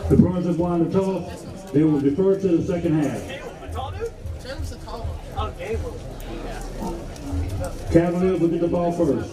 The Bruins have won the toss. They will defer to the second half. Cavaliers will get the ball first.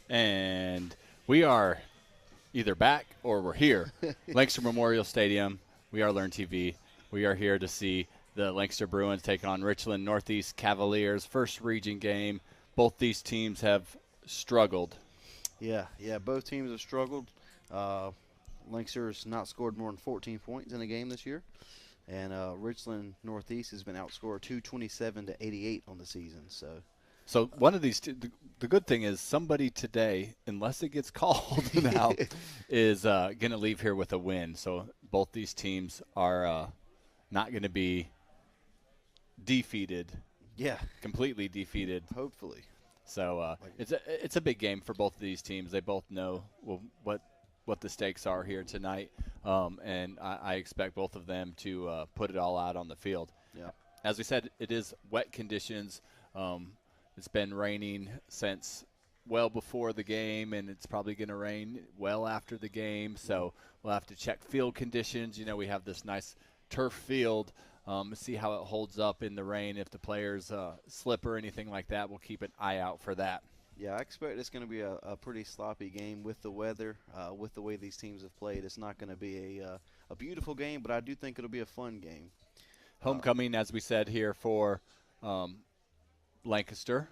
And we are either back or we're here. Lancaster Memorial Stadium. We are Learn TV. We are here to see the Lancaster Bruins take on Richland Northeast Cavaliers. First region game. Both these teams have struggled. Yeah, both teams have struggled. Lancaster has not scored more than 14 points in a game this year. And Richland Northeast has been outscored 227-88 on the season. So one of these two, the good thing is somebody today, unless it gets called now, is going to leave here with a win. So both these teams are not going to be defeated. Yeah. Completely defeated. Hopefully. So it's a big game for both of these teams. They both know what the stakes are here tonight, and I expect both of them to put it all out on the field. Yeah. As we said, it is wet conditions. It's been raining since well before the game, and it's probably going to rain well after the game. So we'll have to check field conditions. You know, we have this nice turf field. See how it holds up in the rain. If the players slip or anything like that, we'll keep an eye out for that. Yeah, I expect it's going to be a pretty sloppy game with the weather, with the way these teams have played. It's not going to be a beautiful game, but I do think it'll be a fun game. Homecoming, as we said here, for Lancaster.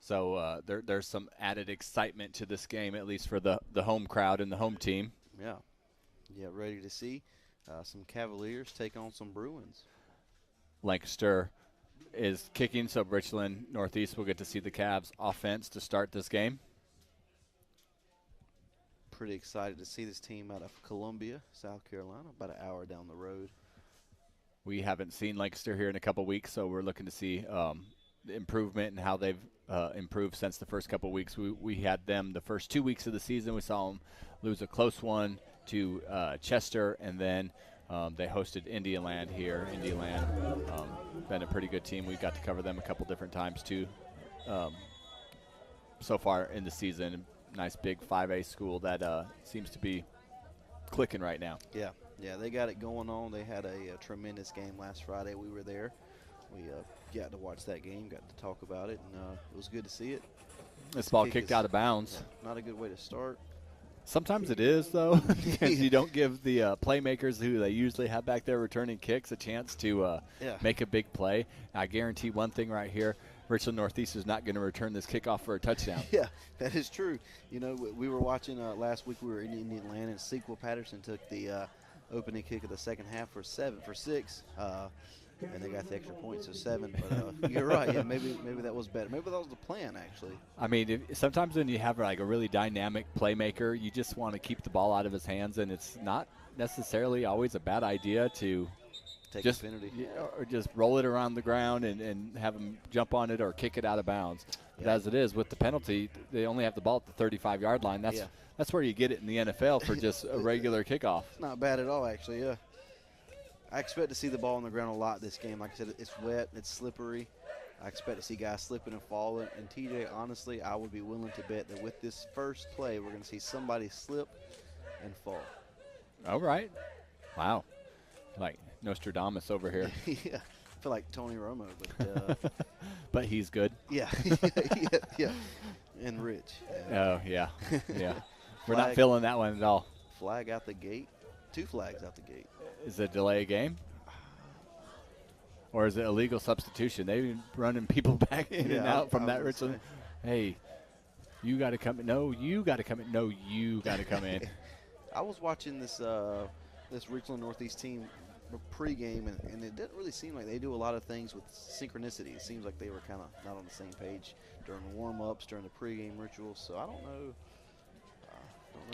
So there's some added excitement to this game, at least for the home crowd and the home team. Yeah, ready to see some Cavaliers take on some Bruins. Lancaster is kicking, so Richland Northeast will get to see the Cavs offense to start this game. Pretty excited to see this team out of Columbia, South Carolina, about an hour down the road. We haven't seen Lancaster here in a couple weeks, so we're looking to see the improvement and how they've improved since the first couple weeks. We had them the first 2 weeks of the season. We saw them lose a close one to Chester, and then they hosted Indialand here. Indialand been a pretty good team. We got to cover them a couple different times too so far in the season. Nice big 5A school that seems to be clicking right now. Yeah, they got it going on. They had a tremendous game last Friday. We were there. We got to watch that game, got to talk about it, and it was good to see it. This ball kicked out of bounds. Yeah, not a good way to start. Sometimes it is, though, because you don't give the playmakers who they usually have back there returning kicks a chance to make a big play. I guarantee one thing right here, Richland Northeast is not going to return this kickoff for a touchdown. Yeah, that is true. You know, we were watching last week, we were in Indialand, and Sequel Patterson took the opening kick of the second half for 6, and they got the extra point, so 7. But you're right. Yeah, maybe that was better. Maybe that was the plan, actually. I mean, sometimes when you have like a really dynamic playmaker, you just want to keep the ball out of his hands, and it's not necessarily always a bad idea to take just a penalty. Or just roll it around the ground and have him jump on it or kick it out of bounds. But as it is, with the penalty, they only have the ball at the 35-yard line. That's where you get it in the NFL for just a regular kickoff. It's not bad at all, actually, yeah. I expect to see the ball on the ground a lot this game. Like I said, it's wet, it's slippery. I expect to see guys slipping and falling. And TJ, honestly, I would be willing to bet that with this first play, we're going to see somebody slip and fall. All right. Wow. Like Nostradamus over here. Yeah, I feel like Tony Romo, but but he's good. Yeah, yeah, and rich. Oh yeah, yeah. We're Flag. not feeling that one at all. Flag out the gate. 2 flags out the gate. Is it a delay game? Or is it illegal substitution? They've been running people back in and out from that Richland. Hey, you got to come in. No, you got to come in. No, you got to come in. I was watching this this Richland Northeast team pregame, and it didn't really seem like they do a lot of things with synchronicity. It seems like they were kind of not on the same page during warm-ups, during the pregame rituals. So I don't know.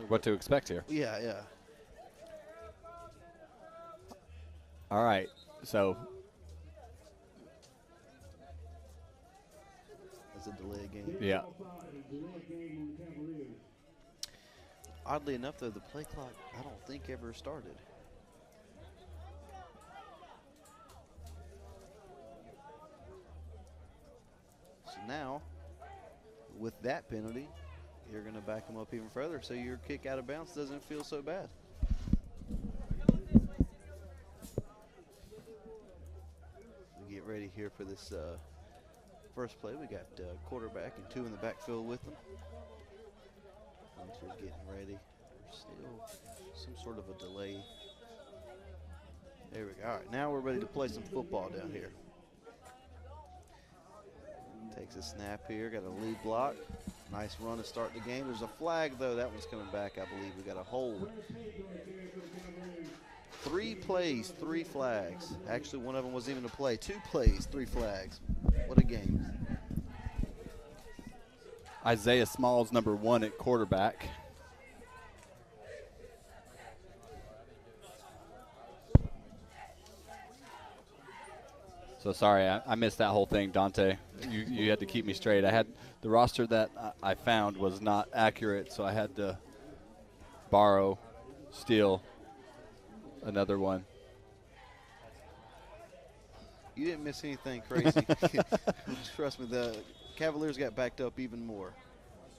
What to expect here. Yeah, yeah. All right, so. It's a delay game. Yeah. Oddly enough, though, the play clock, I don't think ever started. So now, with that penalty, you're going to back them up even further, so your kick out of bounds doesn't feel so bad. We get ready here for this first play. We got quarterback and 2 in the backfield with them. Once we're getting ready, there's still some sort of a delay. There we go. All right, now we're ready to play some football down here. Takes a snap here, got a lead block. Nice run to start the game. There's a flag, though. That one's coming back, I believe. We got a hold. 3 plays, 3 flags. Actually, one of them wasn't even a play. 2 plays, 3 flags. What a game. Isaiah Smalls, number 1 at quarterback. So sorry, I missed that whole thing, Dante. You had to keep me straight. I had the roster that I found was not accurate, so I had to steal another one. You didn't miss anything crazy. Trust me, the Cavaliers got backed up even more.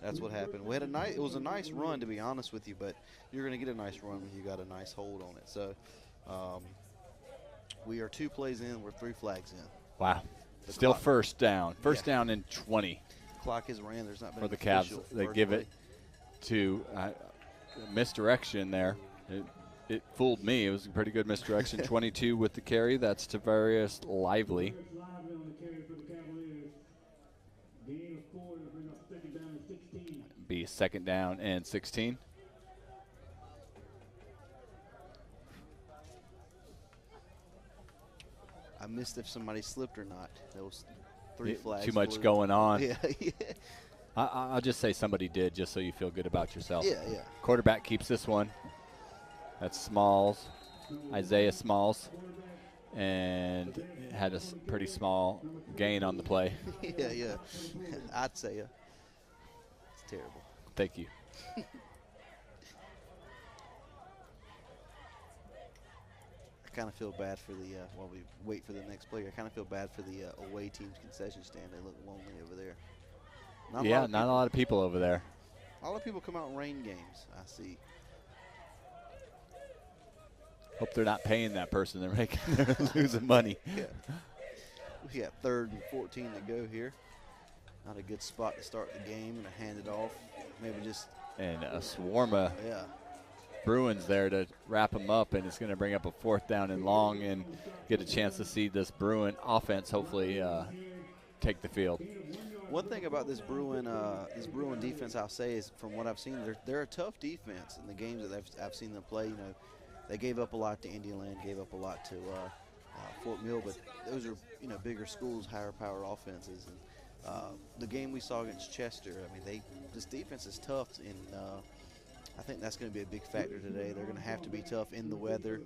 That's what happened. We had it was a nice run, to be honest with you, but you're going to get a nice run when you got a nice hold on it. So we are 2 plays in. We're 3 flags in. Wow. Still first down. First down in 20. Clock is ran. There's not been for the Cavs. They give it to misdirection there. It fooled me. It was a pretty good misdirection. 22 with the carry. That's Tavarius Lively. Be 2nd down and 16. I missed if somebody slipped or not. There was 3 flags. Too much going on. Yeah, yeah. I'll just say somebody did, just so you feel good about yourself. Yeah, yeah. Quarterback keeps this one. That's Smalls, Isaiah Smalls, and had a pretty small gain on the play. Yeah, yeah. I'd say it's terrible. Thank you. I kind of feel bad for the, while we wait for the next player, I kind of feel bad for the away team's concession stand. They look lonely over there. Not a lot of people over there. A lot of people come out and rain games, I see. Hope they're not paying that person. They're losing money. Yeah. We got 3rd and 14 to go here. Not a good spot to start the game and to hand it off. Maybe just. And a swarm of yeah. Bruins there to wrap them up, and it's going to bring up a 4th down and long and get a chance to see this Bruin offense hopefully take the field. One thing about this Bruin defense, I'll say, is from what I've seen, they're a tough defense in the games that I've seen them play. You know, they gave up a lot to Indiana, gave up a lot to Fort Mill, but those are bigger schools, higher power offenses. And the game we saw against Chester, I mean, this defense is tough, and I think that's going to be a big factor today. They're going to have to be tough in the weather.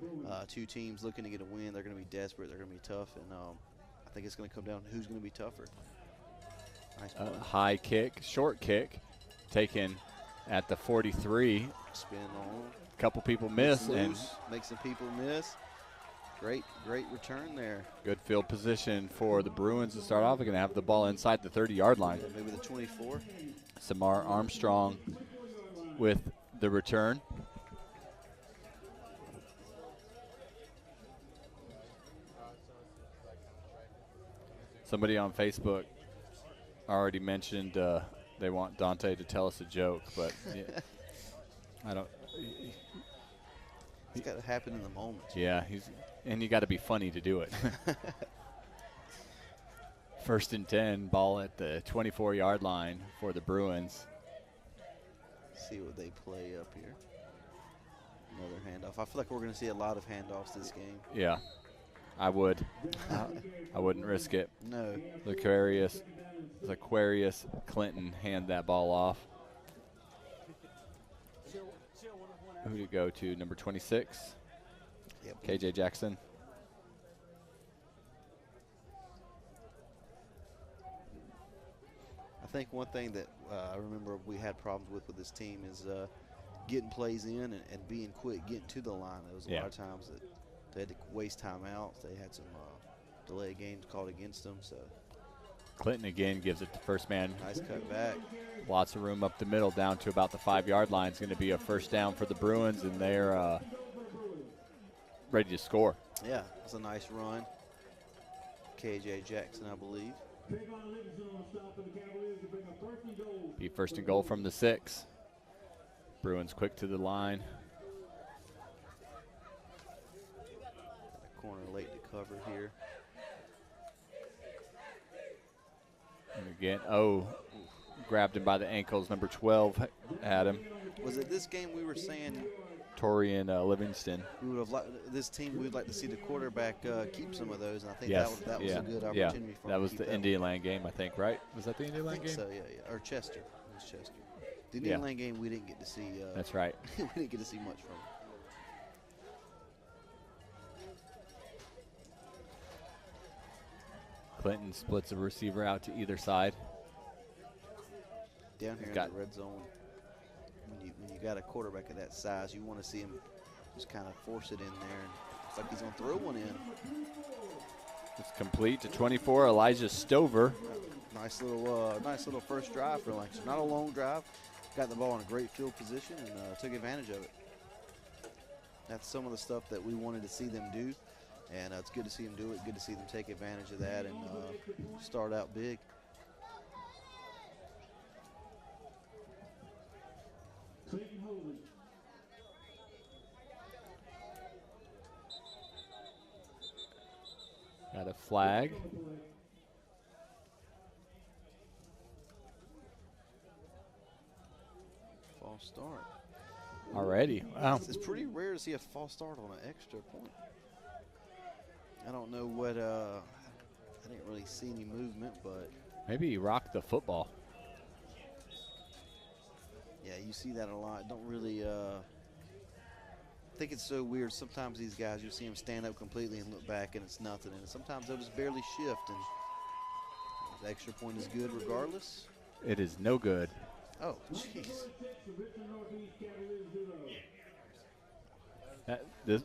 2 teams looking to get a win. They're going to be desperate. They're going to be tough, and I think it's going to come down to who's going to be tougher. Nice high kick, short kick, taken at the 43. Spin on. Couple people miss, and make some people miss. Great return there. Good field position for the Bruins to start off. They're going to have the ball inside the 30-yard line. Yeah, maybe the 24. Samar Armstrong with the return. Somebody on Facebook already mentioned they want Dante to tell us a joke, but yeah, I don't. It's got to happen in the moment. Yeah, and you got to be funny to do it. 1st and 10, ball at the 24-yard line for the Bruins. See what they play up here. Another handoff. I feel like we're going to see a lot of handoffs this game. Yeah, I would. I wouldn't risk it. No. Aquarius Clinton hand that ball off. Who to go to? Number 26. Yep. KJ Jackson. I think one thing that I remember we had problems with this team is getting plays in and being quick, getting to the line. There was a lot of times that they had to waste timeouts. They had some delay games called against them. So Clinton again gives it to first man. nice cut back. Lots of room up the middle down to about the 5-yard line. It's going to be a first down for the Bruins, and they're ready to score. Yeah, it's a nice run. KJ Jackson, I believe. Be first and goal from the 6. Bruins quick to the line. Corner late to cover here. And again, grabbed him by the ankles. Number 12 had him. Was it this game we were saying Torian Livingston. we would have this team? We'd like to see the quarterback keep some of those, and I think Yes. that was a good opportunity for him. That was to the keep Indian Land game, I think, right? Was that the Indian I Land think game? so, yeah. Or Chester. It was Chester. The Indian Land game we didn't get to see. That's right. we didn't get to see much from. Clinton splits a receiver out to either side. Down here in the red zone, when you got a quarterback of that size, you want to see him just kind of force it in there. And it's like he's going to throw one in. It's complete to 24, Elijah Stover. Nice little first drive for Lancaster. Not a long drive. Got the ball in a great field position and took advantage of it. That's some of the stuff that we wanted to see them do. And it's good to see them do it. Good to see them take advantage of that and start out big. Got a flag. False start. Already. Wow. It's pretty rare to see a false start on an extra point. I don't know what, I didn't really see any movement, but. Maybe he rocked the football. Yeah, you see that a lot. Don't really, I think it's so weird. Sometimes these guys, you'll see them stand up completely and look back and it's nothing. And sometimes they'll just barely shift and the extra point is good regardless. It is no good. Oh, jeez.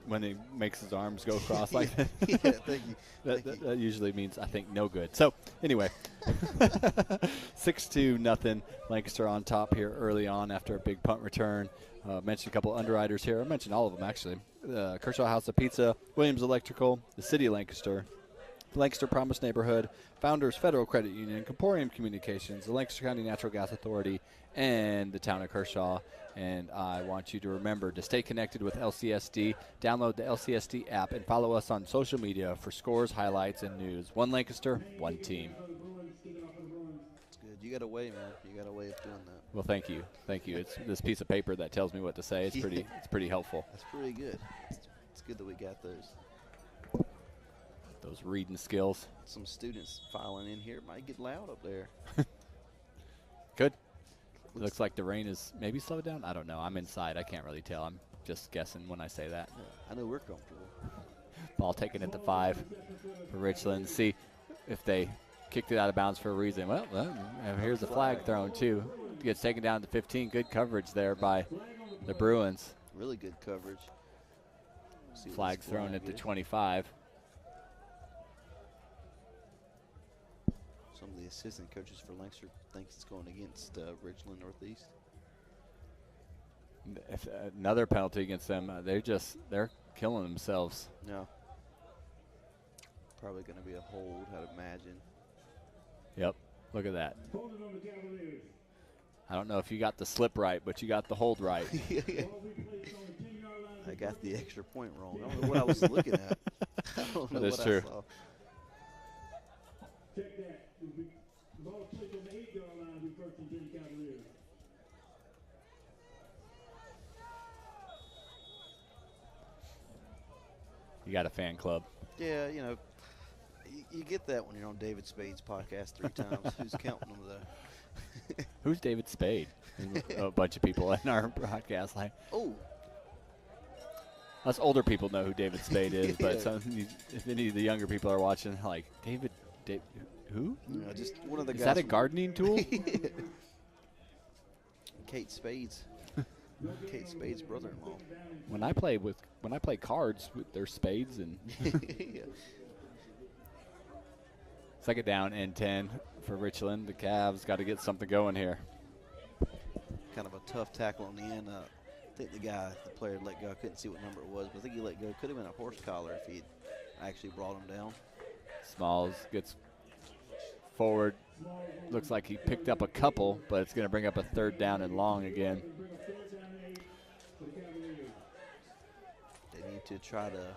When he makes his arms go across like that. Yeah, thank you. That usually means, I think, no good. So, anyway, 6-2 nothing. Lancaster on top here early on after a big punt return. Mentioned a couple underwriters here. I mentioned all of them, actually. Kershaw House of Pizza, Williams Electrical, the City of Lancaster, Lancaster Promise Neighborhood, Founders Federal Credit Union, Comporium Communications, the Lancaster County Natural Gas Authority, and the town of Kershaw. And I want you to remember to stay connected with LCSD. Download the LCSD app and follow us on social media for scores, highlights, and news. One Lancaster, one team. It's good. You got a way, man. You got a way of doing that. Well, thank you. Thank you. It's this piece of paper that tells me what to say. It's pretty helpful. That's pretty good. It's good that we got those. Those reading skills. Some students filing in here. It might get loud up there. Good. Looks like the rain is maybe slowed down. I don't know. I'm inside. I can't really tell. I'm just guessing when I say that. Yeah, I know we're comfortable. Ball taken at the 5 for Richland. See if they kicked it out of bounds for a reason. Well, here's a flag thrown too. Gets taken down to 15. Good coverage there by the Bruins. Really good coverage. See what Flag this thrown flag at the is. 25. Some of the assistant coaches for Lancaster thinks it's going against Richland Northeast. If another penalty against them, they're killing themselves. No. Probably going to be a hold, I'd imagine. Yep, look at that. Holding on the Cavaliers. I don't know if you got the slip right, but you got the hold right. Ball be placed on the 10-yard line. I got the extra point wrong. I don't know what I was looking at. I don't know That is what true. I saw. Check that. The ball placed on the 8-yard line will be first and 10 Cavaliers. You got a fan club. Yeah, you know, you get that when you're on David Spade's podcast 3 times. Who's counting them, though? Who's David Spade? A bunch of people in our broadcast line. Oh, Us older people know who David Spade is, but Yeah. if any of the younger people are watching, like, who? you know, just one of the Is guys. that a from- gardening tool? Kate Spade's brother-in-law. When I play cards with their spades and Yeah. second down and 10 for Richland. The Cavs got to get something going here. Kind of a tough tackle on the end. I think the player let go. I couldn't see what number it was, but I think he let go. Could have been a horse collar if he'd actually brought him down. Smalls gets forward. Looks like he picked up a couple, but it's going to bring up a third down and long again. Bring a third down and 8 for the Cavaliers. They need to try to,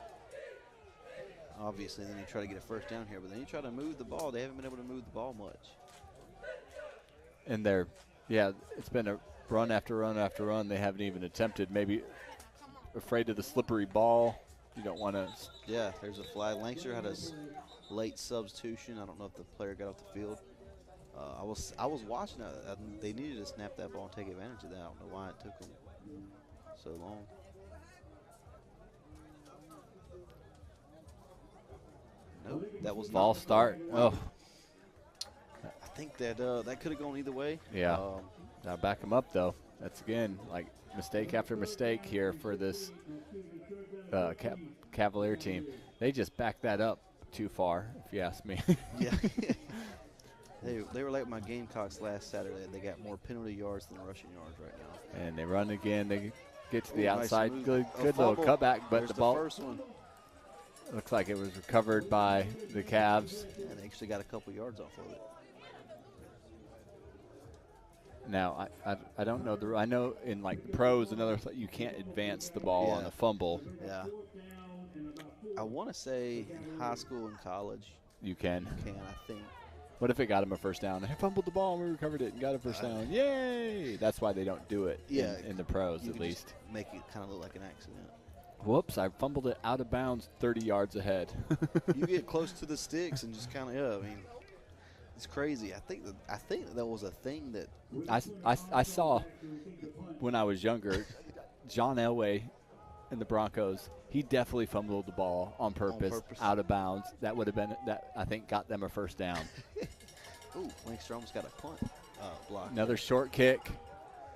obviously, they need to try to get a first down here, but they need to try to move the ball. They haven't been able to move the ball much. And it's been a run after run after run. They haven't even attempted. Maybe afraid of the slippery ball. You don't want to. Yeah, there's a flag. Lancaster had a late substitution. I don't know if the player got off the field. I was watching that. They needed to snap that ball and take advantage of that. I don't know why it took them so long. Nope, that was Ball not. start. Oh, I think that that could have gone either way. yeah. Now back him up, though. That's, again, like mistake after mistake here for this Cavalier team. They just backed that up too far, if you ask me. Yeah. They were like my Gamecocks last Saturday. They got more penalty yards than rushing yards right now. And they run again. They get to the Ooh, nice outside. move. Good A little fumble. cutback, but There's the the ball first one, looks like it was recovered by the Cavs. and they actually got a couple yards off of it. Now, I don't know. I know in, like, the pros, you can't advance the ball on Yeah. a fumble. Yeah. I want to say in high school and college You can. you can, I think. What if it got him a first down? They fumbled the ball and we recovered it and got a first down. Yay! That's why they don't do it Yeah, in the pros, You at could just least. make it kind of look like an accident. Whoops, I fumbled it out of bounds 30 yards ahead. You get close to the sticks and just kind of, I mean, it's crazy. I think that was a thing that I saw when I was younger, John Elway in the Broncos, he definitely fumbled the ball on purpose. Out of bounds. That would have been, that I think, got them a first down. ooh, Lancaster almost got a punt block. Another short kick.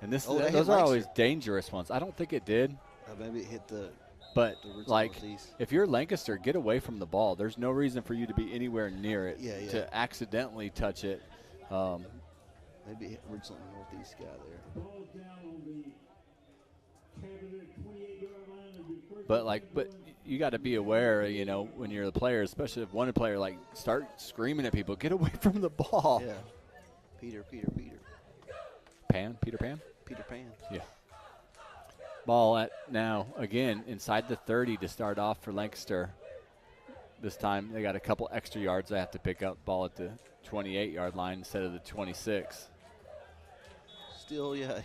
And They hit those are always Lancaster. dangerous ones. I don't think it did. Maybe it hit the But, Richland like, Northeast. if you're Lancaster, get away from the ball. There's no reason for you to be anywhere near it Yeah, yeah. to accidentally touch it. Maybe it hit Richland Northeast guy there. Ball's down on the Cavalier 28-yard line. It'll be first But you got to be aware, when you're the player, especially if one player, like, start screaming at people, get away from the ball. Yeah. Peter Peter Pan? Pan. Yeah. Ball at now, again, inside the 30 to start off for Lancaster. This time they got a couple extra yards they have to pick up. Ball at the 28-yard line instead of the 26. Still, yeah.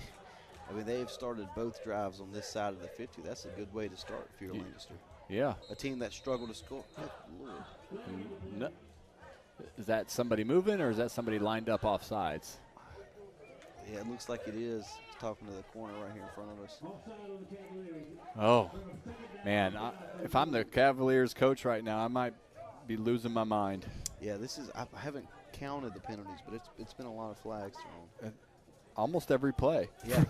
I mean, they've started both drives on this side of the 50. That's a good way to start if you're Lancaster. Yeah. A team that struggled to score. Good Lord. No. Is that somebody moving or is that somebody lined up off sides? Yeah, it looks like it is. He's talking to the corner right here in front of us. offside on the Cavaliers. Oh, man. If I'm the Cavaliers coach right now, I might be losing my mind. Yeah, I haven't counted the penalties, but it's been a lot of flags thrown. Almost every play. Yeah.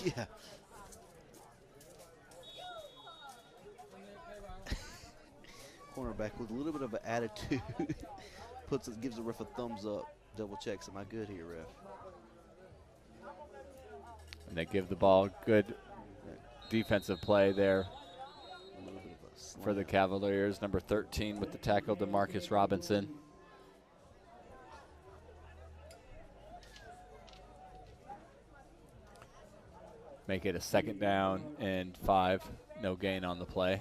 Yeah. cornerback with a little bit of an attitude gives the ref a thumbs up. Double checks, am I good here, ref? And they give the ball good defensive play there for the Cavaliers. Number 13 with the tackle, DeMarcus Robinson. Make it a 2nd down and 5. No gain on the play.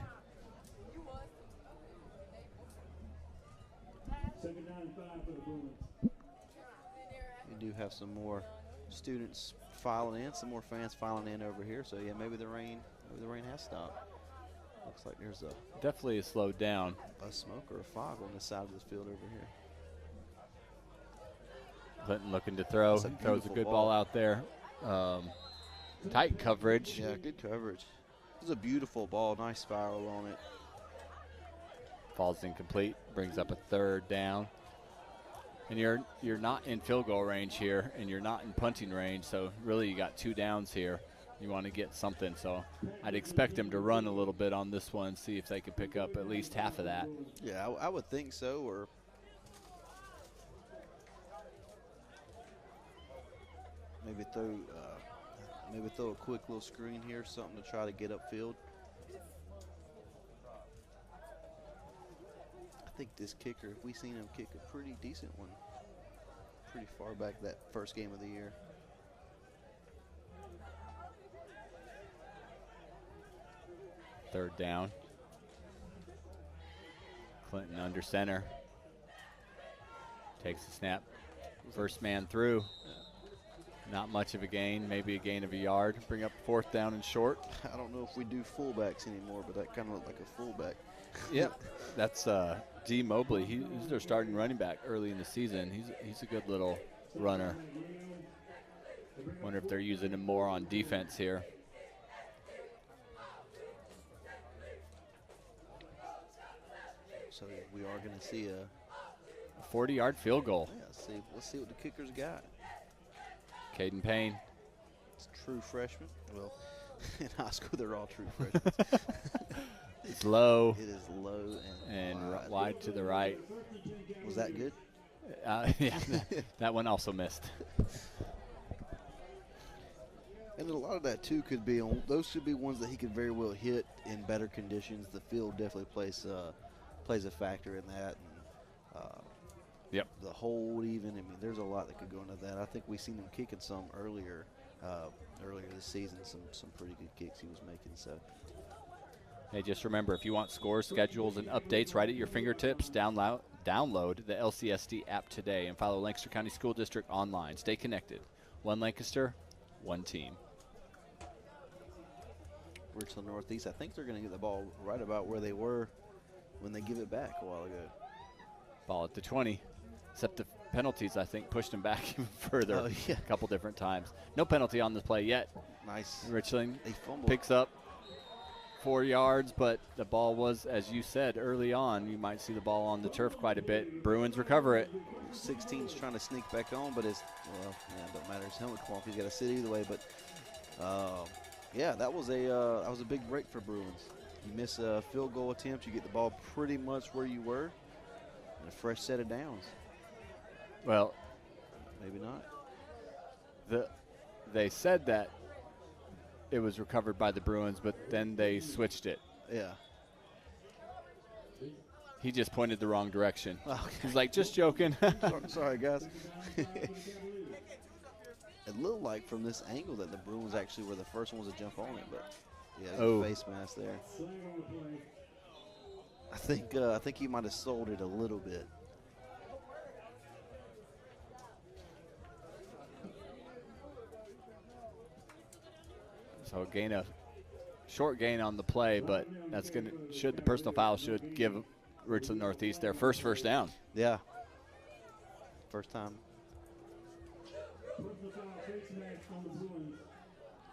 2nd down and 5 for the Bruins. We do have some more students filing in, some more fans filing in over here. So yeah, maybe the rain has stopped. Looks like there's Definitely slowed down. a smoke or a fog on the side of this field over here. Clinton looking to throw. That's a Throws a beautiful good ball. ball out there. Tight coverage. Yeah, good coverage. It's a beautiful ball, nice spiral on it. Falls incomplete. Brings up a 3rd down. And you're not in field goal range here, and you're not in punting range. So really, you got 2 downs here. You want to get something. So I'd expect them to run a little bit on this one, see if they could pick up at least half of that. Yeah, I would think so. Or maybe throw a quick little screen here, something to try to get upfield. I think this kicker, if we seen him kick a pretty decent one, pretty far back that first game of the year. Third down. Clinton under center. Takes the snap. First man through. Not much of a gain, maybe a gain of a yard. Bring up 4th down and short. I don't know if we do fullbacks anymore, but that kind of looked like a fullback. Yep, that's D. Mobley. He's their starting running back early in the season. He's a good little runner. Wonder if they're using him more on defense here. So we are going to see a 40-yard field goal. Yeah, let's see what the kickers got. Caden Payne. It's a true freshman. Well, in high school they're all true freshmen. It's low. It is low and wide to the right. Was that good? Yeah, that one also missed. And a lot of that too could be on. Those should be ones that he could very well hit in better conditions. The field definitely plays a factor in that. And, yep. The hold even. I mean, there's a lot that could go into that. I think we seen him kicking some earlier this season. Some pretty good kicks he was making. So. Hey, just remember, if you want scores, schedules, and updates right at your fingertips, download the LCSD app today and follow Lancaster County School District online. Stay connected. One Lancaster, one team. Richland Northeast, I think they're going to get the ball right about where they were when they give it back a while ago. Ball at the 20, except the penalties, I think, pushed them back even further a couple different times. No penalty on the play yet. Nice. Richland They fumbled. picks up 4 yards, but the ball was, as you said early on, you might see the ball on the turf quite a bit. Bruins recover it. 16's trying to sneak back on, but it don't matter. His helmet come off. He's got to sit either way. But yeah, that was a big break for Bruins. You miss a field goal attempt, you get the ball pretty much where you were, and a fresh set of downs. Well, maybe not. They said that it was recovered by the Bruins, but then they switched it. Yeah. He just pointed the wrong direction. Okay. He's like, just joking. Sorry, guys. It looked like from this angle that the Bruins actually were the first ones to jump on it, but yeah, there's a face mask there. I think he might have sold it a little bit. So short gain on the play, but that's the personal foul should give Richland Northeast their first down. Yeah. First time.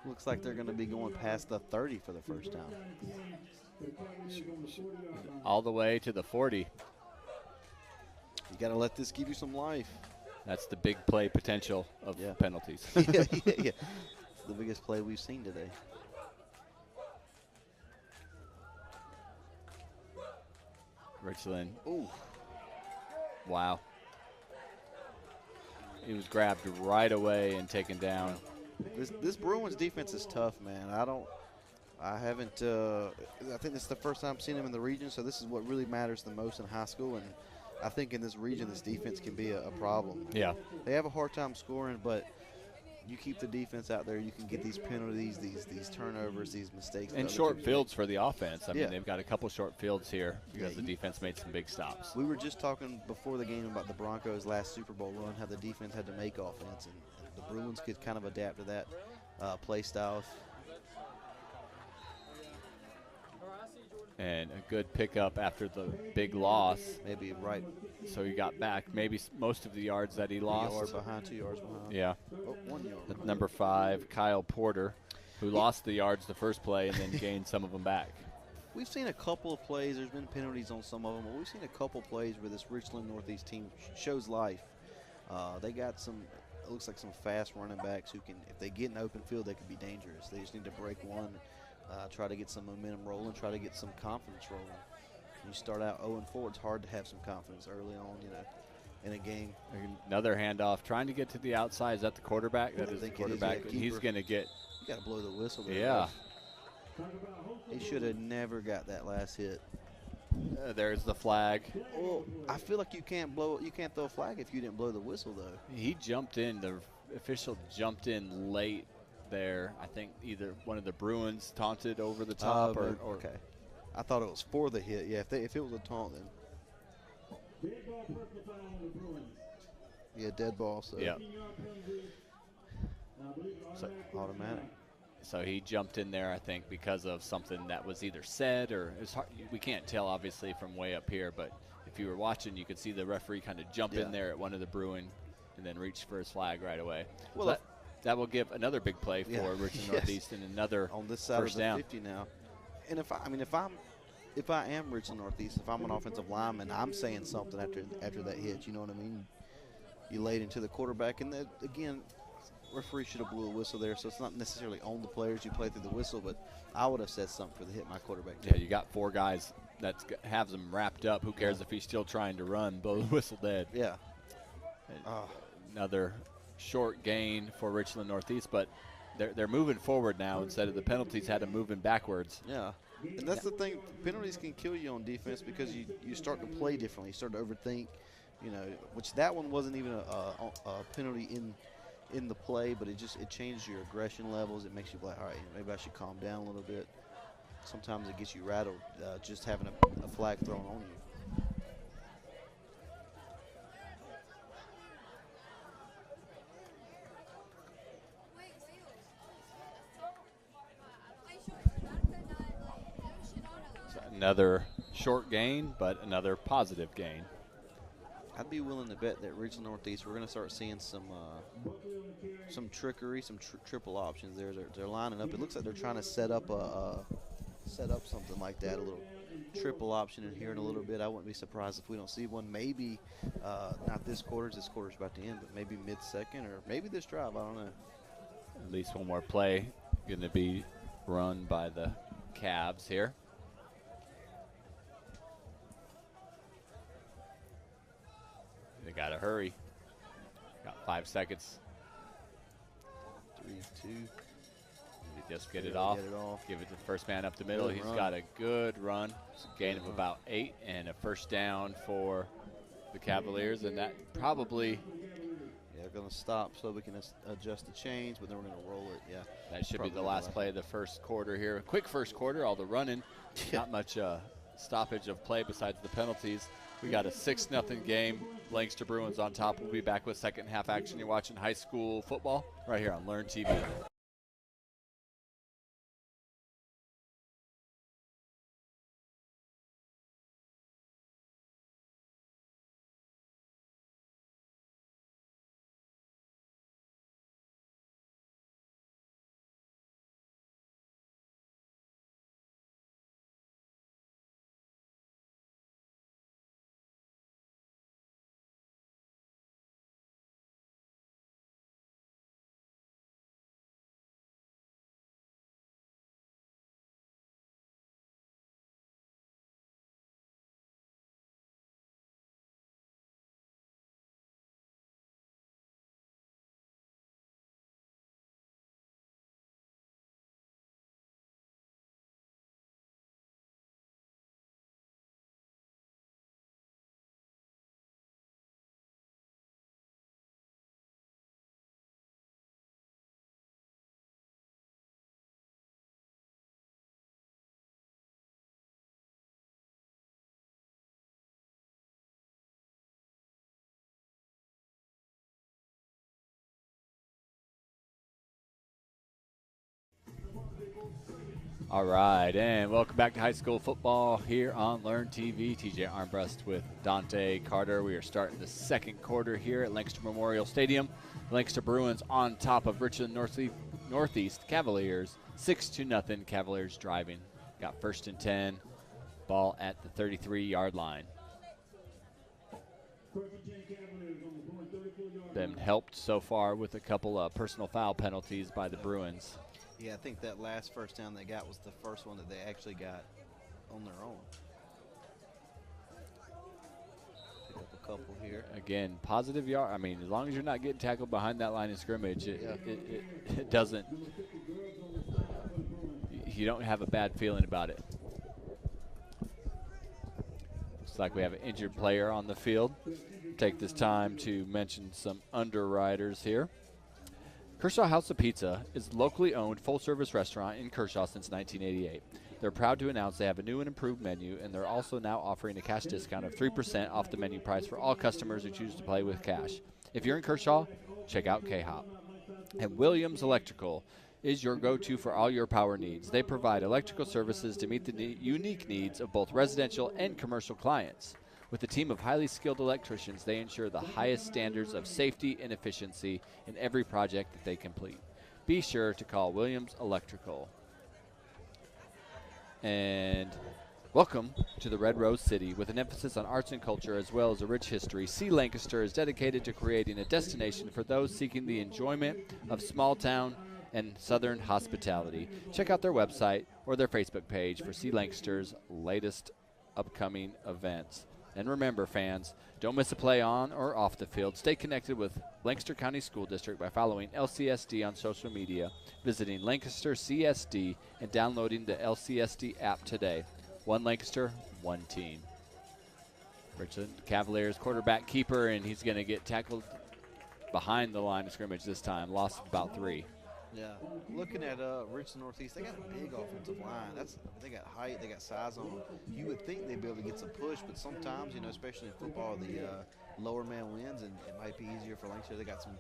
Looks like they're going to be going past the 30 for the first time. All the way to the 40. You got to let this give you some life. That's the big play potential of penalties. yeah. It's the biggest play we've seen today. Richland. Ooh. Wow. He was grabbed right away and taken down. This Bruins defense is tough, man. I think this is the first time I've seen him in the region, so this is what really matters the most in high school. And I think in this region, this defense can be a problem. Yeah. They have a hard time scoring, but you keep the defense out there, you can get these penalties, these turnovers, these mistakes. And the short other teams fields for the offense. I Yeah. mean, they've got a couple short fields here because Yeah, the defense made some big stops. We were just talking before the game about the Broncos' last Super Bowl run, how the defense had to make offense, and the Bruins could kind of adapt to that play style. And a good pickup after the big loss. Maybe right So he got back maybe most of the yards that he lost. 1 yard behind, 2 yards behind. Yeah. Oh, 1 yard. The number 5, Kyle Porter, who lost the yards the first play and then gained some of them back. We've seen a couple of plays. There's been penalties on some of them, but we've seen a couple plays where this Richland Northeast team shows life. They got some, it looks like some fast running backs who can, if they get in open field, they can be dangerous. They just need to break one, try to get some momentum rolling, try to get some confidence rolling. You start out 0-4, it's hard to have some confidence early on, in a game. Another handoff, trying to get to the outside. Is that the quarterback? That I is the think it is, quarterback. yeah, And he's keeper. going to get, You got to blow the whistle there. yeah. He should have never got that last hit. There's the flag. Well, I feel like you can't throw a flag if you didn't blow the whistle, though. He jumped in. The official jumped in late there. I think either one of the Bruins taunted over the top or okay. I thought it was for the hit. Yeah, if it was a taunt, then Dead ball, personal foul on the Bruins. yeah, dead ball. So yeah. 15-yard penalty. I believe So, automatic. So he jumped in there, I think, because of something that was either said or it's hard. We can't tell, obviously, from way up here. But if you were watching, you could see the referee kind of jump in there at one of the Bruin and then reach for his flag right away. Well, So that will give another big play for Yeah. Richland Yes. Northeast and another on this side first of the down. 50 now. And if I am Richland Northeast, if I'm an offensive lineman, I'm saying something after that hit. You know what I mean? You laid into the quarterback, and then again, referee should have blew a whistle there. So it's not necessarily on the players. You play through the whistle, but I would have said something for the hit my quarterback. Yeah, you got 4 guys that have them wrapped up. Who cares if he's still trying to run? Blow the whistle dead. Yeah. Another short gain for Richland Northeast, but they're moving forward now instead of the penalties had them moving backwards. Yeah. And that's the thing. Penalties can kill you on defense because you start to play differently. You start to overthink, which that one wasn't even a penalty in the play, but it changes your aggression levels. It makes you like, all right, maybe I should calm down a little bit. Sometimes it gets you rattled just having a flag thrown on you. So another short gain, but another positive gain. I'd be willing to bet that Richland Northeast, we're going to start seeing some trickery, some triple options there. They're lining up. It looks like they're trying to set up something like that, a little triple option in here in a little bit. I wouldn't be surprised if we don't see one. Maybe not this quarter. This quarter's about to end, but maybe mid-second or maybe this drive. I don't know. At least one more play going to be run by the Cavs here. They got to hurry. Got 5 seconds. 3-2. They just get it off. Give it to the first man up the middle. He's got a good run. It's a gain of about 8 and a first down for the Cavaliers. And that probably they're going to stop so we can adjust the chains, but then we're going to roll it. Yeah. That should be the last play of the first quarter here. Quick first quarter, all the running. Not much stoppage of play besides the penalties. We got a 6-0 game. Lancaster Bruins on top. We'll be back with second half action. You're watching high school football right here on Learn TV. All right, and welcome back to high school football here on Learn TV. TJ Armbrust with Dante Carter. We are starting the second quarter here at Lancaster Memorial Stadium. Lancaster Bruins on top of Richland Northeast Cavaliers, 6-0. Cavaliers driving. Got 1st and 10. Ball at the 33-yard line. Been helped so far with a couple of personal foul penalties by the Bruins. Yeah, I think that last first down they got was the first one that they actually got on their own. Pick up a couple here. Again, positive yard. I mean, as long as you're not getting tackled behind that line of scrimmage, it doesn't. You don't have a bad feeling about it. Looks like we have an injured player on the field. Take this time to mention some underwriters here. Kershaw House of Pizza is a locally owned full-service restaurant in Kershaw since 1988. They're proud to announce they have a new and improved menu, and they're also now offering a cash discount of 3% off the menu price for all customers who choose to pay with cash. If you're in Kershaw, check out K-Hop. And Williams Electrical is your go-to for all your power needs. They provide electrical services to meet the unique needs of both residential and commercial clients. With a team of highly skilled electricians, they ensure the highest standards of safety and efficiency in every project that they complete. Be sure to call Williams Electrical. And welcome to the Red Rose City. With an emphasis on arts and culture as well as a rich history, See Lancaster is dedicated to creating a destination for those seeking the enjoyment of small town and southern hospitality. Check out their website or their Facebook page for See Lancaster's latest upcoming events. And remember, fans, don't miss a play on or off the field. Stay connected with Lancaster County School District by following LCSD on social media, visiting Lancaster CSD, and downloading the LCSD app today. One Lancaster, one team. Richland Cavaliers quarterback keeper, and he's going to get tackled behind the line of scrimmage this time. Lost about 3. Yeah, looking at Richland Northeast, they got a big offensive line. They got height, they got size on them. You would think they'd be able to get some push, but sometimes, especially in football, the lower man wins, and it might be easier for Lancaster. They got some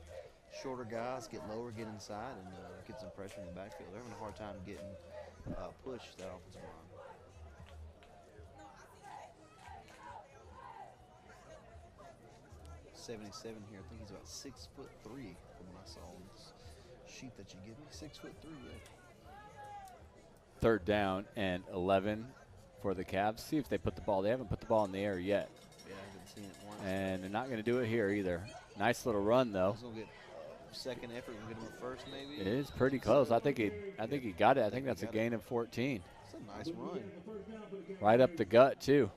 shorter guys, get lower, get inside, and get some pressure in the backfield. They're having a hard time getting push that offensive line. .77 here. I think he's about 6'3" from what I saw on this sheet that you give me. 6'3", yeah. 3rd down and 11 for the Cavs. See if they put the ball. They haven't put the ball in the air yet. Yeah, I haven't seen it once. And they're not going to do it here either. Nice little run though. He's gonna get second effort. Gonna get him a first maybe. It is pretty close. I think he got it. I think that's a gain of 14. It's a nice run. Right up the gut too.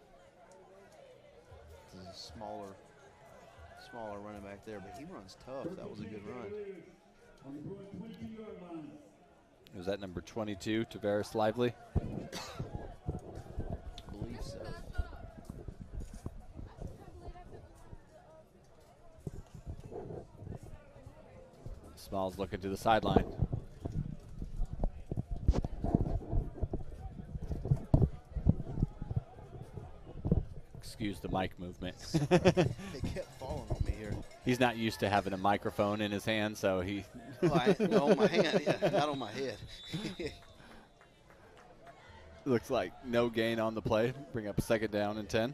This is a smaller running back there, but he runs tough. That was a good run. Was that number 22, Tavares Lively? I believe so. Smalls looking to the sideline. Excuse the mic movement. They kept falling on me here. He's not used to having a microphone in his hand, so he. On my hand, yeah, not on my head. Looks like no gain on the play. Bring up a 2nd down and 10.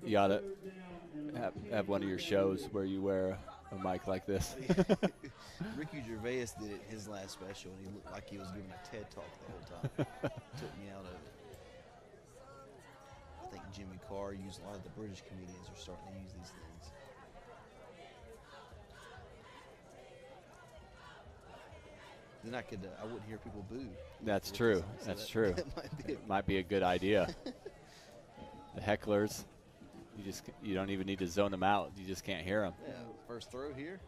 You gotta have one of your shows where you wear a mic like this. Ricky Gervais did it his last special, and he looked like he was giving a TED talk the whole time. Took me out of it. I think Jimmy Carr used a lot of the British comedians are starting to use these things. Then I wouldn't hear people boo. That's true. So That's true. That might be a good idea. The hecklers, you don't even need to zone them out. You just can't hear them. Yeah, first throw here.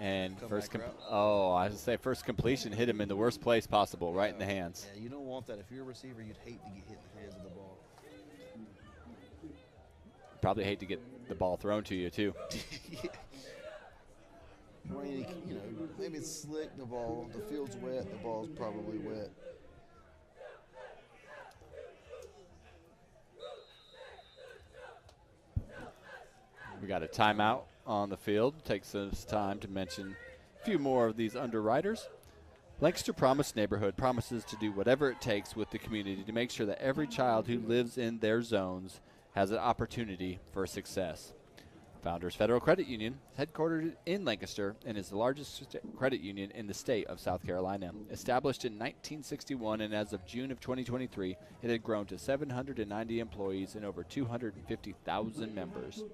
And Come first, back route. I would say first completion hit him in the worst place possible, right in the hands. Yeah, you don't want that. If you're a receiver, you'd hate to get hit in the hands of the ball. Probably hate to get the ball thrown to you too. Yeah. Rainy, maybe it's slick. The field's wet. The ball's probably wet. We got a timeout on the field. Takes us time to mention a few more of these underwriters. Lancaster Promise Neighborhood promises to do whatever it takes with the community to make sure that every child who lives in their zones has an opportunity for success. Founders Federal Credit Union, headquartered in Lancaster, and is the largest credit union in the state of South Carolina. Established in 1961, and as of June of 2023, it had grown to 790 employees and over 250,000 members.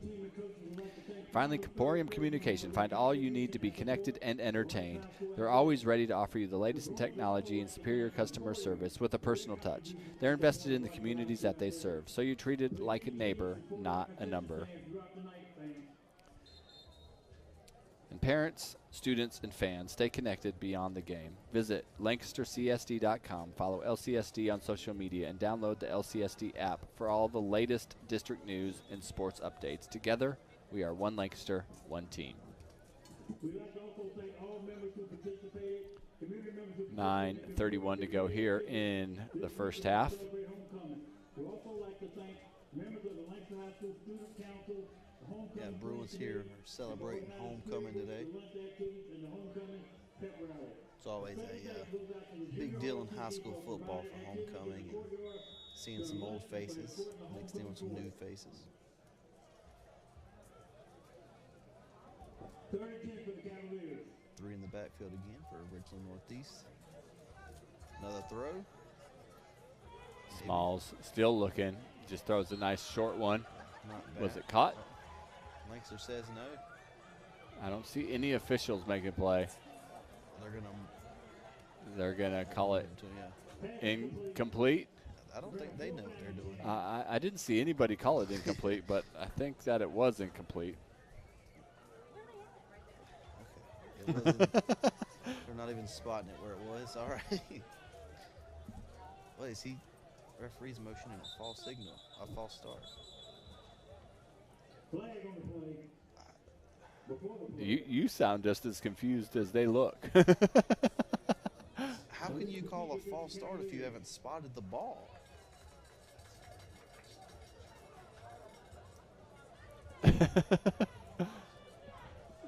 Finally, Caporium Communication. Find all you need to be connected and entertained. They're always ready to offer you the latest in technology and superior customer service with a personal touch. They're invested in the communities that they serve, so you're treated like a neighbor, not a number. And parents, students, and fans, stay connected beyond the game. Visit lancastercsd.com, follow LCSD on social media, and download the LCSD app for all the latest district news and sports updates. Together, we are one Lancaster, one team. 9:31 to go here in the first half. We'd also like to thank members of the Lancaster High School Student Council. Yeah, Bruins here are celebrating homecoming today. It's always a big deal in high school football for homecoming, and seeing some old faces mixed in with some new faces. 3 in the backfield again for Richland Northeast. Another throw. Smalls still looking, just throws a nice short one. Not bad. Was it caught? Lancaster says no. I don't see any officials making play. They're gonna call it incomplete. I don't think they know what they're doing. I didn't see anybody call it incomplete, but I think that it was incomplete. Okay. It wasn't, they're not even spotting it where it was. All right. What is he? Referee's motioning a false signal, a false start. You sound just as confused as they look. How can you call a false start if you haven't spotted the ball?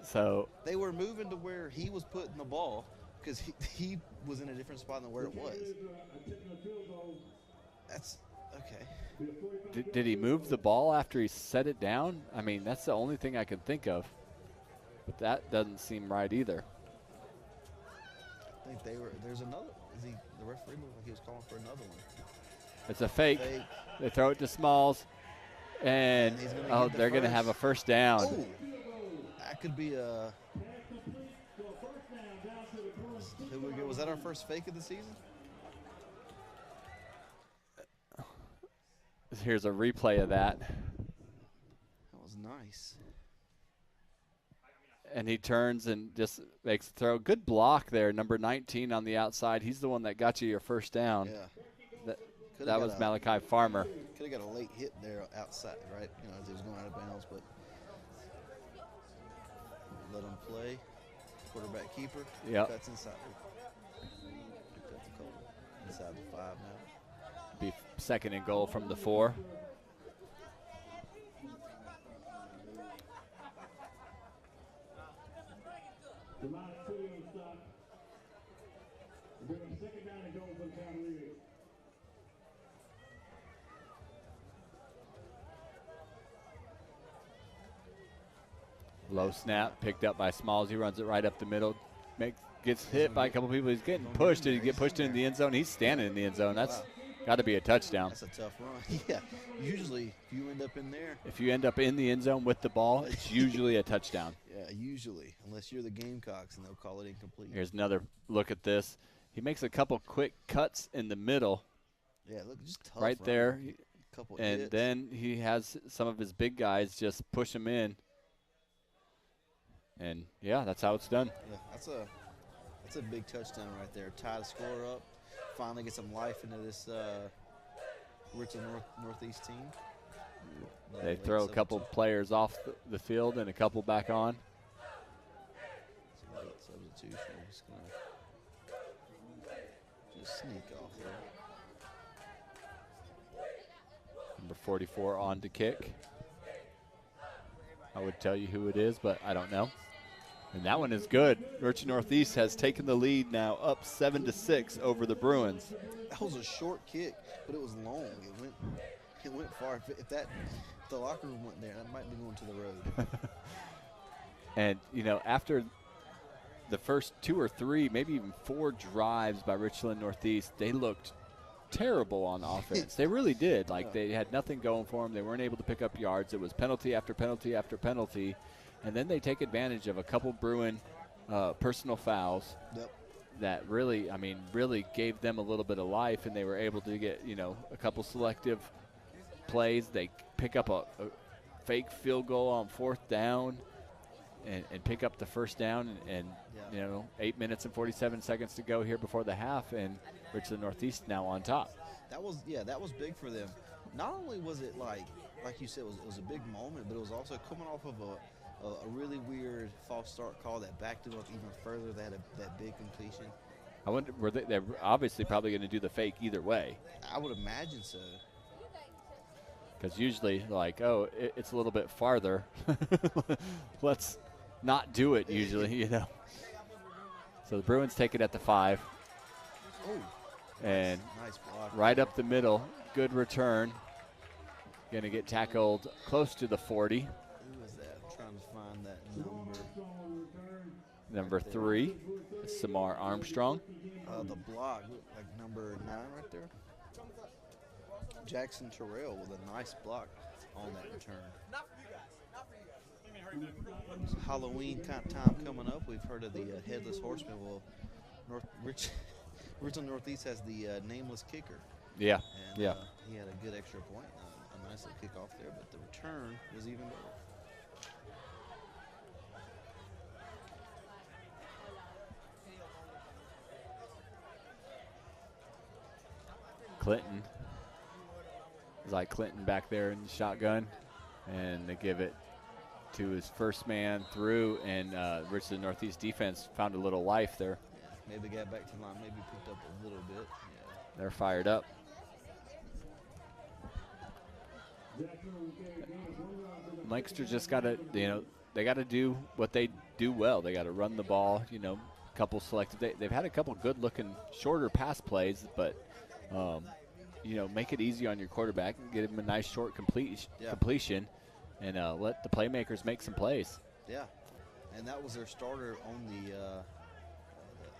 So they were moving to where he was putting the ball because he was in a different spot than where it was. That's okay. Did he move the ball after he set it down? I mean, that's the only thing I can think of. But that doesn't seem right either. I think they were. There's another. Is he? The referee looked like he was calling for another one. It's a fake. They throw it to Smalls, and they're going to have a first down. Oh, that could be a. Was that our first fake of the season? Here's a replay of that. That was nice. And he turns and just makes a throw. Good block there, number 19 on the outside. He's the one that got you your first down. Yeah. That was Malachi Farmer. Could have got a late hit there outside, right? You know, as he was going out of bounds, but let him play. Quarterback keeper. Yep. Cuts inside. Picked up the call. Inside the 5 now. Be second and goal from the 4. Low snap, picked up by Smalls. He runs it right up the middle. Gets hit by a couple people. He's getting pushed. Did he get pushed into the end zone? He's standing in the end zone. That's got to be a touchdown. That's a tough run. Yeah. Usually, if you end up in there. If you end up in the end zone with the ball, it's usually a touchdown. Yeah, usually. Unless you're the Gamecocks, and they'll call it incomplete. Here's another look at this. He makes a couple quick cuts in the middle. Yeah, look, just tough right run. there. Couple and hits. Then he has some of his big guys just push him in. And, yeah, that's how it's done. Yeah, that's a big touchdown right there. Tie the score up. Finally get some life into this Richland Northeast team. They throw a couple players off the field and a couple back on. Late substitution. Just going to just sneak off there. Number 44 on to kick. I would tell you who it is, but I don't know. And that one is good. Richland Northeast has taken the lead now, up 7-6 over the Bruins. That was a short kick, but it was long. It went far. If the locker room went there, that might be going to the road. And, you know, after the first 2 or 3, maybe even 4 drives by Richland Northeast, they looked terrible on offense. They really did. Like, they had nothing going for them. They weren't able to pick up yards. It was penalty after penalty after penalty. And then they take advantage of a couple Bruin personal fouls. Yep. That really, I mean, really gave them a little bit of life, and they were able to get, you know, a couple selective plays. They pick up a fake field goal on 4th down and pick up the first down, and you know, 8 minutes and 47 seconds to go here before the half, and Richland Northeast now on top. That was big for them. Not only was it like you said, it was a big moment, but it was also coming off of a really weird false start call that backed them up even further. They had that big completion. I wonder, they're obviously probably going to do the fake either way. I would imagine so. Because usually, like, oh, it's a little bit farther. Let's not do it usually, you know. So the Bruins take it at the 5. Oh, and nice block. Right up the middle. Good return. Going to get tackled close to the 40. Who was that? I'm trying to find that number. Number 3, Samar Armstrong. The block, like number 9 right there. Jackson Terrell with a nice block on that return. It's Halloween kind of time coming up. We've heard of the Headless Horseman. Well, Richland Northeast has the nameless kicker. Yeah, and, yeah. He had a good extra point, a nice little kick off there, but the return was even better. Clinton. It's like Clinton back there in the shotgun, and they give it to his first man through, and Richland Northeast defense found a little life there. Yeah, maybe got back to the line, maybe picked up a little bit. Yeah. They're fired up. Lancaster just got to, you know, they got to do what they do well. They got to run the ball, you know, a couple selective. They've had a couple good-looking shorter pass plays, but you know, make it easy on your quarterback and get him a nice short completion, and let the playmakers make some plays. Yeah, and that was their starter on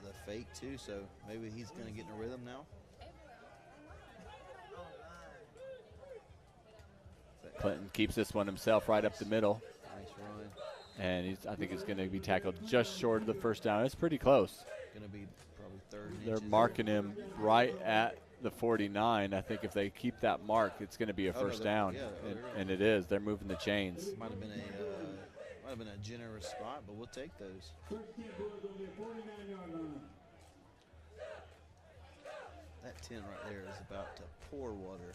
the fake too, so maybe he's going to get in a rhythm now. Clinton keeps this one himself right up the middle. Nice run. And I think he's going to be tackled just short of the first down. It's pretty close. Going to be probably 3rd. They're marking him right at the 49. I think if they keep that mark, it's going to be a first down, yeah, and it is. They're moving the chains. Might have been a generous spot, but we'll take those. That 10 right there is about to pour water.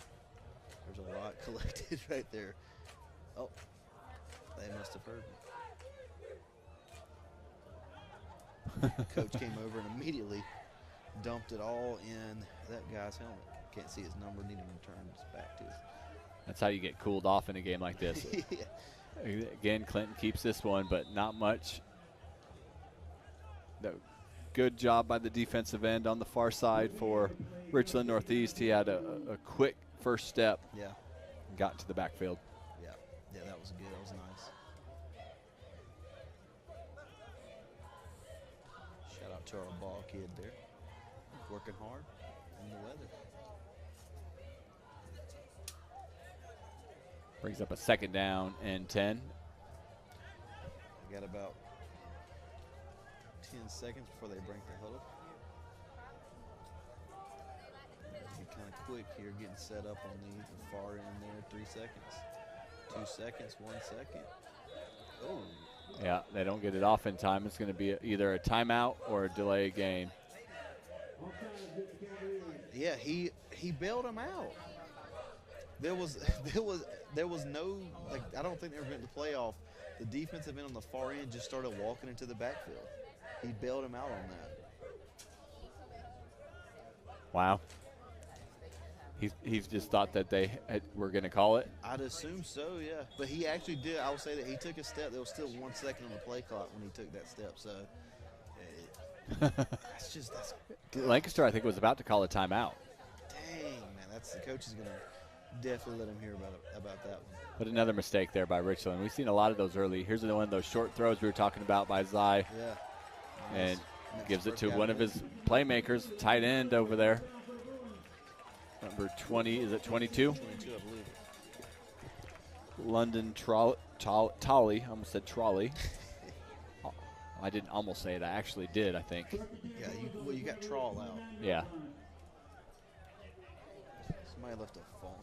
There's a lot collected right there. Oh, they must have heard me. Coach came over and immediately dumped it all in that guy's helmet. Can't see his number, need him to turn his back to it. That's how you get cooled off in a game like this. Yeah. Again, Clinton keeps this one, but not much. Good job by the defensive end on the far side for Richland Northeast. He had a quick first step. Yeah. Got to the backfield. Yeah, that was good. That was nice. Shout out to our ball kid there. Working hard in the weather. Brings up a 2nd down and 10. We got about 10 seconds before they break the huddle. Be kind of quick here, getting set up on the far end there. 3 seconds. 2 seconds, 1 second. Oh. Yeah, they don't get it off in time. It's going to be either a timeout or a delay game. Yeah, he bailed him out. There was no, like, I don't think they were going to play off. The defensive end on the far end just started walking into the backfield. He bailed him out on that. Wow. He's just thought that were going to call it. I'd assume so, yeah. But he actually did. I will say that he took a step. There was still 1 second on the play clock when he took that step. So that's Lancaster, I think, was about to call a timeout. dang, man. The coach is going to definitely let him hear about that one. But another mistake there by Richland. We've seen a lot of those early. Here's one of those short throws we were talking about by Zai. Yeah. And gives it to one of his playmakers, tight end over there. Number 20, is it 22? 22, I believe. London Tolly, I almost said Trolley. I didn't almost say it, I actually did, I think. Yeah, you got trawl out. Yeah. Somebody lost a phone.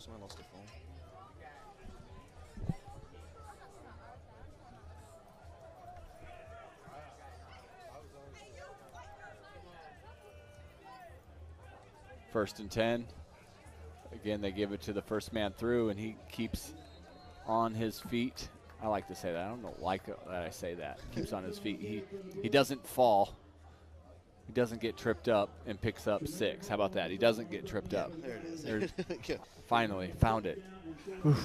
First and 10. Again, they give it to the first man through, and he keeps on his feet. I like to say that. I don't know like that I say that. Keeps on his feet. He doesn't fall. He doesn't get tripped up and picks up 6. How about that? He doesn't get tripped up. There it is. Finally, found it. Whew.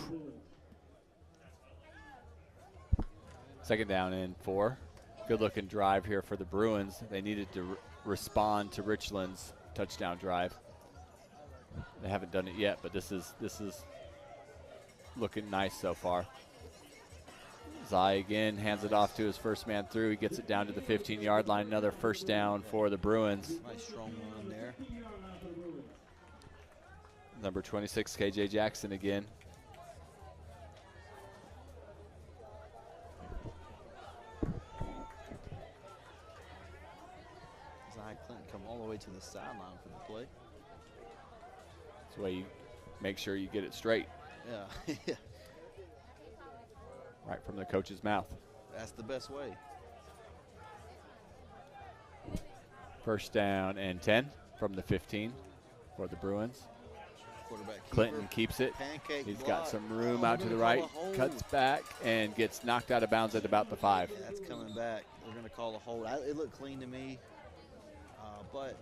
Second down and 4. Good-looking drive here for the Bruins. They needed to respond to Richland's touchdown drive. They haven't done it yet, but this is looking nice so far. Zai again hands it off to his first man through. He gets it down to the 15-yard line. Another first down for the Bruins. Nice strong run there. Number 26, KJ Jackson again. Zai Clinton come all the way to the sideline for the play. That's the way you make sure you get it straight. Yeah. Right from the coach's mouth. That's the best way. First down and 10 from the 15 for the Bruins. Quarterback Clinton keeps it. Pancake He's block. got some room out to the right, cuts back, and gets knocked out of bounds at about the 5. Yeah, that's coming back. They're going to call a hold. It looked clean to me, but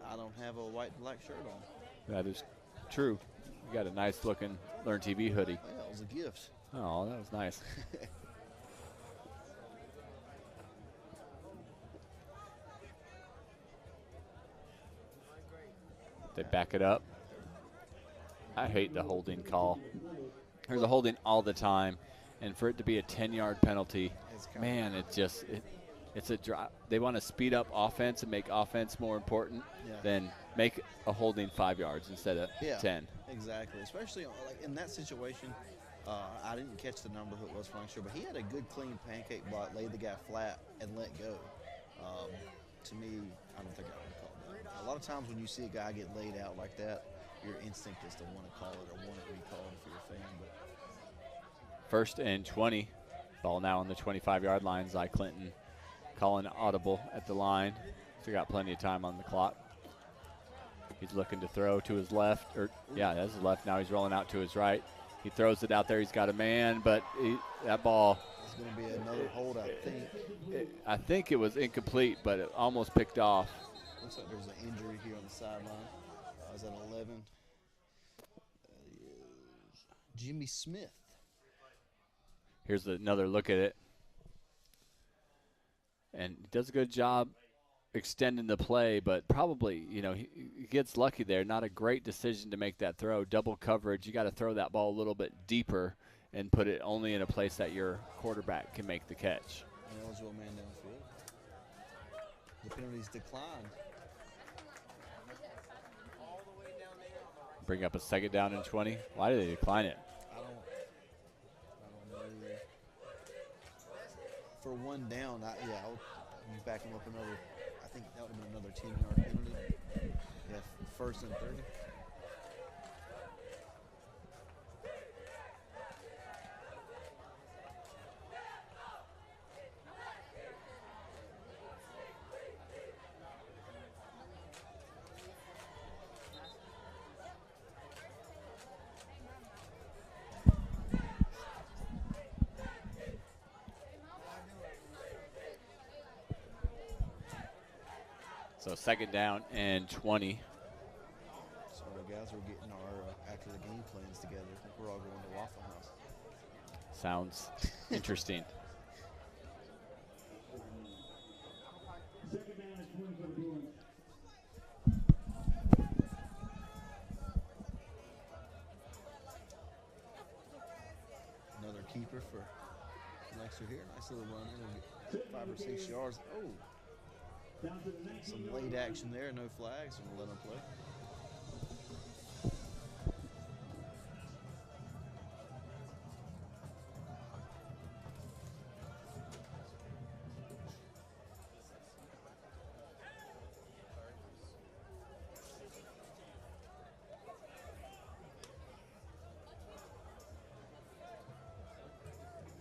I don't have a white and black shirt on. That is true. You got a nice looking Learn TV hoodie. Oh, yeah, it was a gift. Oh, that was nice. They back it up. I hate the holding call. There's a holding all the time, and for it to be a 10-yard penalty, man, it's a drop. They want to speed up offense and make offense more important than make a holding 5 yards instead of 10. Exactly, especially like in that situation. I didn't catch the number who it was for sure, but he had a good clean pancake block, laid the guy flat, and let go. To me, I don't think I would call that. A lot of times when you see a guy get laid out like that, your instinct is to want to call it or want it recalled for your fan. But first and 20. Ball now on the 25-yard line. Zai Clinton calling audible at the line. So got plenty of time on the clock. He's looking to throw to his left. That's his left. Now he's rolling out to his right. He throws it out there. He's got a man, but that ball. It's going to be another hold, I think. I think it was incomplete, but it almost picked off. Looks like there's an injury here on the sideline. Is that 11? Jimmy Smith. Here's another look at it. And he does a good job extending the play, but probably, he gets lucky there. Not a great decision to make that throw. Double coverage. You got to throw that ball a little bit deeper and put it only in a place that your quarterback can make the catch. An eligible man downfield. The penalties declined. Bring up a second down and 20. Why did they decline it? I don't know. For one down, I'll be backing up another. I think that would have been another 10-yard penalty. Yeah, first and 30. So second down and 20. So guys are getting our after the game plans together. I think we're all going to Waffle House. Sounds interesting. Second down and 20 for the Bruins. Another keeper for Lancaster here. Nice little run in. We'll get 5 or 6 yards. Oh, Down to the 19. some late action there. No flags. And we'll let them play.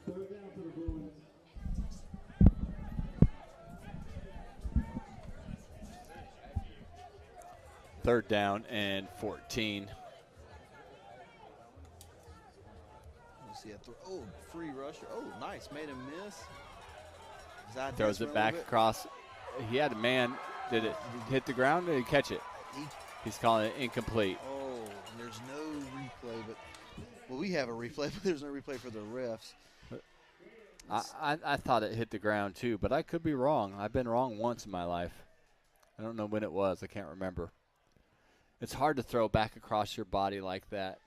Third down for the Bruins. Third down and 14. You see a oh, free rusher. Oh, nice. Made him miss. Zide Throws it back across. He had a man. Did it hit the ground? Did he catch it? He's calling it incomplete. Oh, and there's no replay. But well, we have a replay, but there's no replay for the refs. I thought it hit the ground too, but I could be wrong. I've been wrong once in my life. I don't know when it was. I can't remember. It's hard to throw back across your body like that.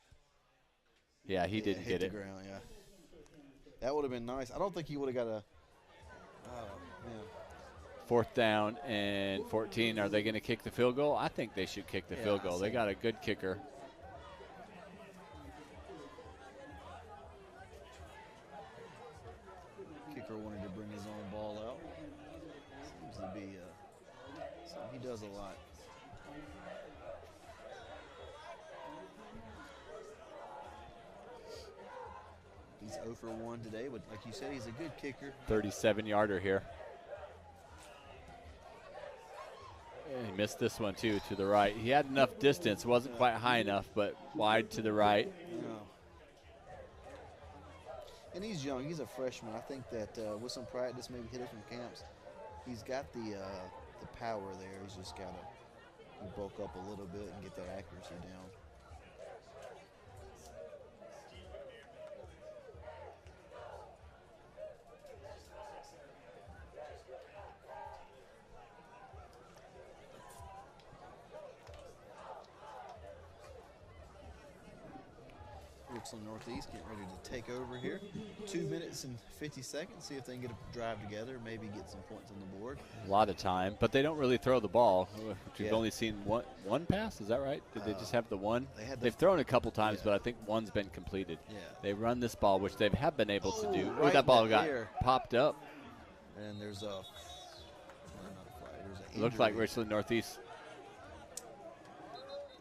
Yeah, he didn't hit get it. The ground, yeah. That would have been nice. I don't think he would have got a. Man. Fourth down and 14. Are they going to kick the field goal? I think they should kick the field goal. They got a good kicker. Kicker wanted to bring his own ball out. Seems to be something he does a lot. He's 0 for 1 today, but like you said, he's a good kicker. 37-yarder here. And he missed this one too, to the right. He had enough distance, wasn't quite high enough, but wide to the right. And he's young. He's a freshman. I think that with some practice, maybe hit it from camps, he's got the power there. He's just got to bulk up a little bit and get that accuracy down. Richland Northeast getting ready to take over here. 2 minutes and 50 seconds. See if they can get a drive together, maybe get some points on the board. A lot of time, but they don't really throw the ball. We've only seen one pass, is that right? Did they just have the one? They've thrown a couple times, but I think one's been completed. Yeah. They run this ball, which they have been able to do. Right, that ball got popped up. And there's a Looks like Richland Northeast.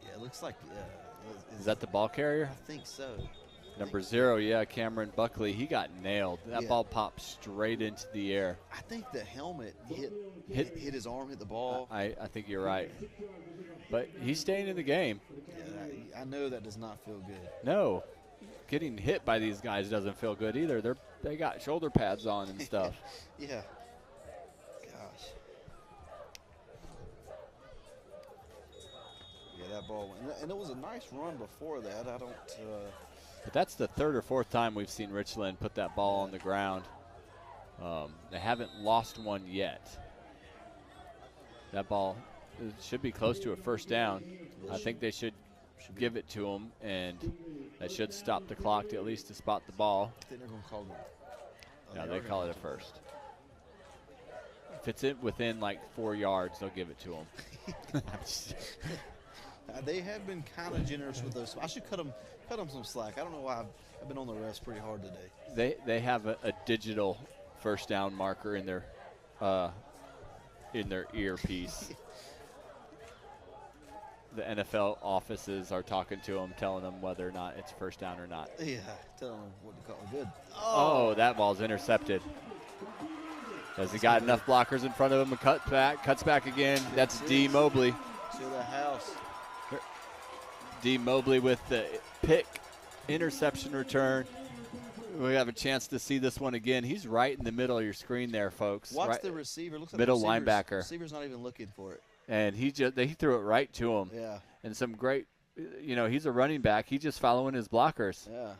Yeah, it looks like is that the ball carrier? I think so. Number 0, yeah, Cameron Buckley. He got nailed. That ball popped straight into the air. I think the helmet hit his arm, hit the ball. I think you're right. But he's staying in the game. Yeah, I know that does not feel good. No. Getting hit by these guys doesn't feel good either. They got shoulder pads on and stuff. Yeah. Gosh. Yeah, that ball went. And it was a nice run before that. I don't. But that's the 3rd or 4th time we've seen Richland put that ball on the ground. They haven't lost one yet. That ball should be close to a first down. I think they should give it to them, and that should stop the clock to at least to spot the ball. I think they're going to call it. Yeah, they call it a first. If it's within like 4 yards, they'll give it to them. They have been kind of generous with those. I should cut them some slack. I don't know why I've been on the refs pretty hard today. They have a digital first down marker in their earpiece. The NFL offices are talking to them, telling them whether or not it's first down or not. Yeah, telling them what to call it. Good. Oh, that ball's intercepted. Has he got enough blockers in front of him? Cuts back again. That's D. Mobley. To the house. D. Mobley with the pick, interception return. We have a chance to see this one again. He's right in the middle of your screen there, folks. Watch the receiver. Looks like middle the linebacker. Receiver's not even looking for it. And he threw it right to him. Yeah. And some great. you know, he's a running back. He's just following his blockers. Yeah.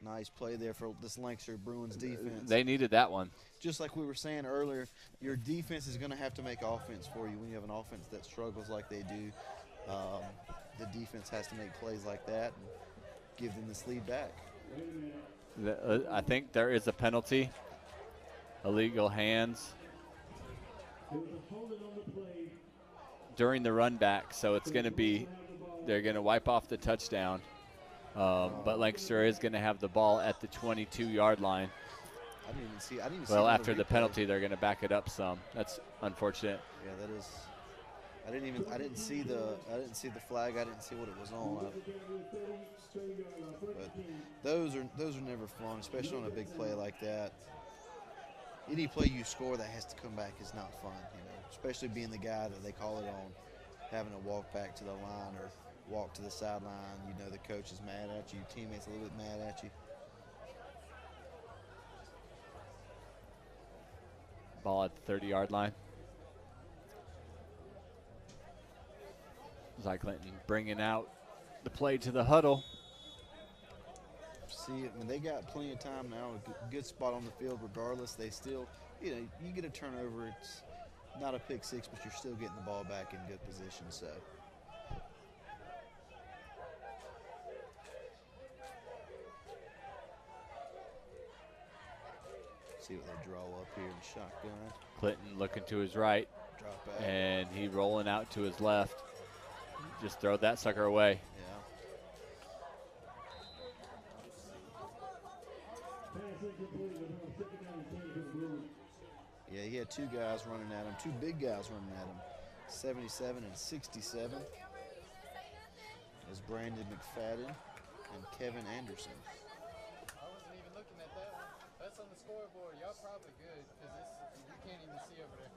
Nice play there for this Lancaster Bruins defense. They needed that one. Just like we were saying earlier, your defense is going to have to make offense for you when you have an offense that struggles like they do. The defense has to make plays like that and give them this lead back. I think there is a penalty. Illegal hands during the run back, so it's going to be, they're going to wipe off the touchdown. But Lancaster is going to have the ball at the 22-yard line. I didn't even see. Well, after the penalty, they're going to back it up some. That's unfortunate. Yeah, that is. I didn't see the flag. I didn't see what it was on. But those are never fun, especially on a big play like that. Any play you score that has to come back is not fun, you know. Especially being the guy that they call it on, having to walk back to the line or walk to the sideline. You know the coach is mad at you, your teammates a little bit mad at you. Ball at the 30-yard line. Zy Clinton bringing out the play to the huddle. See, I mean, they got plenty of time now, a good spot on the field regardless. They still, you know, you get a turnover. It's not a pick six, but you're still getting the ball back in good position, so. See what they draw up here in shotgun. Clinton looking to his right. Drop back. And he rolling out to his left. Just throw that sucker away. Yeah, he had two guys running at him, two big guys running at him, 77 and 67. There's Brandon McFadden and Kevin Anderson. I wasn't even looking at that one. That's on the scoreboard. Y'all probably good because you can't even see over there.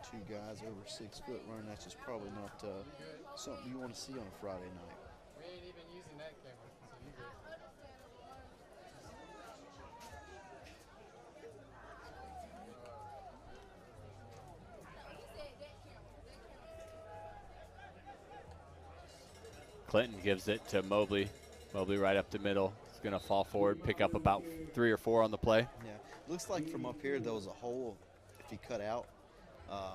Two guys over 6 foot running. That's just probably not something you want to see on a Friday night. We ain't even using that camera, so you good. Clinton gives it to Mobley. Mobley right up the middle. He's going to fall forward, pick up about 3 or 4 on the play. Yeah, looks like from up here there was a hole if he cut out. I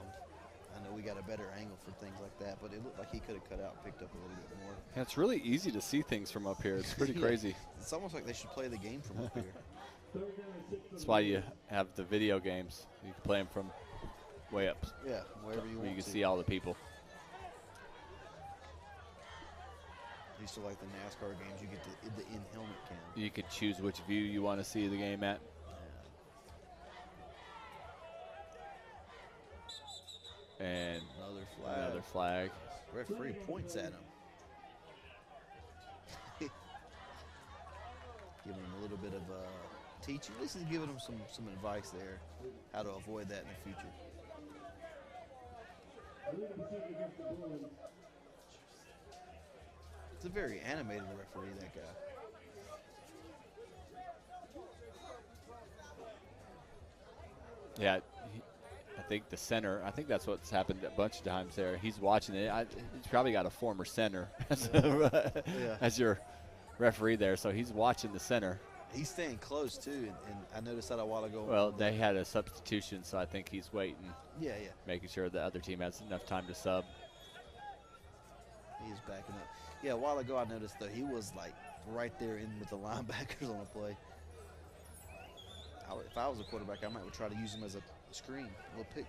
know we got a better angle for things like that, but it looked like he could have cut out and picked up a little bit more. Yeah, it's really easy to see things from up here. It's pretty Yeah. crazy. It's almost like they should play the game from up here. That's why you have the video games. You can play them from way up, Yeah, wherever you where want you can to. see all the people. Used to like the NASCAR games, you get the in-helmet cam. You can choose which view you want to see the game at. And Another flag. flag. Referee points at him. Giving him a little bit of teaching. This is giving him some advice there, how to avoid that in the future. It's a very animated referee, that guy. Yeah, I think the center, I think that's what's happened a bunch of times there. He's watching it. He's probably got a former center as your referee there, so he's watching the center. He's staying close, too, and I noticed that a while ago. Well, they had a substitution, so I think he's waiting, Yeah. making sure the other team has enough time to sub. He's backing up. Yeah, a while ago I noticed, though, he was, like, right there in with the linebackers on the play. If I was a quarterback, I might try to use him as a screen, a little pick.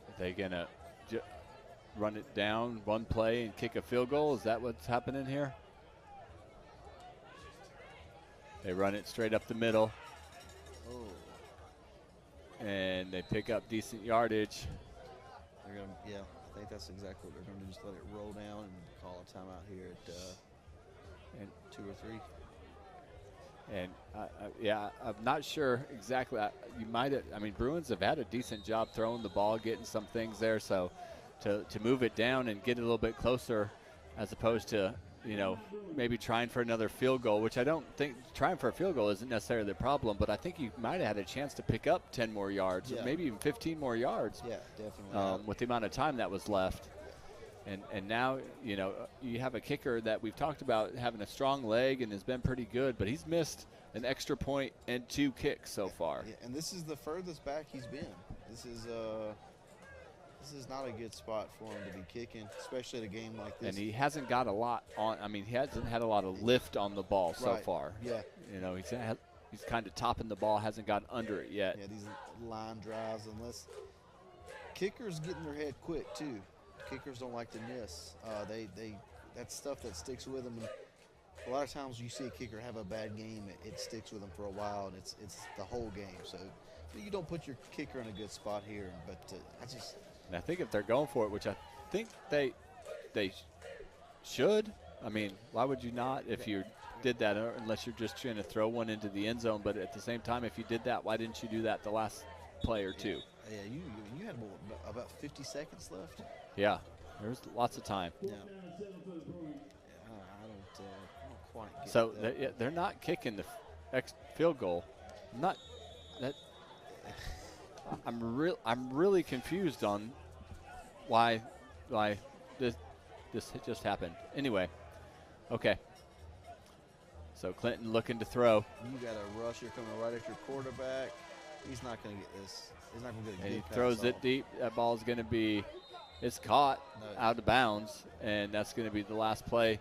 Are they going to run it down one play and kick a field goal? Is that what's happening here? They run it straight up the middle. Oh. And they pick up decent yardage. They're gonna, yeah, I think that's exactly what they're going to do. Just let it roll down and call a timeout here at 2 or 3. And yeah, I'm not sure exactly. You might have. I mean, Bruins have had a decent job throwing the ball, getting some things there. So to move it down and get a little bit closer, as opposed to, you know, maybe trying for another field goal, which I don't think trying for a field goal isn't necessarily the problem, but I think you might have had a chance to pick up 10 more yards, or maybe even 15 more yards. Yeah, definitely. With the amount of time that was left. And now, you know, you have a kicker that we've talked about having a strong leg and has been pretty good, but he's missed an extra point and 2 kicks so far. Yeah, and this is the furthest back he's been. This is not a good spot for him to be kicking, especially at a game like this. And he hasn't got a lot on. I mean, he hasn't had a lot of lift on the ball so far. Yeah. You know, he's kind of topping the ball, hasn't gotten under it yet. Yeah, these line drives, unless kickers get in their head quick too. Kickers don't like to miss. That's stuff that sticks with them. And a lot of times you see a kicker have a bad game, it sticks with them for a while, and it's the whole game. So you don't put your kicker in a good spot here. But And I think if they're going for it, which I think they should. I mean, why would you not if you did that, unless you're just trying to throw one into the end zone? But at the same time, if you did that, why didn't you do that the last play or two? Yeah, you had about 50 seconds left. Yeah, there's lots of time. Yeah. I don't quite get So that. they're not kicking the field goal. Not that. I'm really confused on why this just happened. Anyway, okay. So Clinton looking to throw. You got a rusher coming right at your quarterback. He's not going to get this. He's not going to get a And good he throws pass it off. deep. That ball's going to be, it's caught out of bounds, and that's going to be the last play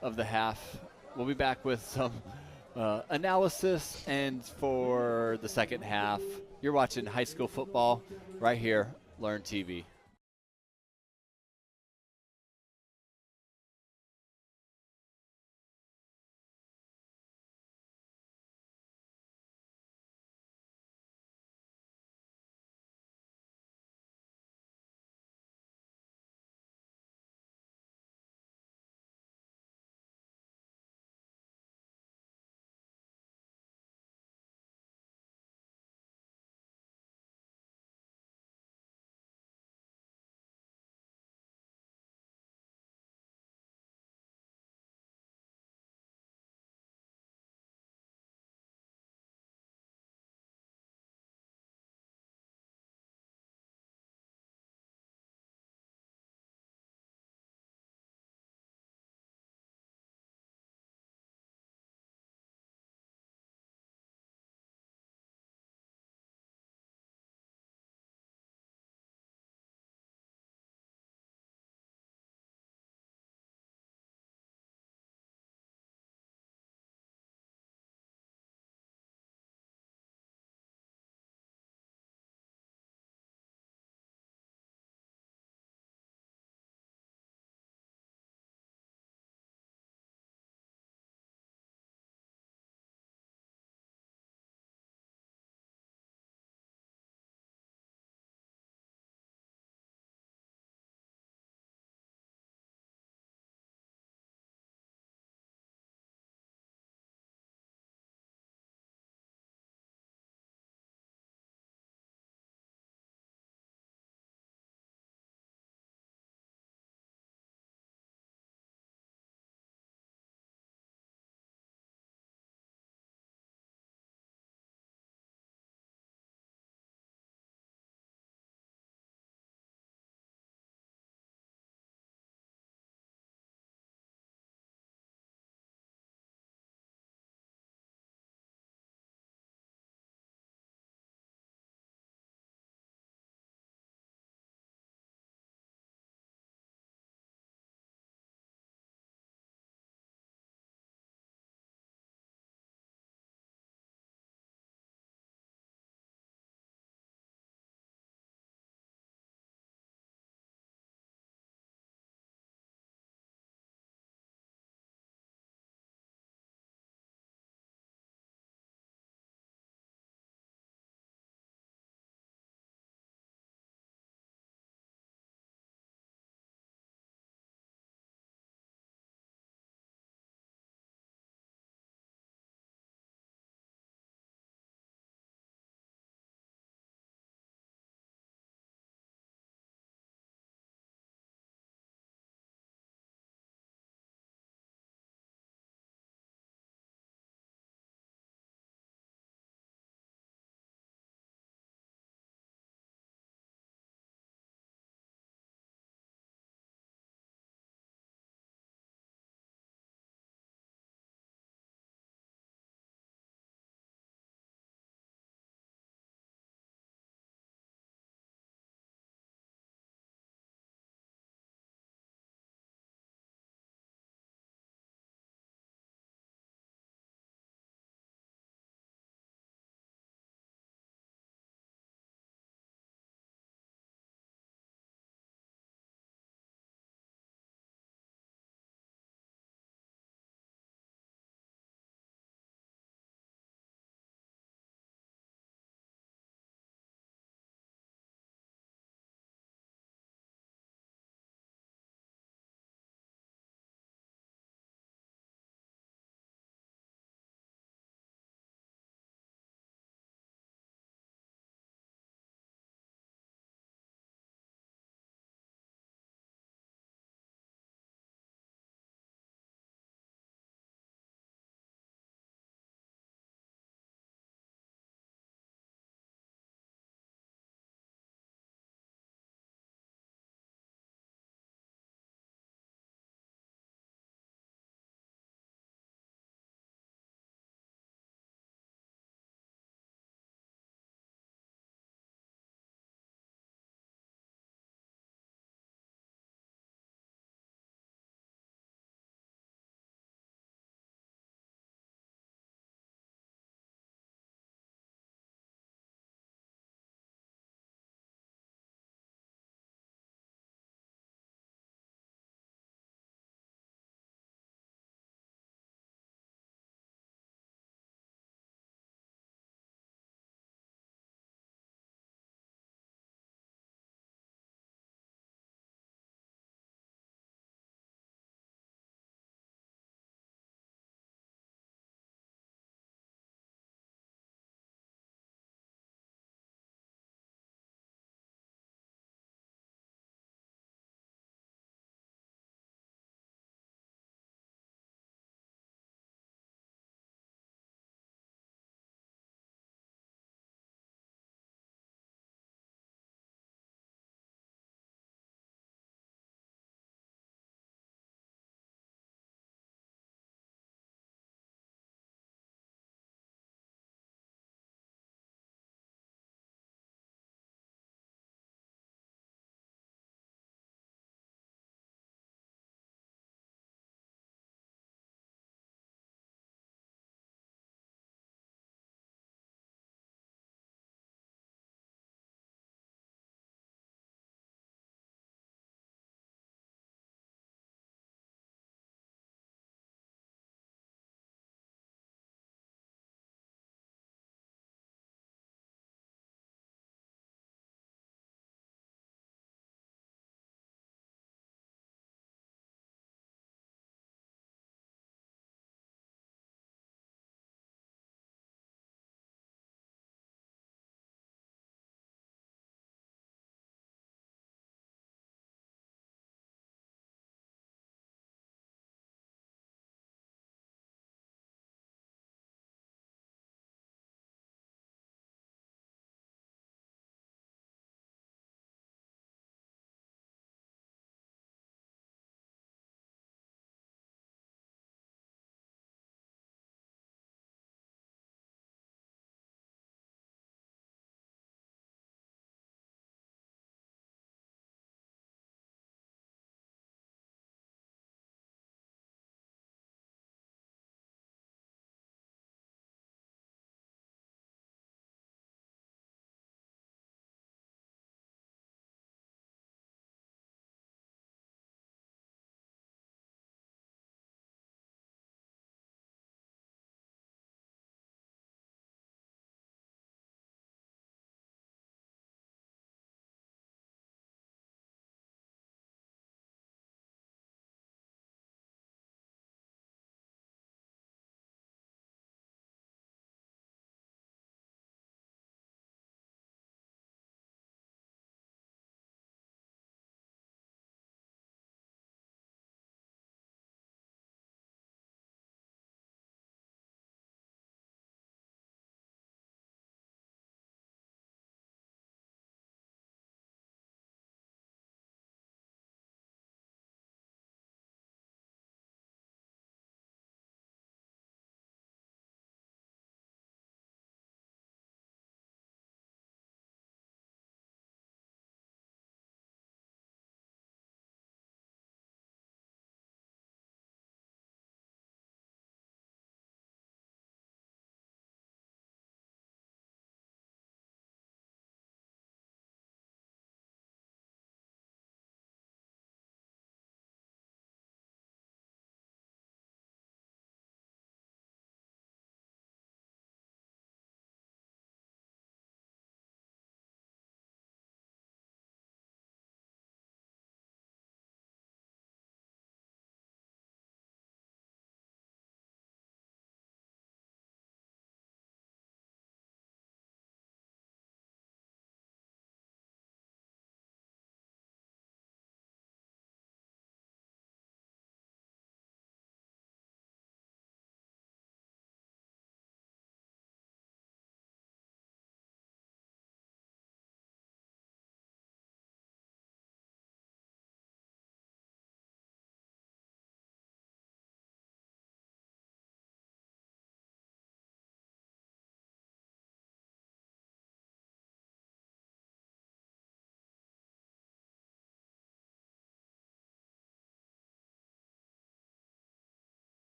of the half. We'll be back with some analysis and for the second half. You're watching high school football right here, Learn TV.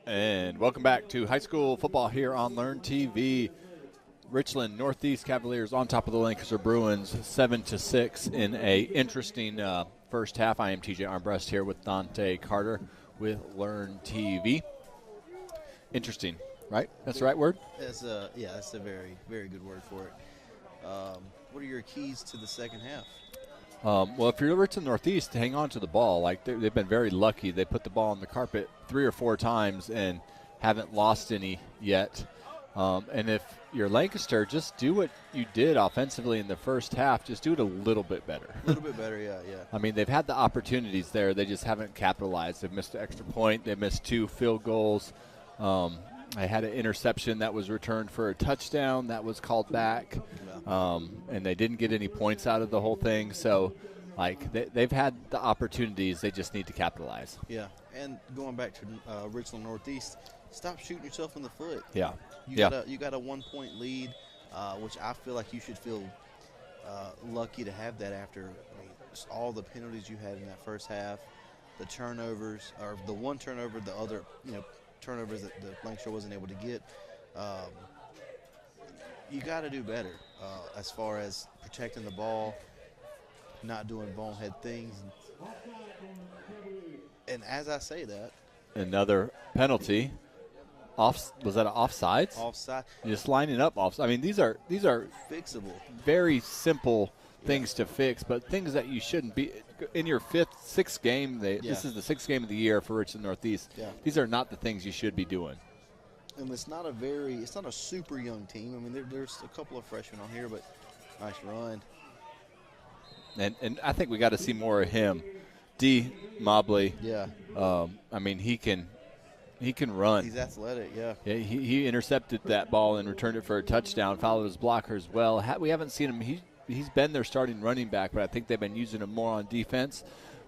And welcome back to high school football here on Learn TV. Richland Northeast Cavaliers on top of the Lancaster Bruins 7-6 in a interesting first half. I am TJ Armbrest here with Dante Carter with Learn TV. Interesting, right? That's the right word? That's a very, very good word for it. What are your keys to the second half? Well, if you're Richland Northeast, hang on to the ball. Like they've been very lucky. They put the ball on the carpet 3 or 4 times and haven't lost any yet. And if you're Lancaster, just do what you did offensively in the first half. Just do it a little bit better. A little bit better, yeah. I mean, they've had the opportunities there. They just haven't capitalized. They've missed an extra point. They missed 2 field goals. I had an interception that was returned for a touchdown that was called back, and they didn't get any points out of the whole thing. So, they've had the opportunities. They just need to capitalize. Yeah, and going back to Richland Northeast, stop shooting yourself in the foot. Yeah. You got a 1-point lead, which I feel like you should feel lucky to have that after just all the penalties you had in that first half, the turnovers, or the one turnover, the other, turnovers that the Lancaster wasn't able to get. You got to do better as far as protecting the ball, not doing bonehead things. And as I say that, another penalty. Was that an offsides? Offside. Just lining up off. I mean, these are fixable. Very simple things to fix, but things that you shouldn't be in your 5th, 6th game. This is the 6th game of the year for Richland Northeast. Yeah. These are not the things you should be doing. And it's not a super young team. I mean, there's a couple of freshmen on here, but nice run. And I think we got to see more of him. D. Mobley. Yeah. I mean, he can run. He's athletic, yeah. He intercepted that ball and returned it for a touchdown, followed his blocker as well. We haven't seen him. He's been their starting running back, but I think they've been using him more on defense.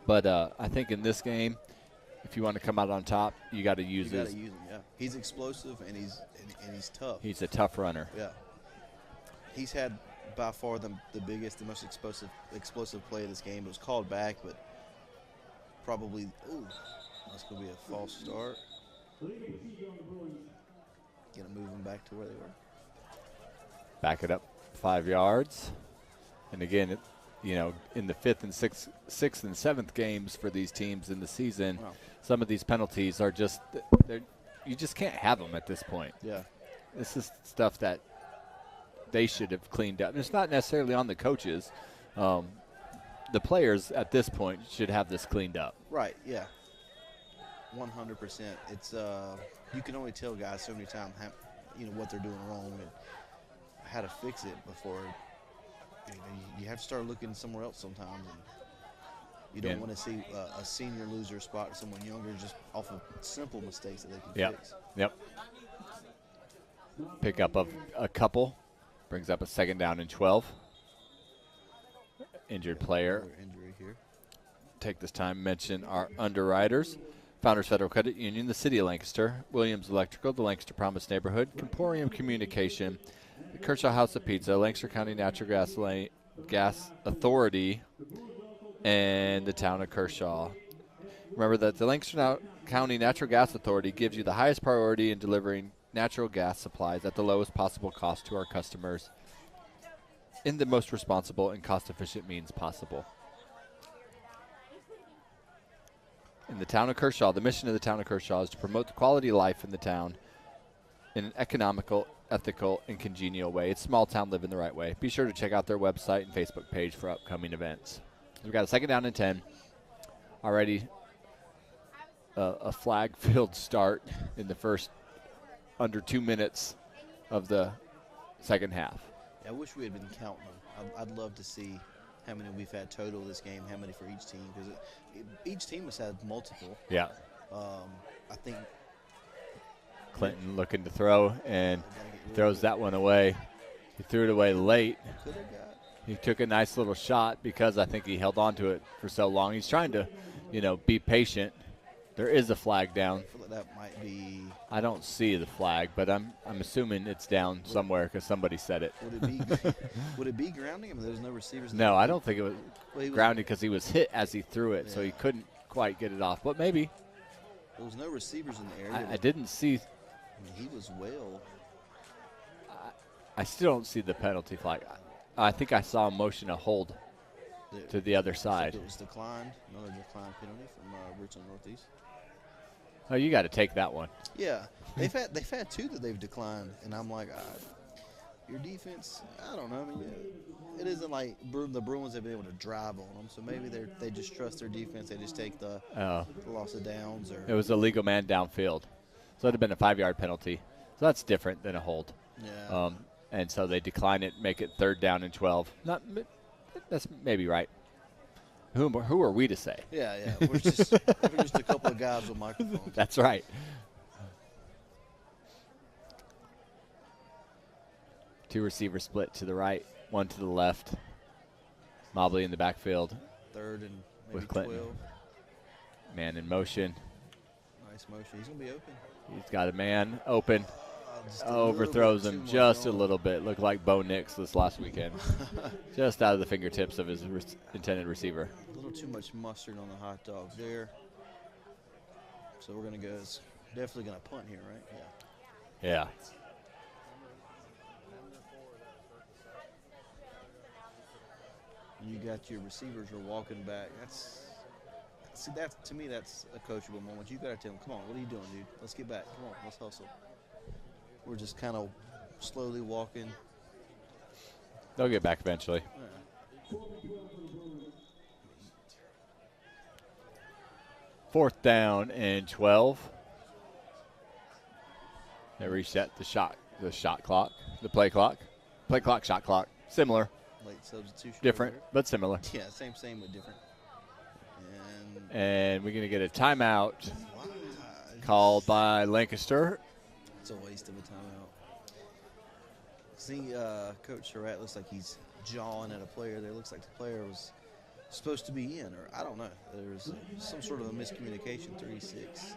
But I think in this game, if you want to come out on top, you got to use him. Yeah. He's explosive and he's tough. He's a tough runner. Yeah. He's had by far the biggest, the most explosive play of this game. It was called back, but probably that's going to be a false start. Gonna move them back to where they were. Back it up 5 yards. And again, in the 5th and 6th and 7th games for these teams in the season, some of these penalties are just you just can't have them at this point. Yeah. This is stuff that they should have cleaned up. And it's not necessarily on the coaches. The players at this point should have this cleaned up. Right, yeah. 100%. It's you can only tell guys so many times what they're doing wrong and how to fix it before you have to start looking somewhere else sometimes, and you don't want to see a senior lose their spot to someone younger just off of simple mistakes that they can fix. Yep. Pick up of a couple, brings up a 2nd down and 12. Injured player. Injury here. Take this time to mention our underwriters. Founders Federal Credit Union, the City of Lancaster, Williams Electrical, the Lancaster Promise Neighborhood, Comporium Communication, the Kershaw House of Pizza, Lancaster County Natural Gas Authority, and the Town of Kershaw. Remember that the Lancaster County Natural Gas Authority gives you the highest priority in delivering natural gas supplies at the lowest possible cost to our customers in the most responsible and cost-efficient means possible. In the Town of Kershaw, the mission of the Town of Kershaw is to promote the quality of life in the town in an economical, ethical, and congenial way. It's small town living the right way. Be sure to check out their website and Facebook page for upcoming events. We've got a 2nd down and 10. Already a flag-filled start in the first under 2 minutes of the second half. I wish we had been counting them. I'd love to see how many we've had total this game, how many for each team, because each team has had multiple. Yeah. I think Clinton looking to throw and throws that one away. He threw it away late. He took a nice little shot because I think he held on to it for so long. He's trying to, be patient. There is a flag down. I feel like that might be. I don't see the flag, but I'm assuming it's down somewhere because somebody said it. Would it be grounding? I mean, there's no receivers. No, I don't think it was grounding because he was hit as he threw it, so he couldn't quite get it off. But maybe. There was no receivers in the area. I didn't see. I mean, he was well. I still don't see the penalty flag. I think I saw a motion to hold to the other side. It was declined. Another declined penalty from Richland Northeast. Oh, you got to take that one. Yeah, they've had two that they've declined, and I'm like, your defense. I don't know. I mean, it isn't like the Bruins have been able to drive on them, so maybe they just trust their defense. They just take the loss of downs. Or it was a legal man downfield, so it'd have been a 5-yard penalty. So that's different than a hold. Yeah. And so they decline it, make it 3rd down and 12. That's maybe right. Who are we to say? Yeah. We're just a couple of guys with microphones. That's right. Two receivers split to the right, one to the left. Mobley in the backfield. 3rd and maybe with Clinton. 12. Man in motion. Nice motion. He's going to be open. He's got a man open. Just a Overthrows little bit him too just much a little bit. Looked like Bo Nix this last weekend. Just out of the fingertips of his intended receiver. A little too much mustard on the hot dog there. So we're going to go. It's definitely going to punt here, right? Yeah. Yeah. You got your receivers are walking back. That's to me, that's a coachable moment. You got to tell them, come on, what are you doing, dude? Let's get back. Come on, let's hustle. We're just kind of slowly walking. They'll get back eventually. Yeah. 4th down and 12. They reset the shot clock, the play clock. Play clock, shot clock. Similar. Late substitution. Different, but similar. Yeah, same but different. And we're going to get a timeout Wow. called by Lancaster. It's a waste of a timeout. See, Coach Surratt looks like he's jawing at a player there. Looks like the player was supposed to be in, or I don't know. There's some sort of a miscommunication, 3-6.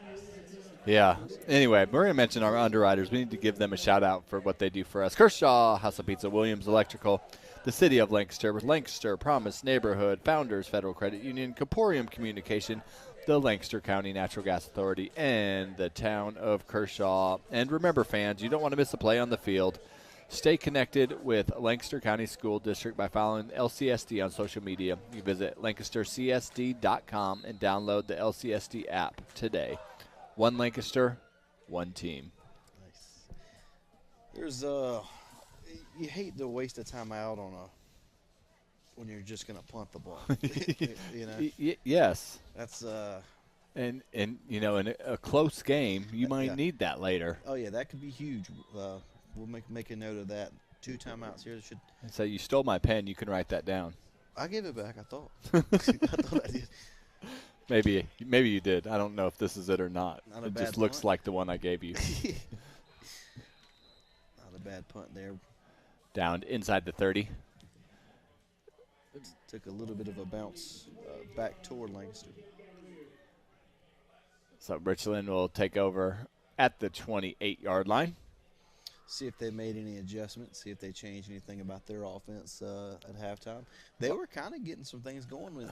Yeah. Anyway, we're going to mention our underwriters. We need to give them a shout-out for what they do for us. Kershaw, House of Pizza, Williams Electrical, the City of Lancaster with Lancaster, Promise Neighborhood, Founders Federal Credit Union, Caporium Communication, the Lancaster County Natural Gas Authority, and the town of Kershaw. And remember, fans, you don't want to miss a play on the field. Stay connected with Lancaster County School District by following LCSD on social media. You visit lancastercsd.com and download the LCSD app today. One Lancaster, one team. Nice. There's you hate the waste of time out on when you're just going to punt the ball. You know. Yes. That's And you know, in a close game, you might yeah. need that later. Oh yeah, that could be huge. We'll make a note of that. 2 timeouts here. So you stole my pen. You can write that down. I gave it back. I thought. I thought I did. Maybe you did. I don't know if this is it or not. Not a It bad just looks punt. like the one I gave you. Not a bad punt there. Down inside the 30. Took a little bit of a bounce back toward Lancaster. So Richland will take over at the 28-yard line. See if they made any adjustments. See if they changed anything about their offense at halftime. They were kind of getting some things going.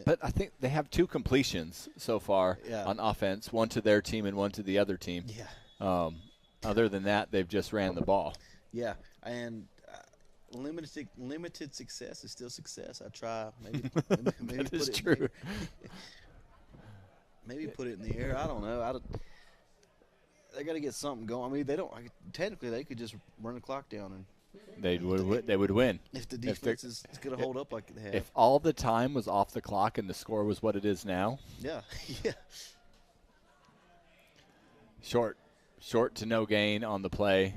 But I think they have 2 completions so far Yeah. on offense, one to their team and one to the other team. Yeah. Other than that, they've just ran the ball. Yeah, and limited success is still success. I try maybe That put is it true. maybe put it in the air. I don't know. They got to get something going. I mean, they don't. Technically, they could just run the clock down, and They would win. if the defense is going to hold up like they have. If all the time was off the clock and the score was what it is now. Yeah, yeah. Short to no gain on the play.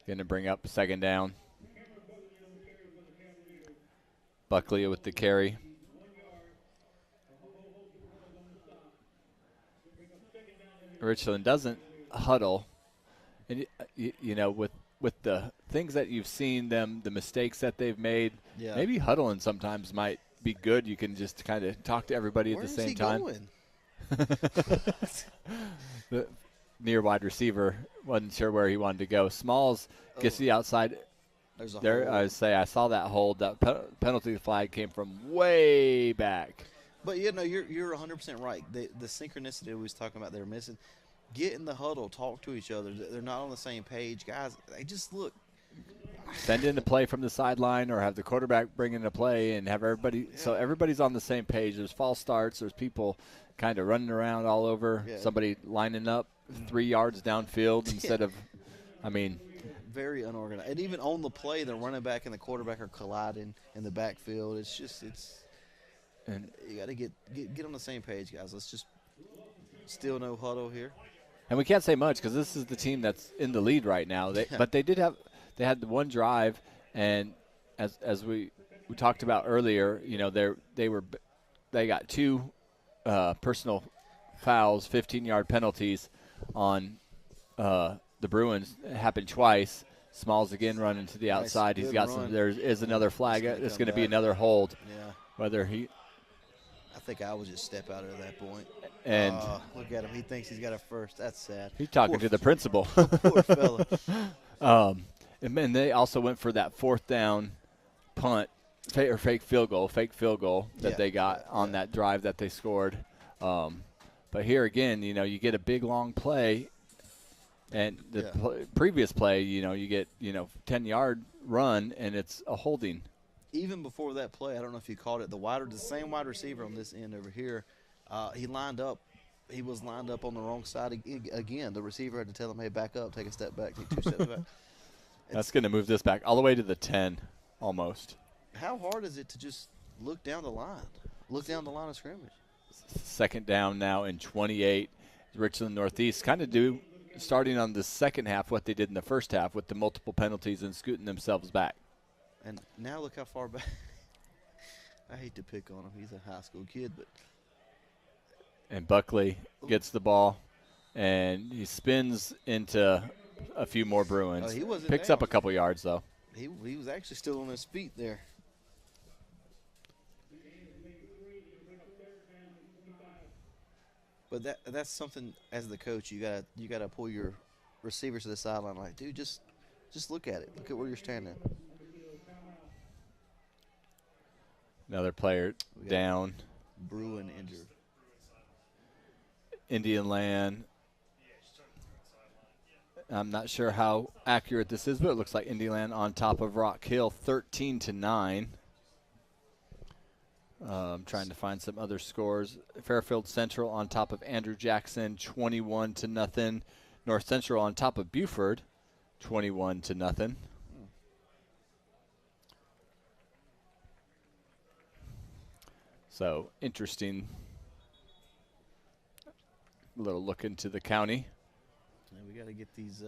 Going to bring up 2nd down. Buckley with the carry. Richland doesn't huddle. And, you know, with the things that you've seen them, the mistakes that they've made, Yeah. maybe huddling sometimes might be good. You can just kind of talk to everybody Where at is the same he time. going? The near wide receiver wasn't sure where he wanted to go. Smalls gets the outside. There's a There, hole. I saw that hold. That penalty flag came from way back. But you're 100% right. The synchronicity we was talking about they're missing. Get in the huddle, talk to each other. They're not on the same page, guys. They just look. Send in a play from the sideline, or have the quarterback bring in a play, and have everybody. Yeah. So everybody's on the same page. There's false starts. There's people kind of running around all over. Yeah. Somebody lining up 3 yards downfield instead of. I mean. Very unorganized. And even on the play, the running back and the quarterback are colliding in the backfield. And you got to get on the same page, guys. Let's just still no huddle here. And we can't say much because this is the team that's in the lead right now. But they had the one drive, and as we talked about earlier, they got 2 personal fouls, 15-yard penalties on the Bruins. It happened twice. Smalls again running to the outside. He's got some. There is another flag. It's going to be another hold. Yeah. Whether he. I think I would just step out at that point. And look at him. He thinks he's got a first. That's sad. He's talking to the principal. Poor fella. And they also went for that 4th down punt or fake field goal that they got on that drive that they scored. But here again, you get a big long play. And the previous play, you get, 10-yard run, and it's a holding. Even before that play, I don't know if you caught it, the same wide receiver on this end over here, he was lined up on the wrong side again. The receiver had to tell him, hey, back up, take a step back, take 2 steps back. That's going to move this back all the way to the 10 almost. How hard is it to just look down the line of scrimmage? 2nd down now in 28. Richland Northeast kind of starting on the second half what they did in the first half with the multiple penalties and scooting themselves back. And now look how far back. I hate to pick on him. He's a high school kid, but. And Buckley gets the ball, and he spins into a few more Bruins. He wasn't Picks down. up a couple yards, though. He was actually still on his feet there. But that's something as the coach you gotta pull your receivers to the sideline like, dude, just look at it. Look at where you're standing. Another player down. Bruin injured. Indian Land. I'm not sure how accurate this is, but it looks like Indian Land on top of Rock Hill, 13-9. I'm trying to find some other scores. Fairfield Central on top of Andrew Jackson, 21-0. North Central on top of Buford, 21-0. So interesting. A little look into the county. Yeah, we got to get these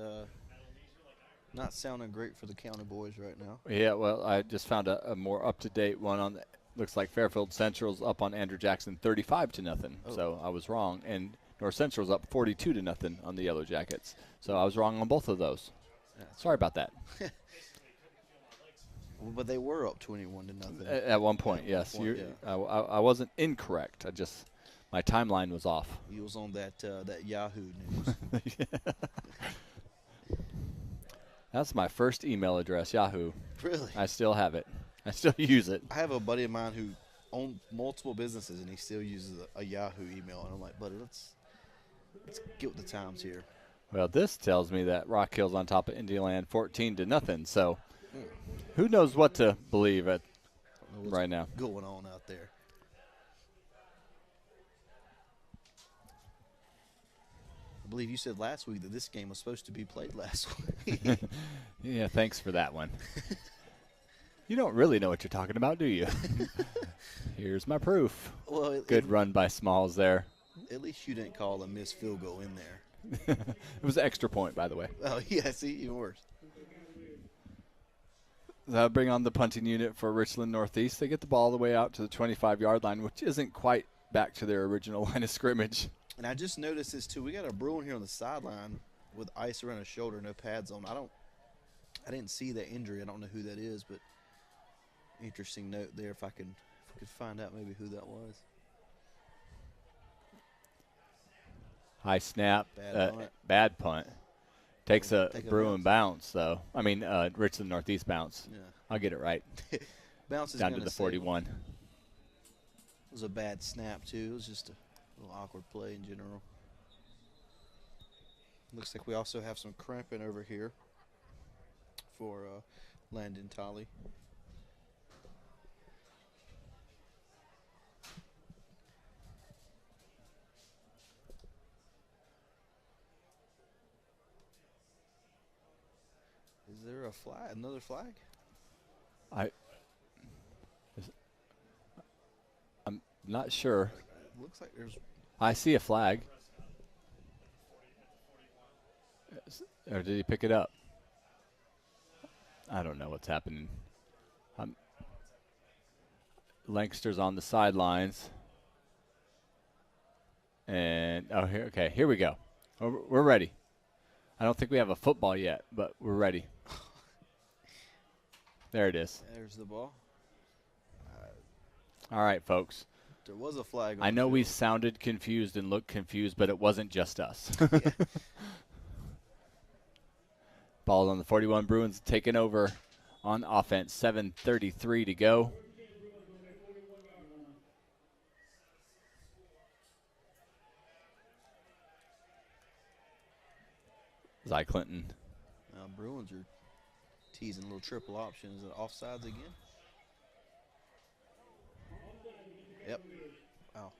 not sounding great for the county boys right now. Yeah, well, I just found a more up-to-date one on the. Looks like Fairfield Central's up on Andrew Jackson 35-0. Oh. So I was wrong. And North Central's up 42-0 on the Yellow Jackets. So I was wrong on both of those. Yeah. Sorry about that. Well, but they were up 21-0. At one point, yes. I wasn't incorrect. My timeline was off. You was on that Yahoo News. That's my first email address, Yahoo. Really? I still have it. I still use it. I have a buddy of mine who owns multiple businesses, and he still uses a Yahoo email. And I'm like, buddy, let's get with the times here. Well, this tells me that Rock Hill's on top of Indiana 14-0. So who knows what to believe right now. Going on out there. I believe you said last week that this game was supposed to be played last week. Yeah, thanks for that one. You don't really know what you're talking about, do you? Here's my proof. Well, Good run by Smalls there. At least you didn't call a missed field goal in there. It was an extra point, by the way. Oh, yeah, see, even worse. That'll bring on the punting unit for Richland Northeast. They get the ball all the way out to the 25-yard line, which isn't quite back to their original line of scrimmage. And I just noticed this, too. We got a Bruin here on the sideline with ice around his shoulder, no pads on. I didn't see that injury. I don't know who that is, but interesting note there if I could find out maybe who that was. High snap, bad punt. Takes a Bruin bounce, though. I mean, Richland Northeast bounce. Yeah. I'll get it right. Bounce is down to the 41. It was a bad snap, too. It was just a little awkward play in general. Looks like we also have some cramping over here for Landon Tolley. Is there a flag? Another flag? I'm not sure. Looks like there's. I see a flag. Or did he pick it up? I don't know what's happening. Lancaster's on the sidelines. And, here we go. We're ready. I don't think we have a football yet, but we're ready. There it is. There's the ball. All right, folks. There was a flag on I know the we field. sounded confused and looked confused, but it wasn't just us. Yeah. Ball on the 41. Bruins taking over on offense. 7:33 to go. Zy Clinton. Now Bruins are teasing a little triple option. Is it offsides again? Yep. Wow.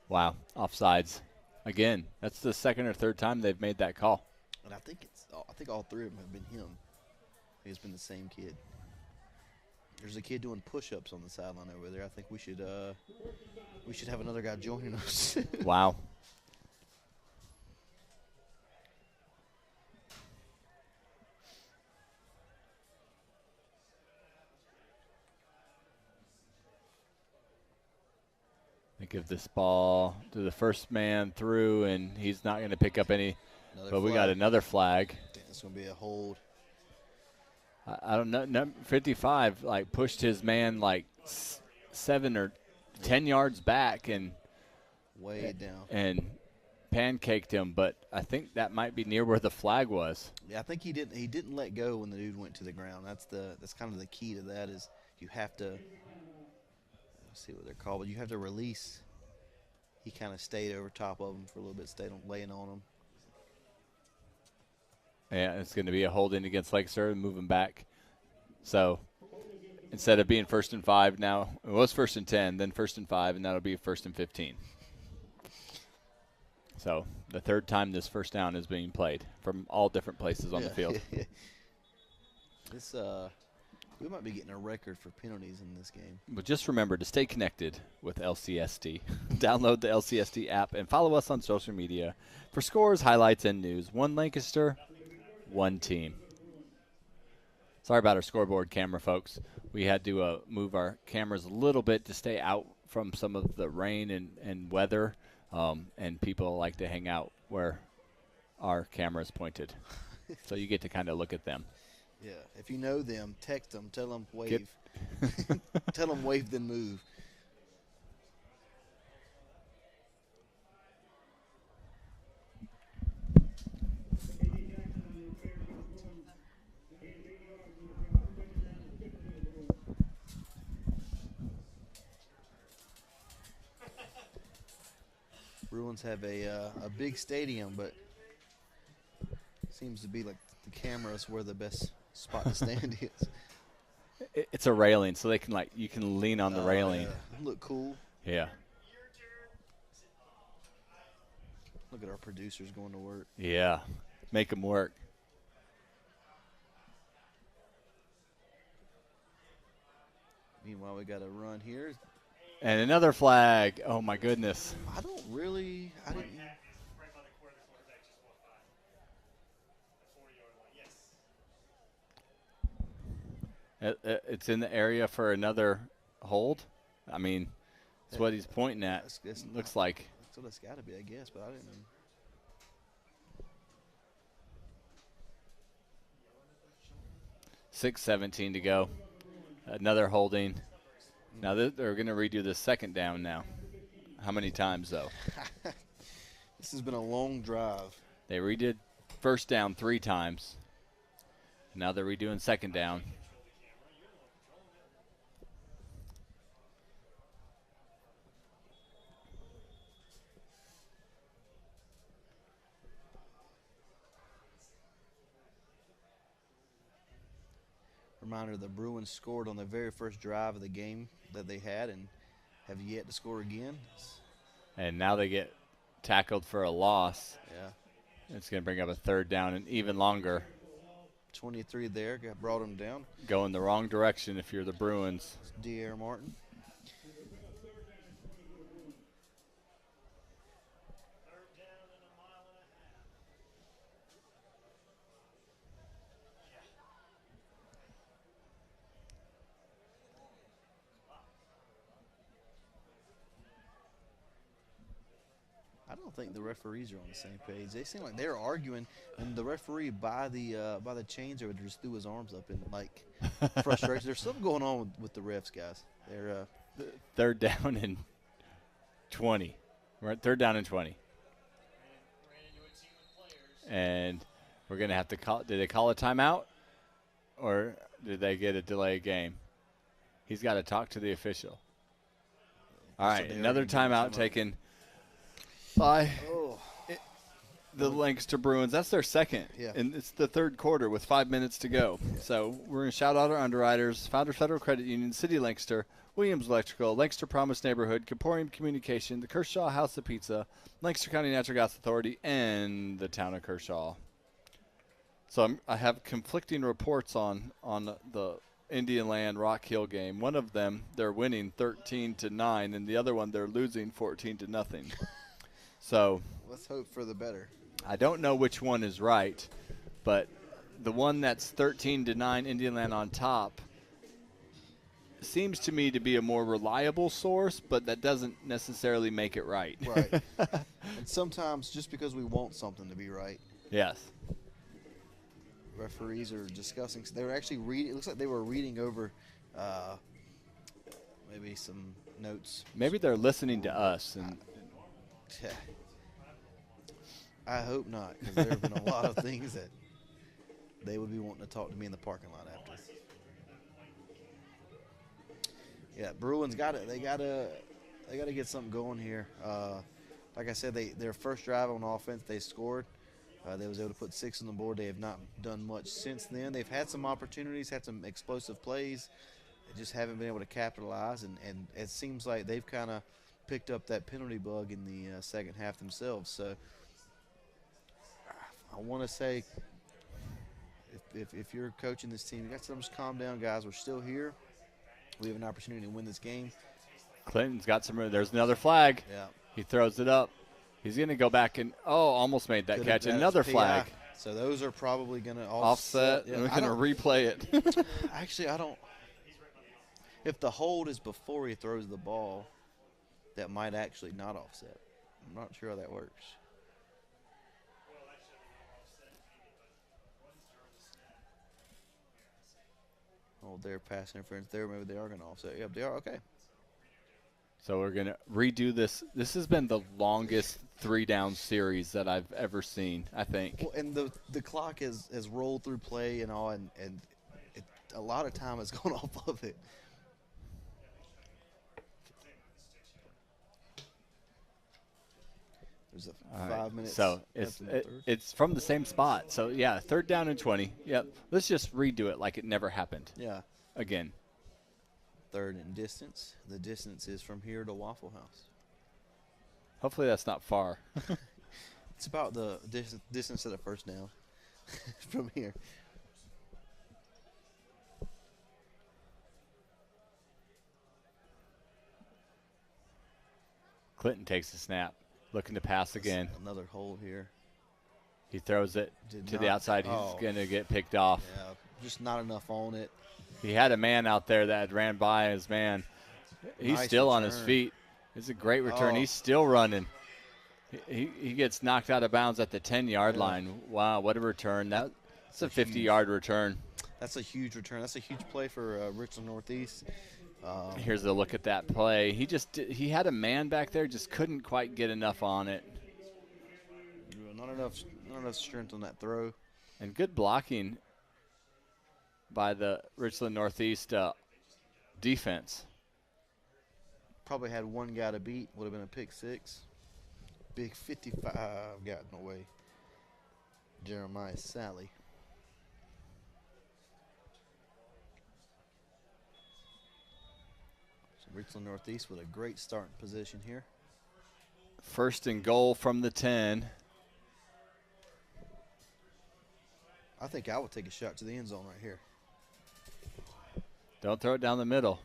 Wow, offsides. Again, that's the second or third time they've made that call. And I think all three of them have been him. I think it's been the same kid. There's a kid doing push-ups on the sideline over there. I think we should have another guy joining us. Wow. They give this ball to the first man through, and he's not going to pick up any. But we got another flag. I think it's going to be a hold. I don't know. 55 pushed his man 7 or 10 yards back and way down and pancaked him. But I think that might be near where the flag was. Yeah, I think he didn't let go when the dude went to the ground. That's kind of the key to that is you have to. Let's see what they're called, but you have to release. He kind of stayed over top of him for a little bit, stayed laying on him. Yeah, it's going to be a hold in against Lancaster and move him back. So instead of being 1st and 5 now, it was 1st and 10, then 1st and 5, and that'll be 1st and 15. So the third time this first down is being played from all different places on the field. This we might be getting a record for penalties in this game. But just remember to stay connected with LCSD. Download the LCSD app and follow us on social media for scores, highlights, and news. One Lancaster, one team. Sorry about our scoreboard camera, folks. We had to move our cameras a little bit to stay out from some of the rain and weather, and people like to hang out where our camera is pointed. So you get to kind of look at them. Yeah, if you know them, text them, tell them wave. Tell them wave, then move. Bruins have a big stadium, but seems to be like the cameras where the best spot to stand is. It's a railing, so they can you can lean on the railing. Yeah. Look cool. Yeah. Look at our producers going to work. Yeah. Make them work. Meanwhile, we got a run here. And another flag. Oh, my goodness. I didn't. It's in the area for another hold. I mean, that's what he's pointing at. Looks like. That's what it's got to be, I guess, but I didn't know. 6:17 to go. Another holding. Now they're going to redo the second down now. How many times, though? This has been a long drive. They redid first down 3 times. Now they're redoing second down. Reminder, the Bruins scored on the very first drive of the game that they had and have yet to score again. And now they get tackled for a loss. Yeah. It's going to bring up a third down and even longer. 23 there, brought them down. Going the wrong direction if you're the Bruins. D.R. Martin. I don't think the referees are on the same page. They seem like they're arguing, and the referee by the chains over just threw his arms up in like frustration. There's something going on with the refs, guys. They're third down and 20. We're at third down and 20. And we're going to have to call. Did they call a timeout, or did they get a delay game? He's got to talk to the official. All right, another timeout taken by the Lancaster Bruins. That's their second. Yeah. And it's the third quarter with 5 minutes to go. So we're going to shout out our underwriters, Founders Federal Credit Union, City Lancaster, Williams Electrical, Lancaster Promise Neighborhood, Caporium Communication, the Kershaw House of Pizza, Lancaster County Natural Gas Authority, and the town of Kershaw. So I have conflicting reports on the Indian Land Rock Hill game. One of them, they're winning 13-9, and the other one, they're losing 14-0. So let's hope for the better. I don't know which one is right, but the one that's 13-9 Indian Land on top seems to me to be a more reliable source, but that doesn't necessarily make it right. Right. And sometimes just because we want something to be right. Yes. Referees are discussing. They were actually reading. It looks like they were reading over maybe some notes. Maybe they're listening to us. And Yeah. I hope not, because there have been a lot of things that they would be wanting to talk to me in the parking lot after. Yeah, Bruins got it. They gotta get something going here. Like I said, their first drive on offense, they scored. They was able to put 6 on the board. They have not done much since then. They've had some opportunities, had some explosive plays. They just haven't been able to capitalize, and it seems like they've kind of picked up that penalty bug in the second half themselves. So I want to say, if you're coaching this team, you got to just calm down, guys. We're still here. We have an opportunity to win this game. Clinton's got some room. There's another flag. Yeah. He throws it up. He's going to go back and, almost made that catch. Another flag. So those are probably going to Offset. Yeah, And we're going to replay it. Actually, I don't. If the hold is before he throws the ball, that might actually not offset. I'm not sure how that works. Oh, they're pass interference there. Maybe they are going to offset. Yep, they are. Okay. So we're going to redo this. This has been the longest 3-down series that I've ever seen, I think. Well, and the clock has rolled through play and all, and a lot of time has gone off of it. There's a 5 minutes. So it's from the same spot. So, yeah, third down and 20. Yep. Let's just redo it like it never happened. Yeah. Again. Third and distance. The distance is from here to Waffle House. Hopefully that's not far. It's about the distance of the first down from here. Clinton takes the snap. Looking to pass again. Another hold here. He throws it to the outside. He's going to get picked off. Yeah, just not enough on it. He had a man out there that ran by his man. He's Nice still on his return. feet. It's a great return. He's still running. He gets knocked out of bounds at the 10-yard line. Wow, what a return. That's a 50-yard return. That's a huge return. That's a huge play for Richland Northeast. Here's a look at that play. He had a man back there, just couldn't quite get enough on it. Not enough strength on that throw. And good blocking by the Richland Northeast defense. Probably had one guy to beat. Would have been a pick six. Big 55 got in the way. Jeremiah Sally. Richland Northeast with a great starting position here. 1st and goal from the 10. I think I would take a shot to the end zone right here. Don't throw it down the middle.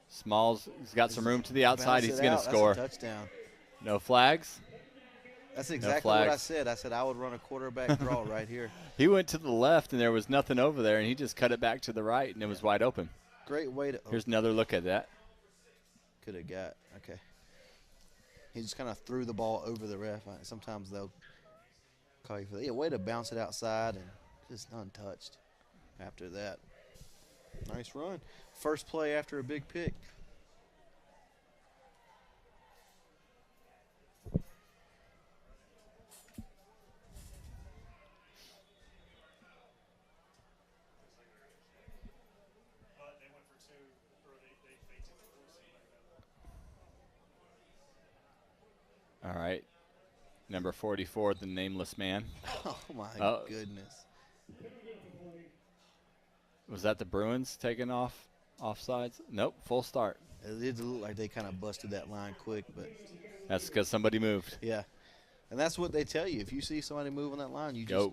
Smalls, he's got some room to the outside. He's going to score. That's a touchdown. No flags? That's exactly what I said. I said I would run a quarterback draw right here. He went to the left, and there was nothing over there, and he just cut it back to the right, and it was wide open. Great way to. Here's another look at that. Could have got. Okay. He just kind of threw the ball over the ref. Sometimes they'll call you for that. Yeah, way to bounce it outside and just untouched after that. Nice run. First play after a big pick. All right. Number 44, the nameless man. Oh, my goodness. Was that the Bruins taking off offsides? Nope, full start. It did look like they kind of busted that line quick, but. That's because somebody moved. Yeah. And that's what they tell you. If you see somebody move on that line, you just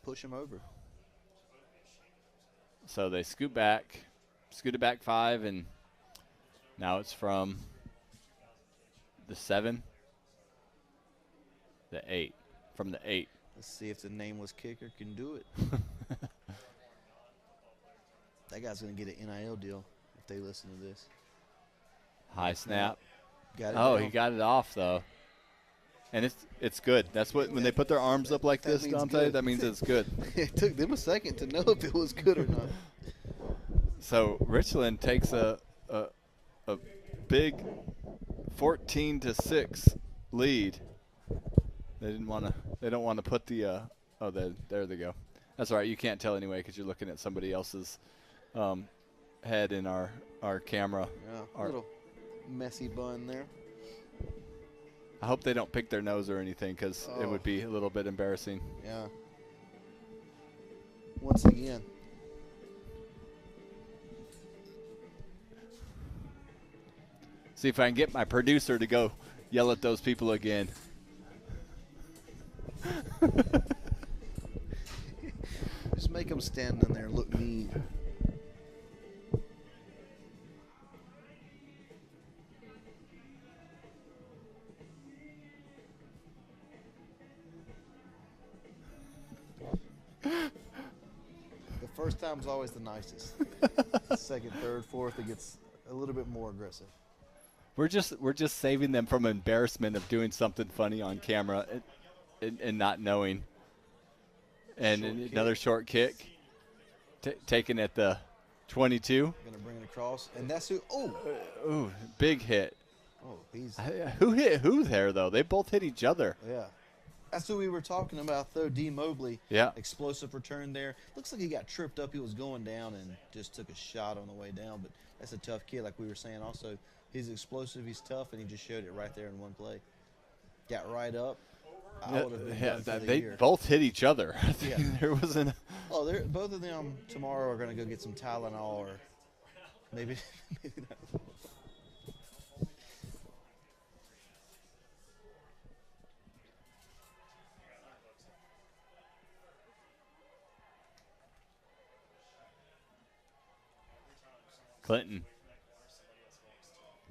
push them over. So they scooted back 5, and now it's from the 7. The 8. From the 8. Let's see if the nameless kicker can do it. That guy's going to get an NIL deal if they listen to this. High snap. Got it down. He got it off, though. And it's good. That's what when they put their arms up like this, Dante, that means it's good. It took them a second to know if it was good or not. So Richland takes a big 14-6 lead. They don't want to put the there they go. That's all right. You can't tell anyway because you're looking at somebody else's head in our camera. Yeah, a little messy bun there. I hope they don't pick their nose or anything because it would be a little bit embarrassing. Yeah. Once again. See if I can get my producer to go yell at those people again. Just make them stand in there and look mean. The first time's always the nicest. Second, third, fourth, it gets a little bit more aggressive. We're just saving them from embarrassment of doing something funny on camera and not knowing. And another short kick, taken at the 22. Going to bring it across, and that's who. Ooh, big hit. Oh, he's. Who hit who there though? They both hit each other. Yeah. That's who we were talking about, though. D. Mobley. Yeah. Explosive return there. Looks like he got tripped up. He was going down and just took a shot on the way down. But that's a tough kid, like we were saying. Also, he's explosive. He's tough, and he just showed it right there in one play. Got right up. They both hit each other. Yeah. There wasn't. Both of them tomorrow are going to go get some Tylenol or maybe not. Clinton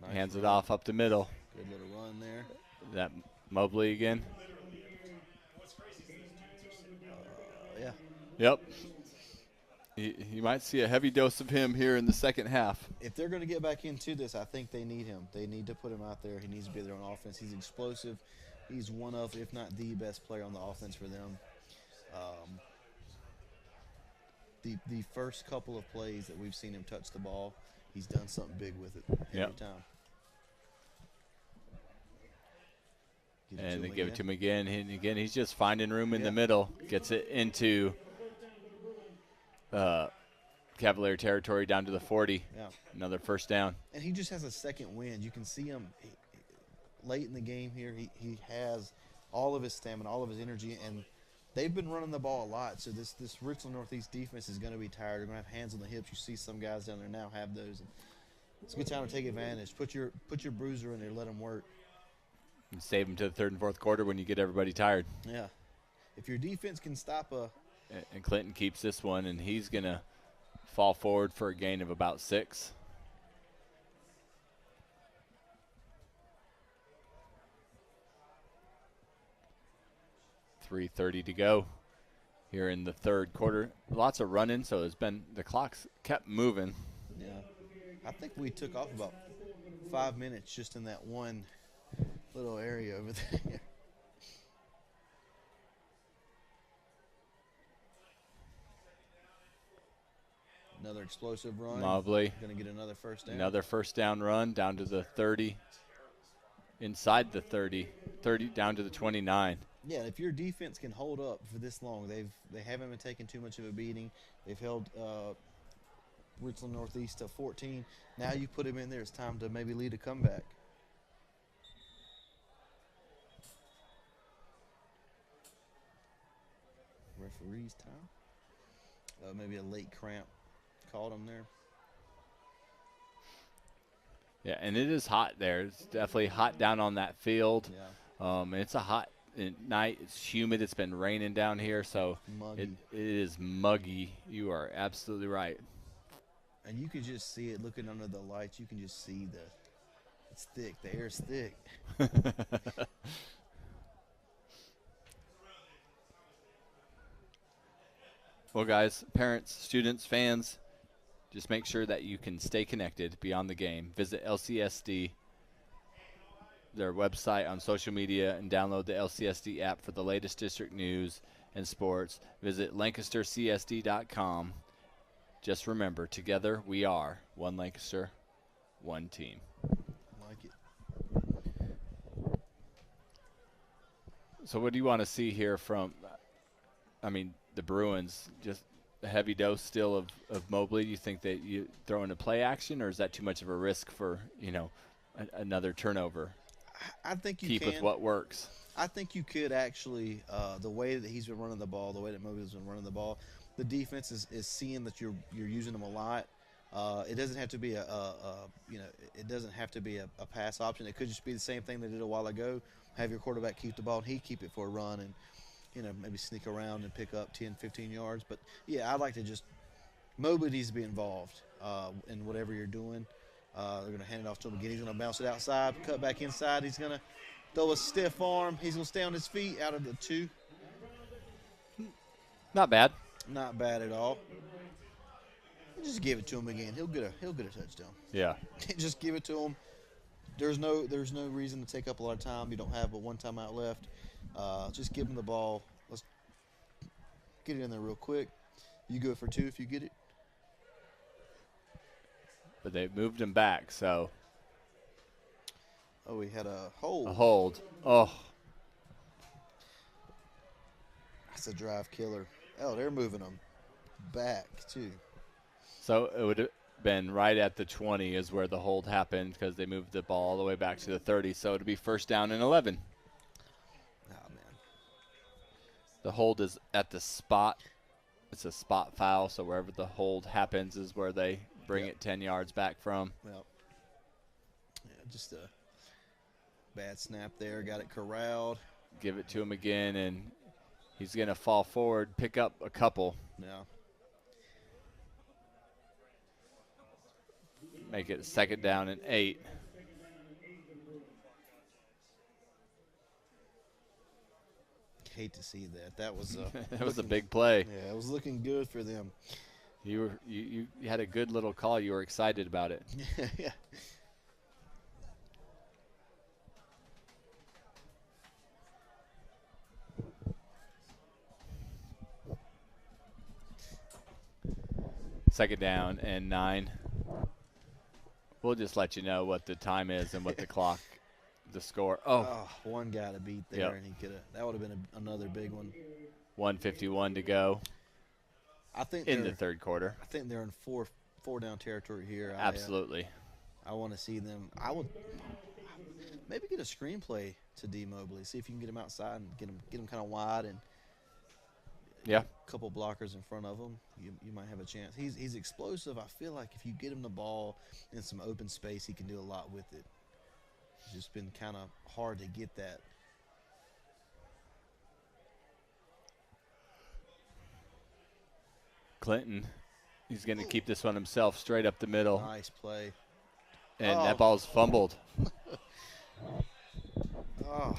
Nice hands run. it off up the middle. Good little run there. That Mobley again. Yeah. Yep. You might see a heavy dose of him here in the second half. If they're going to get back into this, I think they need him. They need to put him out there. He needs to be there on offense. He's explosive. He's one of, if not the best player on the offense for them. The first couple of plays that we've seen him touch the ball, he's done something big with it every time. And they give it to him again. And again, he's just finding room in the middle. Gets it into Cavalier territory down to the 40. Yeah. Another first down. And he just has a second wind. You can see him late in the game here. He has all of his stamina, all of his energy, and they've been running the ball a lot. So this Richland Northeast defense is going to be tired. They're going to have hands on the hips. You see some guys down there now have those. And It's a good time to take advantage. Put your bruiser in there. Let him work. And save them to the third and fourth quarter when you get everybody tired. Yeah. If your defense can stop a And Clinton keeps this one, and he's going to fall forward for a gain of about 6. .3:30 to go here in the third quarter. Lots of running, so the clock's kept moving. yeah, I think we took off about 5 minutes just in that one little area over there. Another explosive run. Mobley. Going to get another first down. Another first down run down to the 30. Inside the 30 down to the 29. Yeah, if your defense can hold up for this long, they haven't been taking too much of a beating. They've held Richland Northeast to 14. Now you put him in there, it's time to maybe lead a comeback. Referee's time. Maybe a late cramp caught him there. Yeah, and it is hot there. It's definitely hot down on that field. Yeah. And it's a hot night. It's humid. It's been raining down here, so it is muggy. You are absolutely right. And you can just see it looking under the lights. You can just see it's thick. The air's thick. Well, guys, parents, students, fans, just make sure that you can stay connected beyond the game. Visit LCSD, their website, on social media, and download the LCSD app for the latest district news and sports. Visit LancasterCSD.com. Just remember, together we are one Lancaster, one team. Like it. So what do you want to see here from, the Bruins? Just a heavy dose still of Mobley? Do you think that you throw in a play action, or is that too much of a risk for, another turnover? I think you keep can. With what works. I think you could actually, the way that he's been running the ball, the way that Mobley's been running the ball, the defense is seeing that you're using them a lot. It doesn't have to be it doesn't have to be a pass option. It could just be the same thing they did a while ago. Have your quarterback keep the ball and he keep it for a run and, maybe sneak around and pick up 10, 15 yards. But, yeah, I'd like to Mobley needs to be involved in whatever you're doing. They're going to hand it off to him again. He's going to bounce it outside, cut back inside. He's going to throw a stiff arm. He's going to stay on his feet out of the 2. Not bad. Not bad at all. Just give it to him again. He'll get a touchdown. Yeah. Just give it to him. There's no reason to take up a lot of time. You don't have but one timeout left. Just give him the ball. Let's get it in there real quick. You go for 2 if you get it. But they moved him back, so. Oh, we had a hold. A hold. Oh. That's a drive killer. Oh, they're moving them back, too. So it would have been right at the 20 is where the hold happened because they moved the ball all the way back to the 30. So it would be first down and 11. Oh, man. The hold is at the spot. It's a spot foul, so wherever the hold happens is where they bring it 10 yards back from. Well, yeah, just a bad snap there. Got it corralled. Give it to him again, and he's going to fall forward, pick up a couple. Yeah. Make it second down and 8. Hate to see that. That was that was a big play. Yeah, it was looking good for them. You had a good little call. You were excited about it. Yeah. Second down and 9. We'll just let you know what the time is and what the clock, the score. Oh, one guy to beat there, and he could have. That would have been another big one. 1:51 to go. I think in the third quarter. I think they're in four down territory here. Absolutely. I want to see them. I would maybe get a screenplay to D Mobley. See if you can get him outside and get him kind of wide and Yeah. A couple blockers in front of him, you might have a chance. He's explosive. I feel like if you get him the ball in some open space, he can do a lot with it. It's just been kind of hard to get that. Clinton, he's going to keep this one himself straight up the middle. Nice play. And that ball's fumbled. Oh.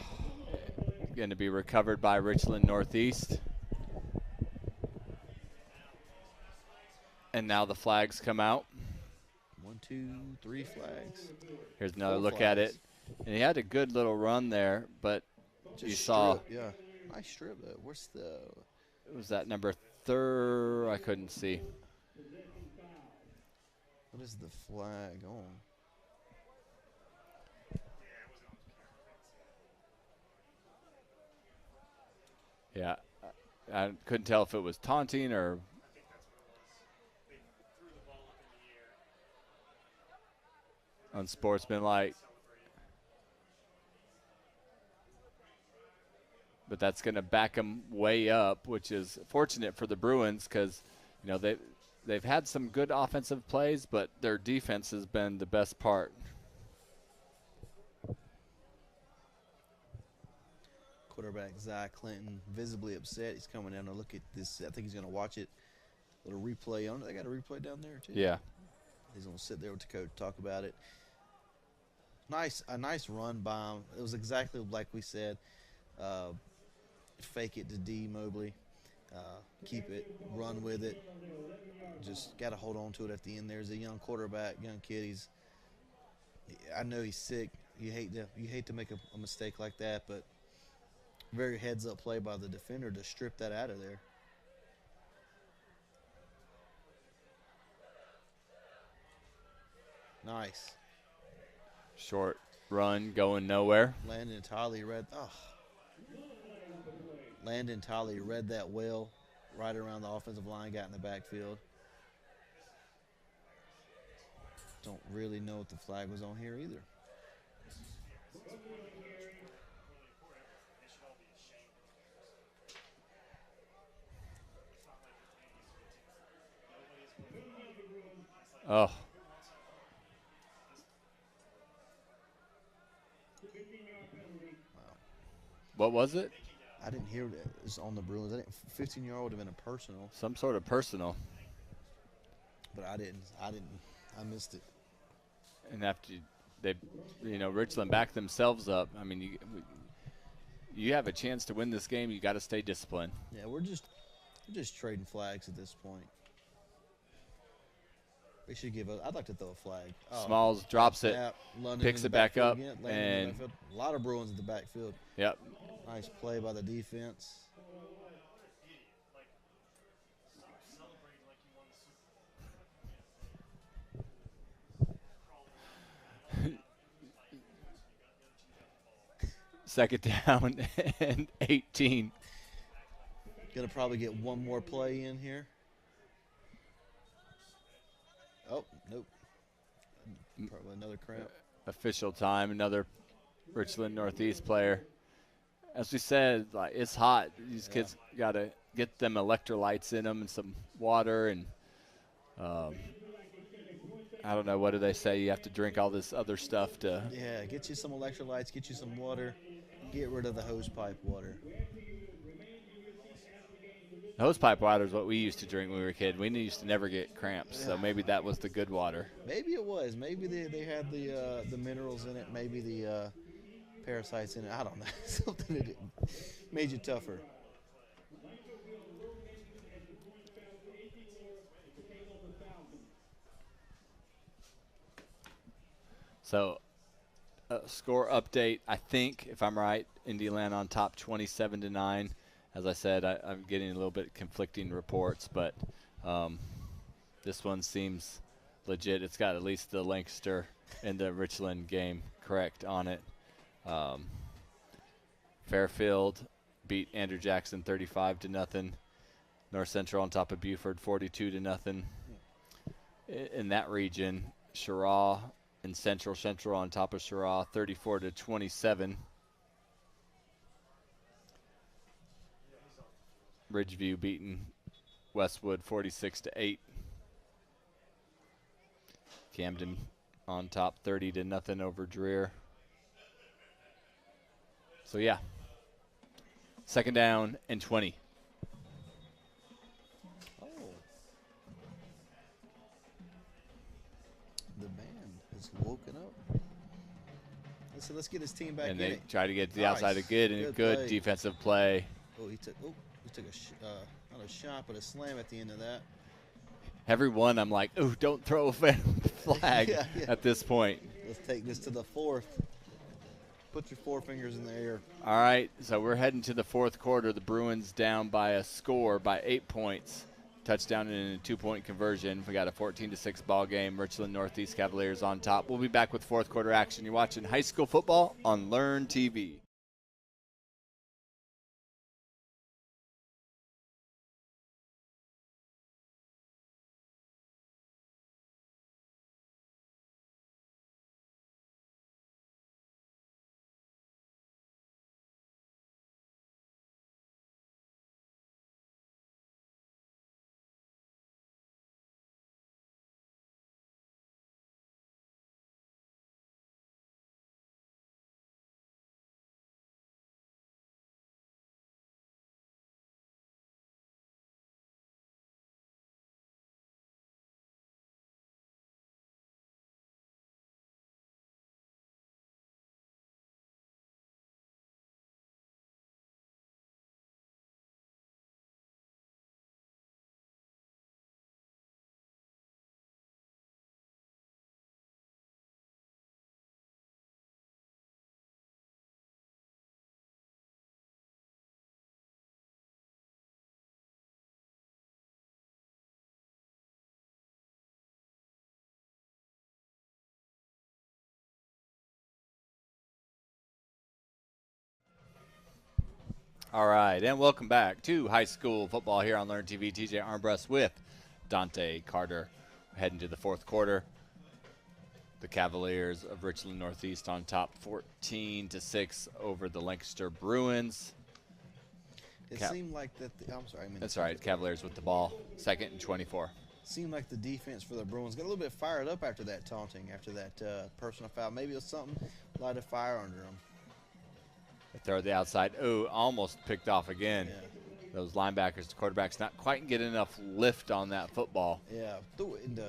Going to be recovered by Richland Northeast. And now the flags come out. 1, 2, 3 flags. Here's another 4 look flags. at it. And he had a good little run there, but Just you saw. strip, yeah. Nice strip, though. Where's the. Was that number 3? I couldn't see. What is the flag on? Yeah. I couldn't tell if it was taunting or. Unsportsmanlike. But that's going to back them way up, which is fortunate for the Bruins because, you know, they've had some good offensive plays, but their defense has been the best part. Quarterback Zach Clinton visibly upset. He's coming down to look at this. I think he's going to watch it. A little replay on it. They got a replay down there too. Yeah. He's going to sit there with the coach, talk about it. A nice run by him. It was exactly like we said. Fake it to D Mobley. Keep it. Run with it. Just got to hold on to it at the end. There's a young quarterback, young kid. I know he's sick. You hate to make a mistake like that, but very heads up play by the defender to strip that out of there. Nice. Short run going nowhere. Landon Tolley read that well right around the offensive line, got in the backfield. Don't really know what the flag was on here either. Oh. What was it? I didn't hear that. It's on the Bruins. 15-year-old would have been a personal, Some sort of personal. but I didn't. I missed it. And after Richland backed themselves up. I mean, you have a chance to win this game. You got to stay disciplined. Yeah, we're just trading flags at this point. They should give us. I'd like to throw a flag. Oh, Smalls drops it, snap. London picks in the it back backfield up, again. Landon in the and backfield. A lot of Bruins in the backfield. yep. Nice play by the defense. Second down and 18. Gonna probably get one more play in here. Oh, nope. Probably another cramp. Official time, another Richland Northeast player. As we said, like, it's hot. These kids got to get them electrolytes in them and some water. And I don't know, what do they say? You have to drink all this other stuff to. Yeah, get you some electrolytes, get you some water, get rid of the hose pipe water. Hosepipe water is what we used to drink when we were a kid. We used to never get cramps, so maybe that was the good water. Maybe it was. Maybe they had the minerals in it. Maybe the parasites in it. I don't know. Something that made you tougher. So, score update. I think, if I'm right, Indiana on top, 27-9. As I said, I'm getting a little bit conflicting reports, but this one seems legit. It's got at least the Lancaster and the Richland game correct on it. Fairfield beat Andrew Jackson 35-0. North Central on top of Buford 42-0. In that region, Cheraw and Central on top of Cheraw 34-27. Ridgeview beating Westwood 46-8. Camden on top 30-0 over Dreer. So yeah, 2nd down and 20. Oh. The band has woken up. Let's get his team back And in they it. try to get to the Nice. outside of good and Good good play. defensive play. Oh, he took not a shot, but a slam at the end of that. Every one, I'm like, ooh, don't throw a flag Yeah. at this point. Let's take this to the 4th. Put your 4 fingers in the air. All right, so we're heading to the 4th quarter. The Bruins down by a score by 8 points. Touchdown and a 2-point conversion. We got a 14-6 ball game. Richland Northeast Cavaliers on top. We'll be back with 4th quarter action. You're watching high school football on Learn TV. All right, and welcome back to high school football here on Learn TV. TJ Armbrust with Dante Carter. Heading to the 4th quarter. The Cavaliers of Richland Northeast on top 14-6 over the Lancaster Bruins. It seemed like that. I'm sorry. That's all right. Cavaliers with the ball. 2nd and 24. Seemed like the defense for the Bruins got a little bit fired up after that taunting, after that personal foul. Maybe it was something lighted fire under them. They throw the outside. Oh, almost picked off again. Yeah. Those linebackers, the quarterbacks, not quite getting enough lift on that football. Yeah, threw it into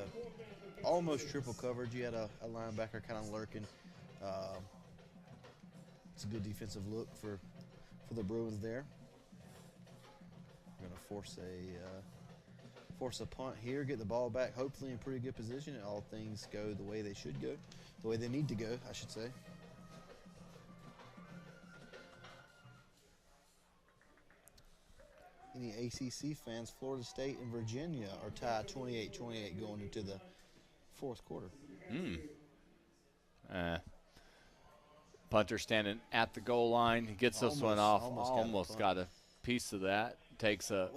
almost triple coverage. You had a linebacker kind of lurking. It's a good defensive look for the Bruins there. We're going to force a punt here, get the ball back, hopefully in pretty good position, and all things go the way they should go, the way they need to go, I should say. Any ACC fans, Florida State and Virginia are tied 28-28 going into the 4th quarter. Punter standing at the goal line. He gets this one off. Almost got a piece of that. Takes a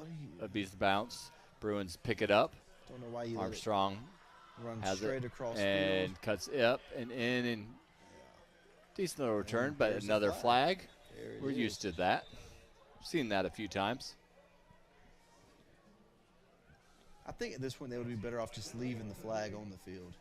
piece of bounce. Bruins pick it up. Don't know why you Armstrong run has straight it across and field. cuts up and in and decent little return, And but there's the another flag. There it We're is. used to that. Seen that a few times. I think at this point they would be better off just leaving the flag on the field.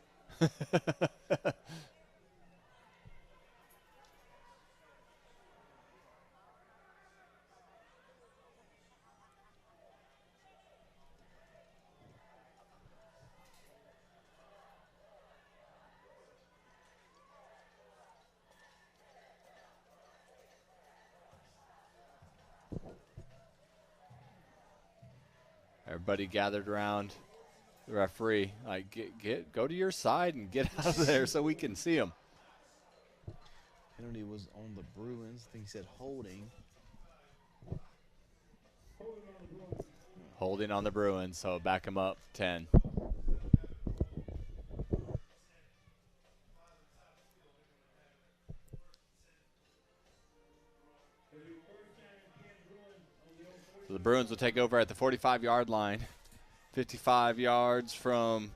Everybody gathered around the referee. Like, go to your side and get out of there so we can see him. Penalty was on the Bruins. I think he said holding. Holding on the Bruins, so back him up 10. So the Bruins will take over at the 45-yard line. 55 yards from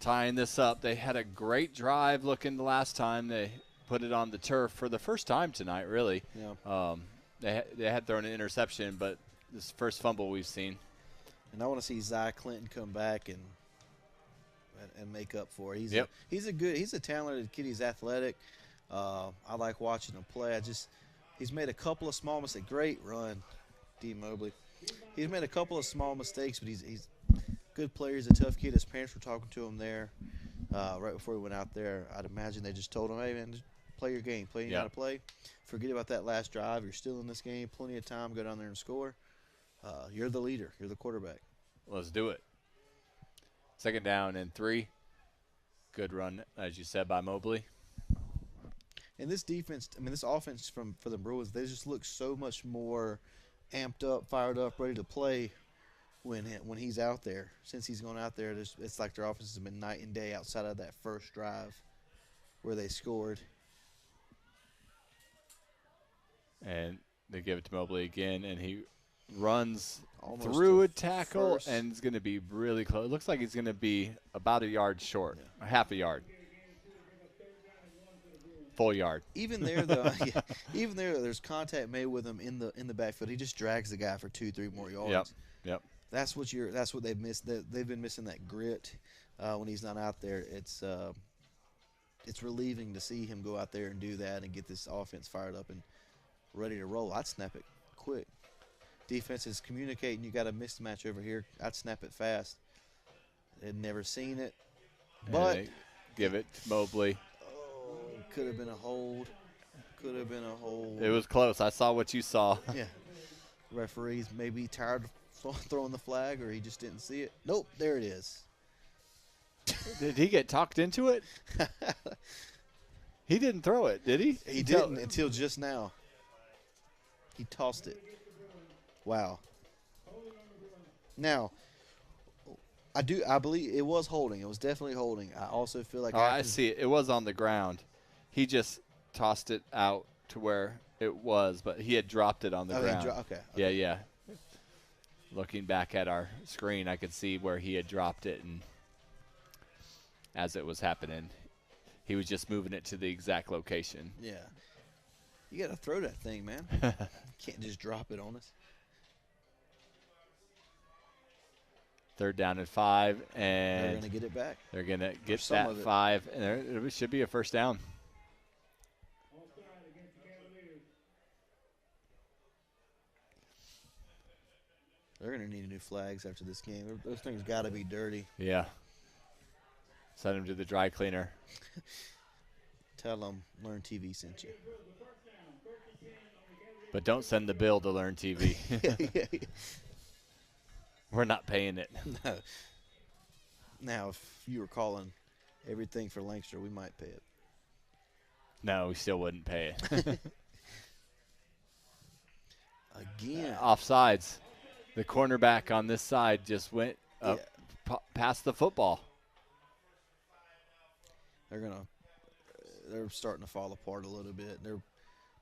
tying this up. They had a great drive looking the last time. They put it on the turf for the first time tonight, really. Yeah. They had thrown an interception, but this first fumble we've seen. And I want to see Zy Clinton come back and make up for it. He's a talented kid. He's athletic. I like watching him play. He's made a couple of small mistakes. Great run, D. Mobley. He's made a couple of small mistakes, but he's a good player. He's a tough kid. His parents were talking to him there right before he went out there. I'd imagine they just told him, hey, man, just play your game. Play you know how to play. Forget about that last drive. You're still in this game. Plenty of time. Go down there and score. You're the leader. You're the quarterback. Let's do it. Second down and 3. Good run, as you said, by Mobley. And this defense, this offense for the Bruins, they just look so much more amped up, fired up, ready to play when he's out there. Since he's gone out there, it's like their offense has been night and day outside of that first drive where they scored. And they give it to Mobley again, and he runs Almost through a tackle first. and is going to be really close. It looks like he's going to be about a yard short, or half a yard. Full yard. Even there, though, there's contact made with him in the backfield. He just drags the guy for 2-3 more yards. Yep. That's what they've missed. They've been missing that grit when he's not out there. It's relieving to see him go out there and do that and get this offense fired up and ready to roll. I'd snap it quick. Defense is communicating. You got a mismatch over here. I'd snap it fast. They'd never seen it, but they give it to Mobley. Could have been a hold. Could have been a hold. It was close. I saw what you saw. Yeah. Referees may be tired of throwing the flag, or he just didn't see it. Nope, there it is. Did he get talked into it? He didn't throw it, did he? He didn't until just now. He tossed it. Wow. Now, I believe it was holding. It was definitely holding. I also feel like I see it. It was on the ground. He just tossed it out to where it was, but he had dropped it on the ground. Okay. Yeah. Looking back at our screen, I could see where he had dropped it, and as it was happening, he was just moving it to the exact location. Yeah. You got to throw that thing, man. Can't just drop it on us. 3rd down and 5, and they're going to get it back. They're going to get that 5, and it should be a first down. They're going to need new flags after this game. Those things got to be dirty. Yeah. Send them to the dry cleaner. Tell them Learn TV sent you. But don't send the bill to Learn TV. Yeah. We're not paying it. No. Now, if you were calling everything for Lancaster, we might pay it. No, we still wouldn't pay it. Again. Offsides. The cornerback on this side just went up past the football. They're starting to fall apart a little bit. They're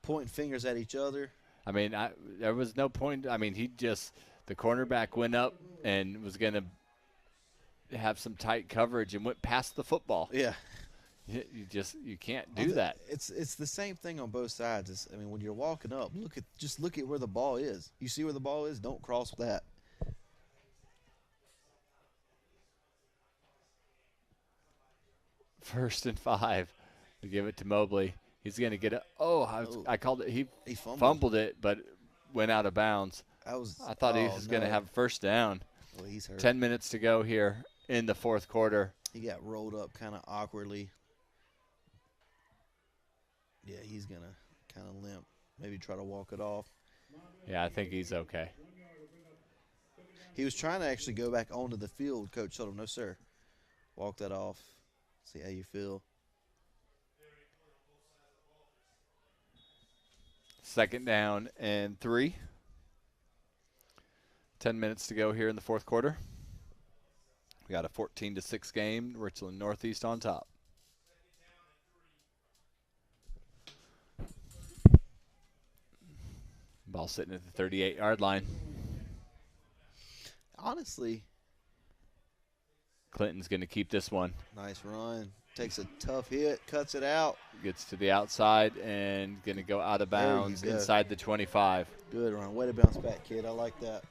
pointing fingers at each other. I mean, there was no point. I mean, the cornerback went up and was going to have some tight coverage and went past the football. Yeah. You can't do that. It's the same thing on both sides. When you're walking up, look at where the ball is. You see where the ball is? Don't cross that. First and 5. They give it to Mobley. He's going to get it. I called it. He fumbled it, but went out of bounds. I thought he was going to have first down. Well, he's hurt. 10 minutes to go here in the 4th quarter. He got rolled up kind of awkwardly. Yeah, he's going to kind of limp. Maybe try to walk it off. Yeah, I think he's okay. He was trying to actually go back onto the field. Coach told him, no, sir. Walk that off. See how you feel. 2nd down and 3. 10 minutes to go here in the 4th quarter. We got a 14-6 game. Richland Northeast on top. Ball sitting at the 38-yard line. Honestly, Clinton's going to keep this one. Nice run. Takes a tough hit, cuts it out. Gets to the outside and going to go out of bounds inside the 25. Good run. Way to bounce back, kid. I like that.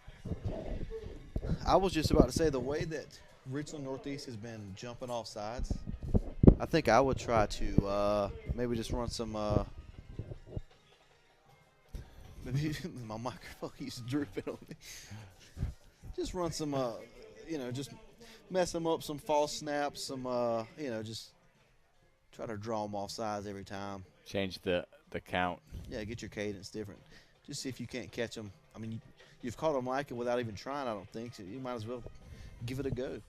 I was just about to say, the way that Richland Northeast has been jumping off sides, I think I would try to maybe just run some maybe my microphone keeps drooping on me. Just run some, just mess them up, some false snaps, some, just try to draw them off sides every time. Change the count. Yeah, get your cadence different. Just see if you can't catch them. I mean, you've caught them like it without even trying, I don't think. So you might as well give it a go.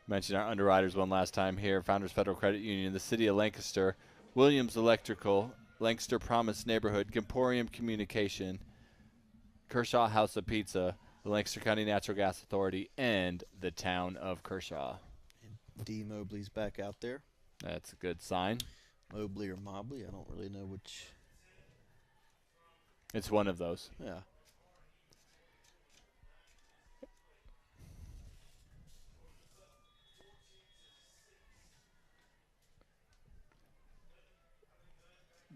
Mention our underwriters one last time here. Founders Federal Credit Union, the City of Lancaster, Williams Electrical, Lancaster Promise Neighborhood, Gemporium Communication, Kershaw House of Pizza, the Lancaster County Natural Gas Authority, and the town of Kershaw. And D. Mobley's back out there. That's a good sign. Mobley or Mobley, I don't really know which. It's one of those. Yeah.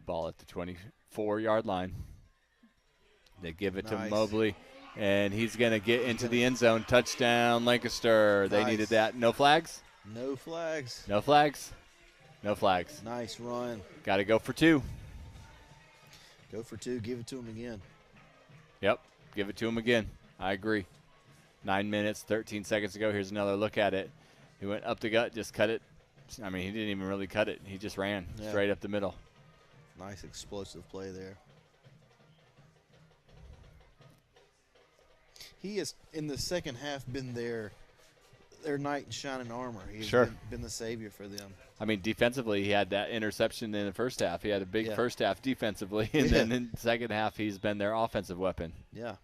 Ball at the 24-yard line. They give it to Nice. Mobley, and he's going to get into the end zone. Touchdown, Lancaster. They needed that. No flags? No flags. No flags? No flags. Nice run. Got to go for 2. Go for 2. Give it to him again. Yep, give it to him again. I agree. 9 minutes, 13 seconds ago. Here's another look at it. He went up the gut, just cut it. I mean, he didn't even really cut it. He just ran straight up the middle. Nice explosive play there. He has, in the second half, been their knight in shining armor. He's been the savior for them. I mean, defensively, he had that interception in the first half. He had a big first half defensively, and then in the second half, he's been their offensive weapon. Yeah.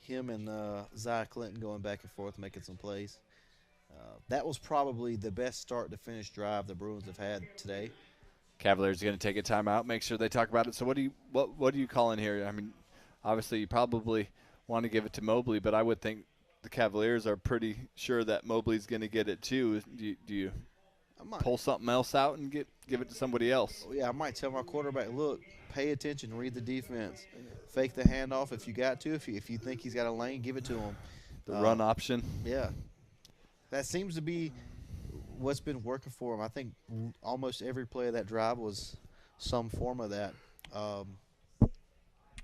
Him and Zai Clinton going back and forth, making some plays. That was probably the best start to finish drive the Bruins have had today. Cavaliers going to take a timeout, make sure they talk about it. So what do you call in here? I mean, obviously you probably want to give it to Mobley, but I would think the Cavaliers are pretty sure that Mobley's going to get it too. Do you pull something else out and give it to somebody else? Yeah, I might tell my quarterback, look, pay attention, read the defense. Fake the handoff if you got to. If you think he's got a lane, give it to him. The run option. Yeah. That seems to be what's been working for him. I think almost every play of that drive was some form of that.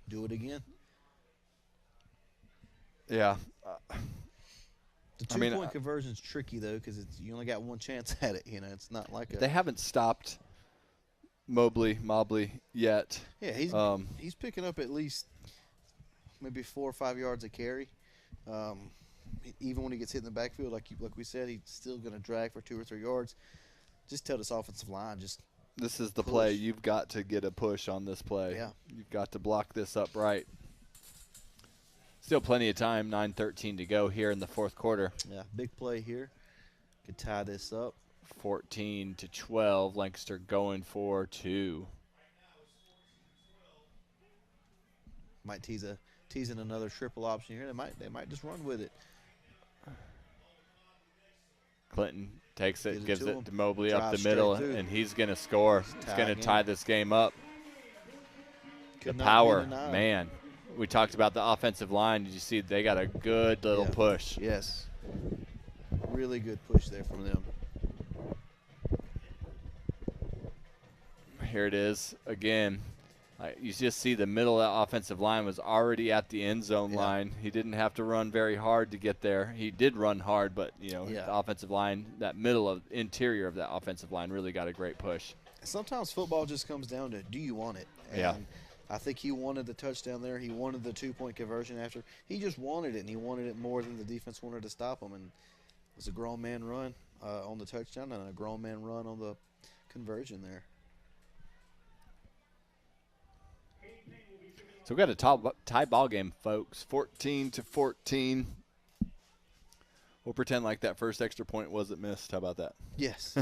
Do it again. Yeah. The two-point conversion's tricky, though, because you only got one chance at it. It's not like they haven't stopped Mobley yet. Yeah, he's picking up at least maybe 4 or 5 yards a carry. Even when he gets hit in the backfield, like we said, he's still going to drag for 2 or 3 yards. Just tell this offensive line, this is the play. You've got to get a push on this play. Yeah. You've got to block this up right. Still plenty of time, 9:13 to go here in the fourth quarter. Yeah, big play here. Could tie this up. 14-12, Lancaster going for 2. Might teasing another triple option here. They might just run with it. Clinton takes it, gives it to Mobley Drive up the middle, straight through. and he's going to score. He's going to tie this game up. Could The not power, be denied. man. We talked about the offensive line. Did you see they got a good little push? Yes. Really good push there from them. Here it is again. You just see the middle of that offensive line was already at the end zone line. He didn't have to run very hard to get there. He did run hard, but the offensive line, that interior of that offensive line really got a great push. Sometimes football just comes down to, do you want it? And I think he wanted the touchdown there. He wanted the 2-point conversion after. He just wanted it, and he wanted it more than the defense wanted to stop him. And it was a grown man run on the touchdown and a grown man run on the conversion there. So we got a tie ball game, folks. 14-14. We'll pretend like that first extra point wasn't missed. How about that? Yes.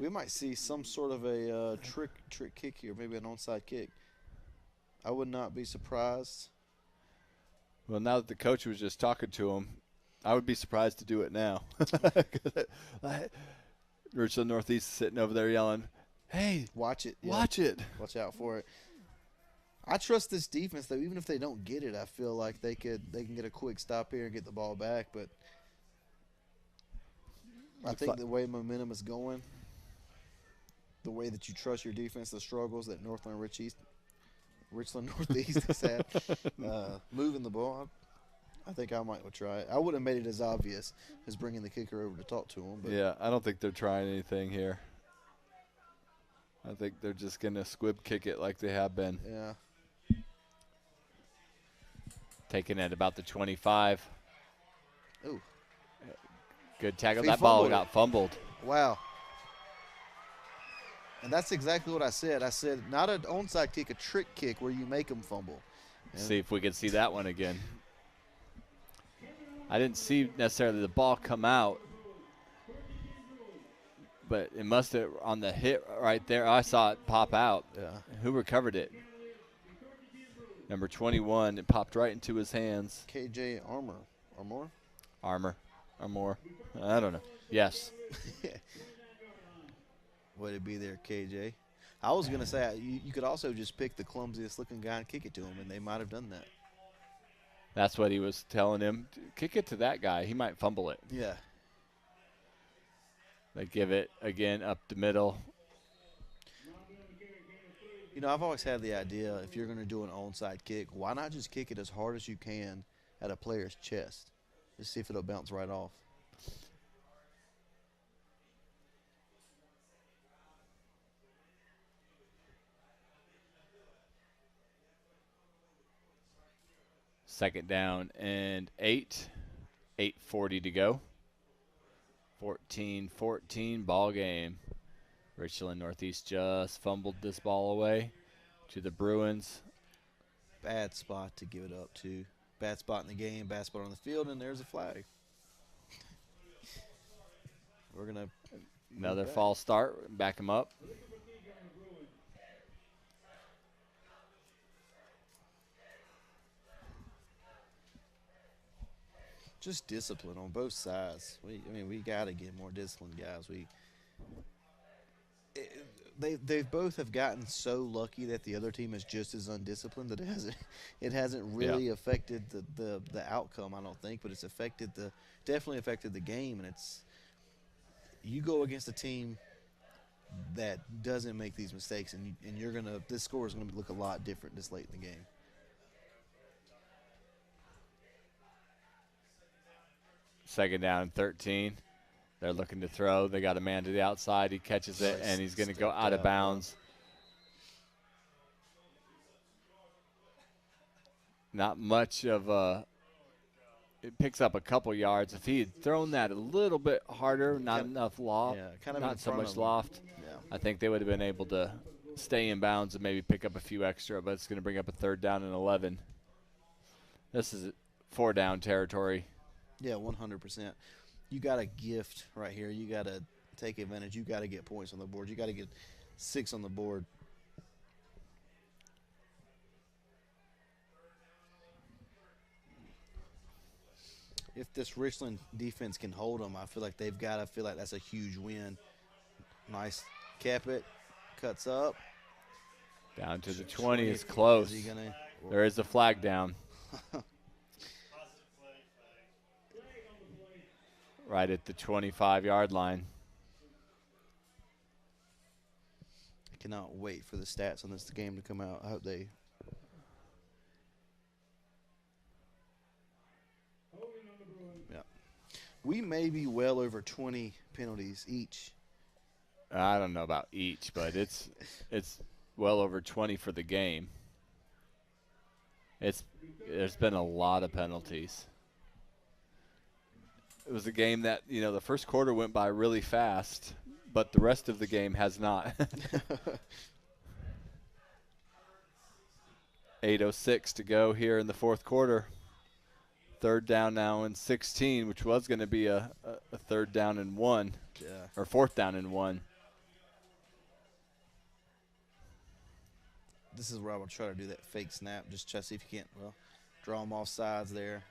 We might see some sort of a trick kick here, maybe an onside kick. I would not be surprised. Well, now that the coach was just talking to him, I would be surprised to do it now. Richland Northeast sitting over there yelling, "Hey, Watch it. watch it." Watch out for it. I trust this defense, though. Even if they don't get it, I feel like they can get a quick stop here and get the ball back. But I Looks think like- the way momentum is going, the way that you trust your defense, the struggles that Richland Northeast has had, moving the ball, I think I might try it. I would have made it as obvious as bringing the kicker over to talk to him. But Yeah, I don't think they're trying anything here. I think they're just going to squib kick it like they have been. yeah, Taking it about the 25. ooh, Good tackle. He That ball fumbled got fumbled. wow. And that's exactly what I said. I said not an onside kick, a trick kick where you make them fumble. And See if we can see that one again. I didn't see necessarily the ball come out, but it must have on the hit right there. I saw it pop out. Yeah. Who recovered it? Number 21. It popped right into his hands. KJ Armour. Armor. I don't know. Yes. Way to be there, KJ. I was going to say you could also just pick the clumsiest looking guy and kick it to him, and they might have done that. That's what he was telling him. Kick it to that guy. He might fumble it. Yeah. They give it again up the middle. You know, I've always had the idea if you're going to do an onside kick, why not just kick it as hard as you can at a player's chest? Just see if it'll bounce right off. Second down and 8. 8:40 to go. 14-14 ball game. Richland Northeast just fumbled this ball away to the Bruins. Bad spot to give it up to. Bad spot in the game, bad spot on the field, and there's a flag. We're going to Another false start. Back him up. just discipline on both sides. We got to get more disciplined guys. They both have gotten so lucky that the other team is just as undisciplined that it hasn't really affected the outcome, I don't think, but it's definitely affected the game. And you go against a team that doesn't make these mistakes, and this score is gonna look a lot different this late in the game. Second down and 13. They're looking to throw. They got a man to the outside. He catches it, and he's going to go out of bounds. Not much of a – it picks up a couple yards. If he had thrown that a little bit harder, not enough loft, not so much loft, I think they would have been able to stay in bounds and maybe pick up a few extra, but it's going to bring up a third down and 11. This is 4-down territory. Yeah, 100%. You got a gift right here. You got to take advantage. You got to get points on the board. You got to get 6 on the board. If this Richland defense can hold them, I feel like they've got to feel like that's a huge win. Nice. Cap it. Cuts up. Down to the 20 is close. There is a flag down. Right at the 25-yard line. I cannot wait for the stats on this game to come out. I hope they. Yeah. We may be well over 20 penalties each. I don't know about each, but it's well over 20 for the game. There's been a lot of penalties. It was a game that, the first quarter went by really fast, but the rest of the game has not. 8:06 to go here in the fourth quarter. Third down now and 16, which was going to be a third down and 1, or fourth down and 1. This is where I will try to do that fake snap. Just try to see if you can't, draw them off sides there.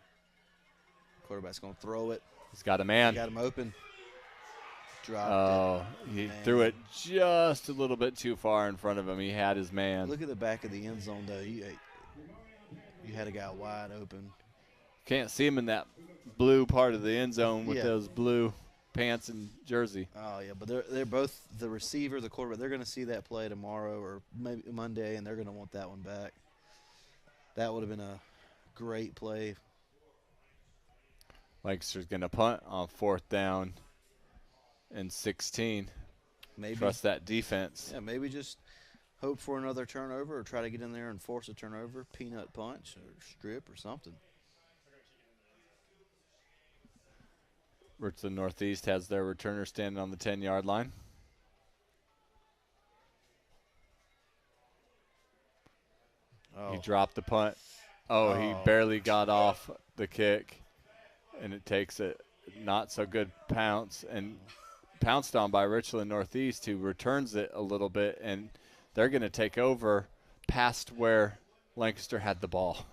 Quarterback's going to throw it. He's got a man. Got him open. Dropped Oh, it. he Man. threw it just a little bit too far in front of him. He had his man. Look at the back of the end zone, though. You had a guy wide open. Can't see him in that blue part of the end zone with Yeah. those blue pants and jersey. Oh, yeah, but they're both the receiver, the quarterback. They're going to see that play tomorrow or maybe Monday, and they're going to want that one back. That would have been a great play. Lancaster's going to punt on 4th down and 16. Maybe. Trust that defense. Yeah, maybe just hope for another turnover or try to get in there and force a turnover, peanut punch or strip or something. Richland Northeast has their returner standing on the 10-yard line. Oh. He dropped the punt. Oh, he barely got off the kick, and it takes a not-so-good pounce and pounced on by Richland Northeast, who returns it a little bit, and they're going to take over past where Lancaster had the ball.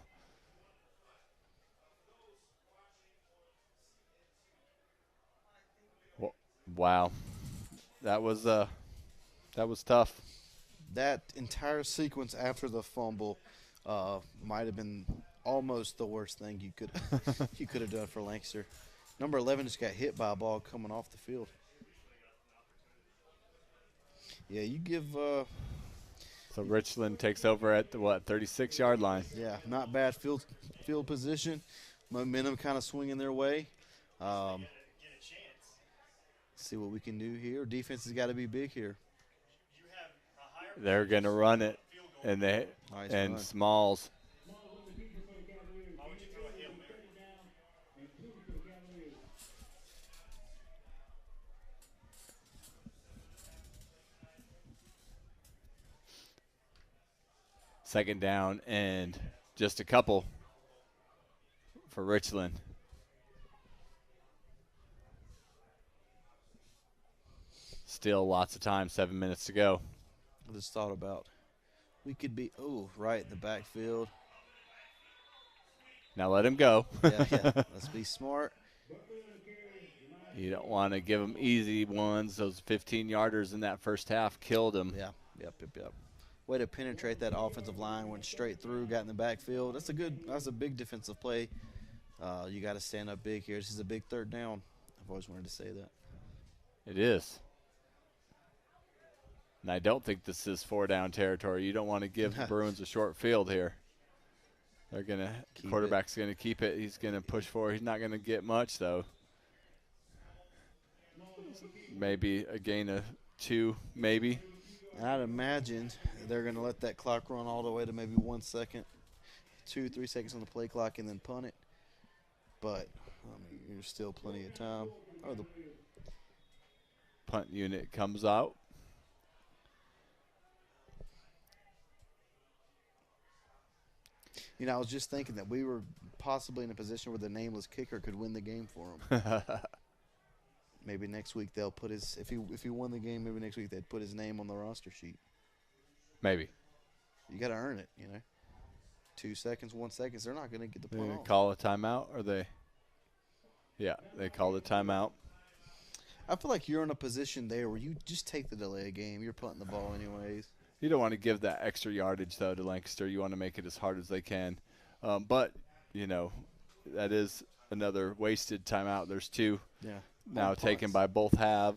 Wow, that was tough. That entire sequence after the fumble might have been almost the worst thing you could have done for Lancaster. Number 11 just got hit by a ball coming off the field. Yeah, you give. So Richland takes over at the 36-yard line. Yeah, not bad field position. Momentum kind of swinging their way. See what we can do here. Defense has got to be big here. They're going to run it, and Nice run. Smalls. Second down and just a couple for Richland. Still lots of time, 7 minutes to go. I just thought about we could be, right in the backfield. Now let him go. Yeah. Let's be smart. You don't want to give them easy ones. Those 15-yarders in that first half killed them. Yeah, yep. Way to penetrate that offensive line, went straight through, got in the backfield. That's a big defensive play. You got to stand up big here. This is a big third down. I've always wanted to say that. It is. And I don't think this is 4-down territory. You don't want to give the Bruins a short field here. They're going to – quarterback's going to keep it. He's going to push forward. He's not going to get much, though. Maybe a gain of 2, maybe. And I'd imagine they're going to let that clock run all the way to maybe 1 second, 2-3 seconds on the play clock, and then punt it. But, there's still plenty of time. The punt unit comes out. I was just thinking that we were possibly in a position where the nameless kicker could win the game for him. Maybe next week they'll put his – if he won the game, maybe next week they'd put his name on the roster sheet. Maybe. You got to earn it, 2 seconds, 1 second, they're not going to get the punt They off. call a timeout, or they – yeah, they call the timeout. I feel like you're in a position there where you just take the delay game. You're punting the ball anyways. You don't want to give that extra yardage, though, to Lancaster. You want to make it as hard as they can. But, that is another wasted timeout. There's 2 now taken by both teams.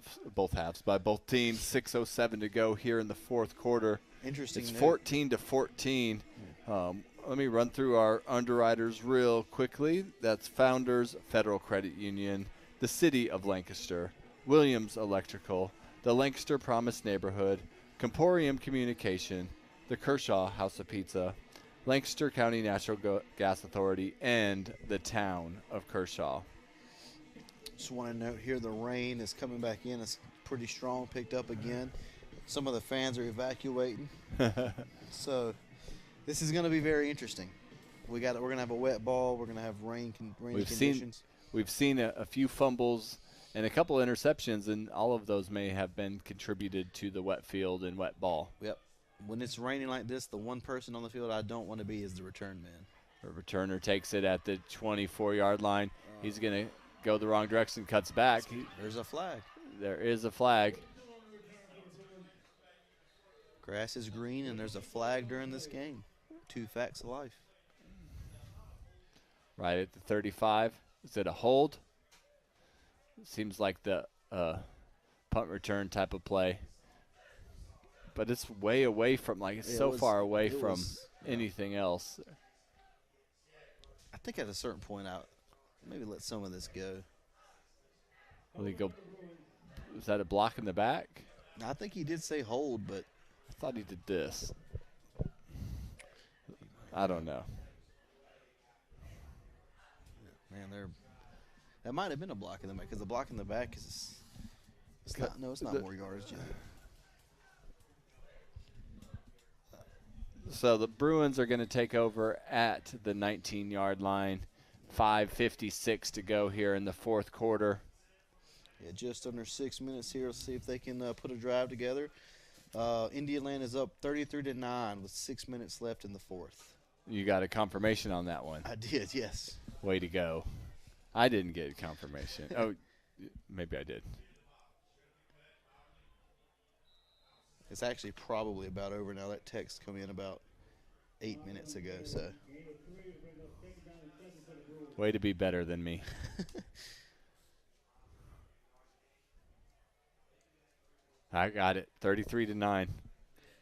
6:07 to go here in the fourth quarter. Interesting. It's 14-14. Let me run through our underwriters real quickly. That's Founders Federal Credit Union, the City of Lancaster, Williams Electrical, the Lancaster Promise Neighborhood, Comporium Communication, the Kershaw House of Pizza, Lancaster County Natural Gas Authority, and the town of Kershaw. Just want to note here the rain is coming back in. It's pretty strong, picked up again. Some of the fans are evacuating. So this is going to be very interesting. We're going to have a wet ball. We're going to have rainy conditions. We've seen a few fumbles and a couple interceptions, and all of those may have been contributed to the wet field and wet ball. Yep. When it's raining like this, the one person on the field I don't want to be is the return man. The returner takes it at the 24-yard line. He's going to go the wrong direction, cuts back. There's a flag. There is a flag. Grass is green, and there's a flag during this game. 2 facts of life. Right at the 35. Is it a hold? Seems like the punt return type of play. But it's way away from, like, it's so far away from anything else. I think at a certain point, maybe let some of this go. Will he go? Is that a block in the back? I think he did say hold, but I thought he did this. I don't know. Man, that might have been a block in the back, because the block in the back is it's not more yardage. So the Bruins are going to take over at the 19-yard line. 5:56 to go here in the fourth quarter. Yeah, just under 6 minutes here. Let's see if they can put a drive together. Indiana is up 33-9 with 6 minutes left in the fourth. You got a confirmation on that one. I did, yes. Way to go. I didn't get confirmation. Oh, maybe I did. It's actually probably about over now. That text come in about 8 minutes ago. So, way to be better than me. I got it. 33-9.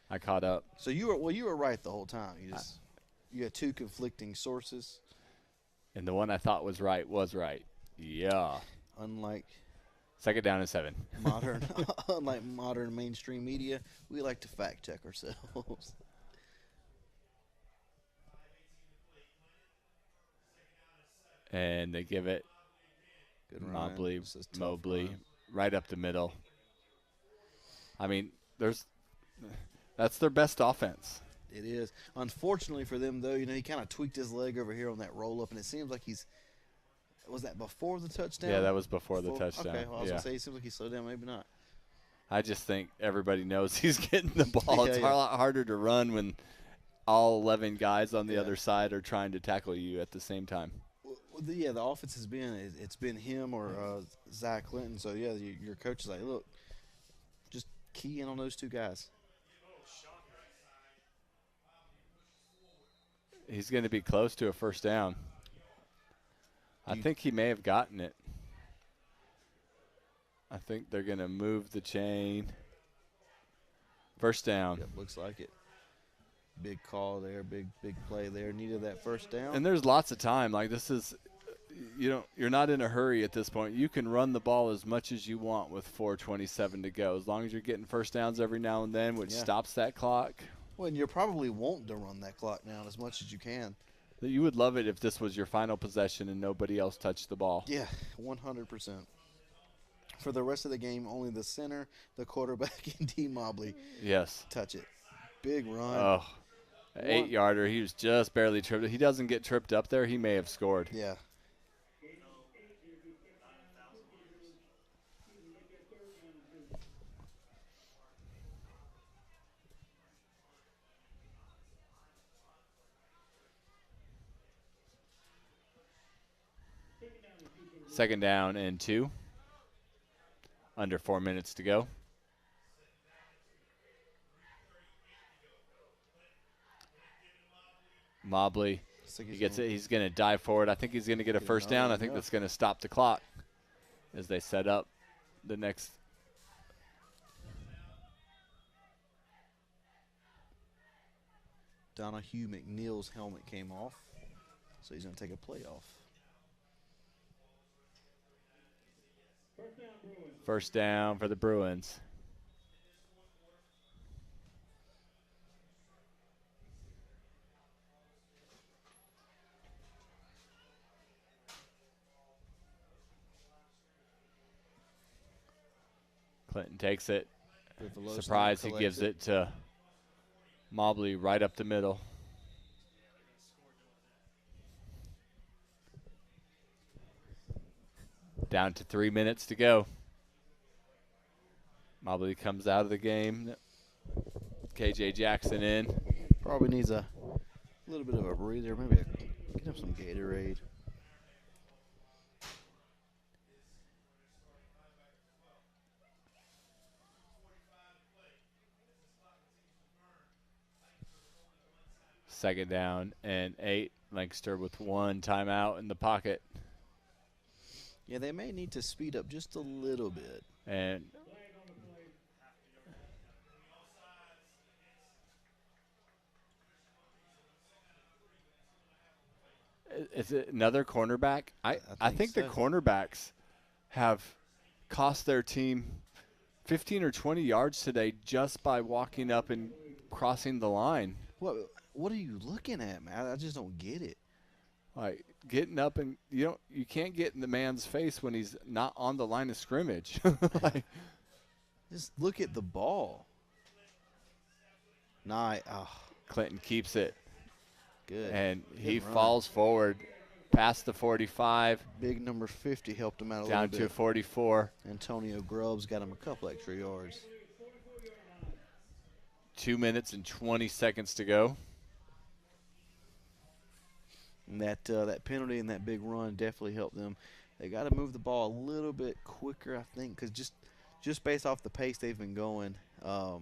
I caught up. So you were right the whole time. You had 2 conflicting sources. And the one I thought was right was right. Yeah. Unlike second down and 7. Unlike modern mainstream media, we like to fact check ourselves. And they give it Good run. Mobley right up the middle. I mean, that's their best offense. It is. Unfortunately for them, though, he kind of tweaked his leg over here on that roll-up, and it seems like was that before the touchdown? Yeah, that was before the touchdown. Okay, well, I was going to say, it seems like he slowed down. Maybe not. I just think everybody knows he's getting the ball. It's a lot harder to run when all 11 guys on the other side are trying to tackle you at the same time. Well, the offense has been – it's been him or Zach Clinton. So, yeah, your coach is like, look, just key in on those 2 guys. He's going to be close to a first down. I think he may have gotten it. I think they're going to move the chain. First down. Yep, looks like it. Big call there, big play there. Needed that first down. And there's lots of time. Like, this is you're not in a hurry at this point. You can run the ball as much as you want with 4:27 to go, as long as you're getting first downs every now and then, which stops that clock. Well, and you're probably wanting to run that clock down as much as you can. You would love it if this was your final possession and nobody else touched the ball. Yeah, 100%. For the rest of the game, only the center, the quarterback, and D. Mobley touch it. Big run. Oh, 8-yarder. He was just barely tripped. If he doesn't get tripped up there, he may have scored. Yeah. Second down and 2. Under 4 minutes to go. Mobley, he gets it. He's going to dive forward. I think he's going to get a first down. I think that's going to stop the clock as they set up the next. Donahue McNeil's helmet came off, so he's going to take a play off. First down for the Bruins. Clinton takes it. Surprise, he gives it to Mobley right up the middle. Down to 3 minutes to go. Mobley comes out of the game. KJ Jackson in. Probably needs a little bit of a breather. Maybe get him some Gatorade. Second down and 8. Lancaster with 1 timeout in the pocket. Yeah, they may need to speed up just a little bit. And is it another cornerback? I think the so. cornerbacks have cost their team 15 or 20 yards today just by walking up and crossing the line. What are you looking at, man? I just don't get it. Like getting up and you can't get in the man's face when he's not on the line of scrimmage. Like, just look at the ball. Clinton keeps it. Good. And Good he run. falls forward past the 45. Big number 50 helped him out a down little bit. to 44. Antonio Grubbs got him a couple extra yards. 2 minutes and 20 seconds to go. And that penalty and that big run definitely helped them. They got to move the ball a little bit quicker, I think, because just based off the pace they've been going, they're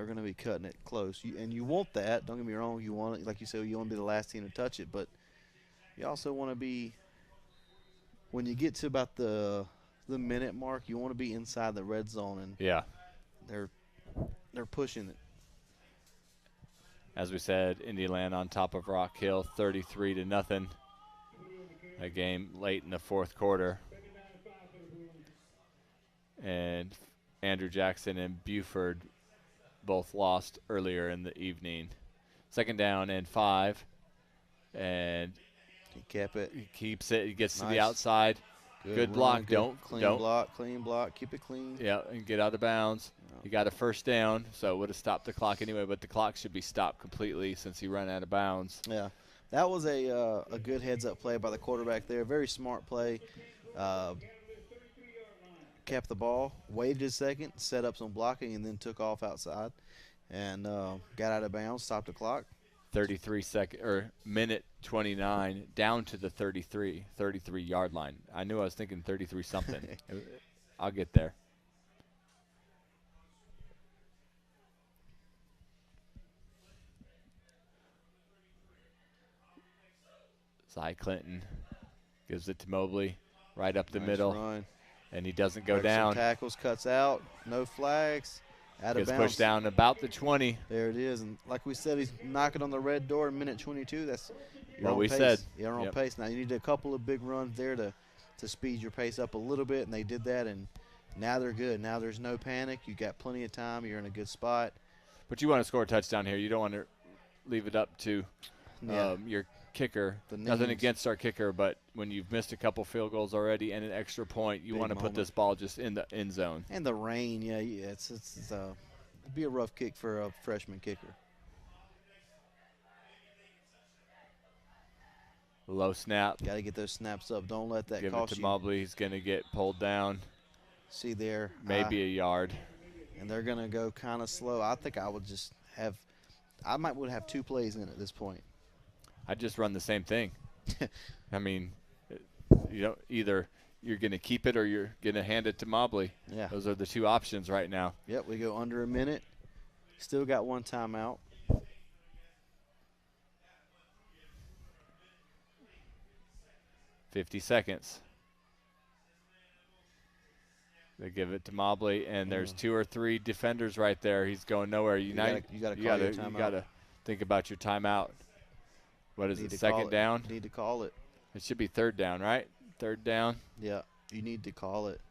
going to be cutting it close. And you want that. Don't get me wrong. You want it, like you said, you want to be the last team to touch it. But you also want to be, when you get to about the minute mark, you want to be inside the red zone. And yeah, they're pushing it. As we said, Indiana on top of Rock Hill, 33-0. A game late in the fourth quarter. And Andrew Jackson and Buford both lost earlier in the evening. Second down and 5. And He kept it. he keeps it. He gets to the Nice. outside. Good block. Clean Don't. block. Clean block. Keep it clean. Yeah, and get out of bounds. He got a first down, so it would have stopped the clock anyway, but the clock should be stopped completely since he ran out of bounds. Yeah, that was a good heads-up play by the quarterback there. Very smart play. Kept the ball, waited a second, set up some blocking, and then took off outside and got out of bounds, stopped the clock. minute 29 down to the 33-yard line. I knew I was thinking 33 something. I'll get there. Cy Clinton gives it to Mobley right up the Nice middle, run. and he doesn't go Breaks some down. tackles, cuts out, no flags, out of Gets bounds. pushed down about the 20. There it is, and like we said, he's knocking on the red door in minute 22. That's your What own we pace. said. You're on Yep. pace. Now you need a couple of big runs there to speed your pace up a little bit, and they did that, and now they're good. Now there's no panic. You got plenty of time. You're in a good spot. But you want to score a touchdown here. You don't want to leave it up to your kicker. The Nothing names. against our kicker, but when you've missed a couple field goals already and an extra point, you Big want to put moment. this ball just in the end zone. And the rain, it'd be a rough kick for a freshman kicker. Low snap. Got to get those snaps up. Don't let that Give it cost to you. Mobley. He's going to get pulled down, See there, maybe a yard. and they're gonna go kind of slow. I think I would just have. I would have 2 plays in at this point. I'd just run the same thing. I mean, either you're going to keep it or you're going to hand it to Mobley. Yeah. Those are the 2 options right now. Yep, we go under a minute. Still got 1 timeout. $50 seconds. They give it to Mobley, and there's 2 or 3 defenders right there. He's going nowhere. You gotta call your timeout. You gotta think about your timeout. What is Need it? to call Second it. down. Need to call it. It should be third down, right? Third down. Yeah, you need to call it.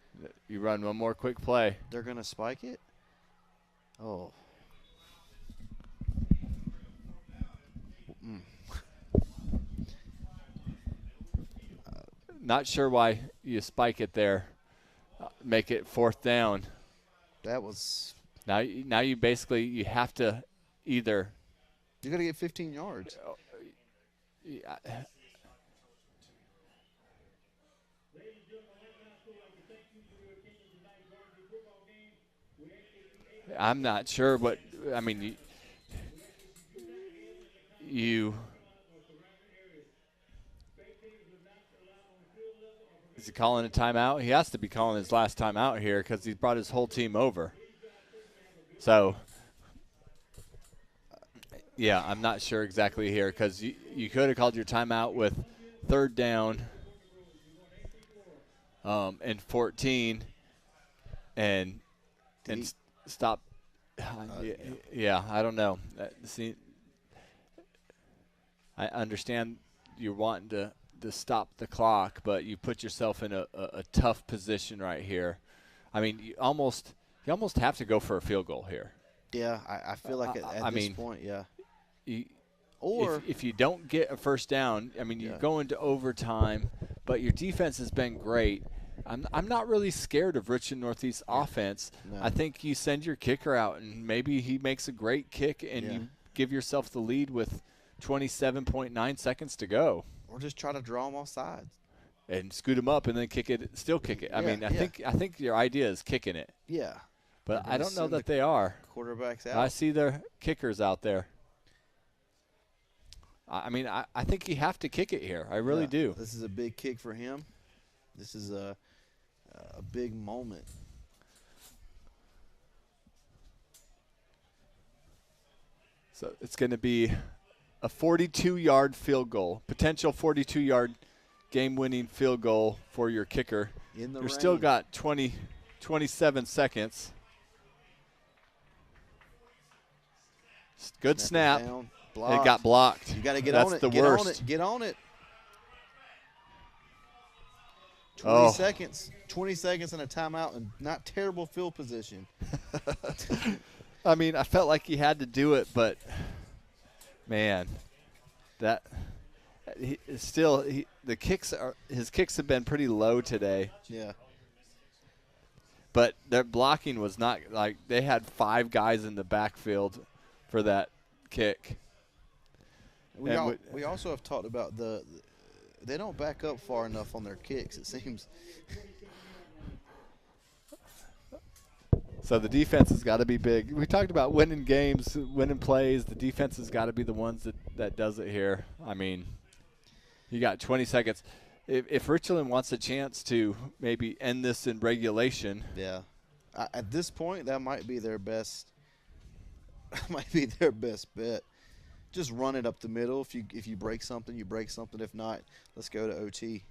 You run one more quick play. They're gonna spike it. Oh. Not sure why you spike it there. Make it fourth down. That was. Now you basically you have to either. You got to get 15 yards. I'm not sure what I mean. You is he calling a timeout? He has to be calling his last timeout here because he brought his whole team over. So Yeah, I'm not sure exactly here because you could have called your timeout with 3rd down and 14 and stop. Yeah, I don't know. See, I understand you're wanting to stop the clock, but you put yourself in a tough position right here. I mean, you almost have to go for a field goal here. Yeah, I feel like at this point, yeah. Or if you don't get a 1st down, I mean, you go into overtime, but your defense has been great. I'm not really scared of Richland Northeast offense. No. I think you send your kicker out, and maybe he makes a great kick, and you give yourself the lead with 27.9 seconds to go. Or just try to draw him off sides. And scoot him up and then kick it, still kick it. I mean, I think your idea is kicking it. Yeah. But I don't know that they are. Quarterbacks out. I see their kickers out there. I mean, I think you have to kick it here. I really do. This is a big kick for him. This is a big moment. So it's going to be a 42-yard field goal, potential 42-yard game-winning field goal for your kicker. You're still got 27 seconds. Good snap. It got blocked. You got to get on it. That's the worst. Get on it. 20 seconds. 20 seconds and a timeout and not terrible field position. I mean, I felt like he had to do it, but man, his kicks have been pretty low today. Yeah. But their blocking was not like they had 5 guys in the backfield for that kick. We also have talked about they don't back up far enough on their kicks, it seems. So the defense has got to be big. We talked about winning games, winning plays. The defense has got to be the ones that does it here. I mean, you got 20 seconds. If Richland wants a chance to maybe end this in regulation. Yeah. At this point, that might be their best bet. Just run it up the middle. If you break something, you break something. If not, let's go to OT.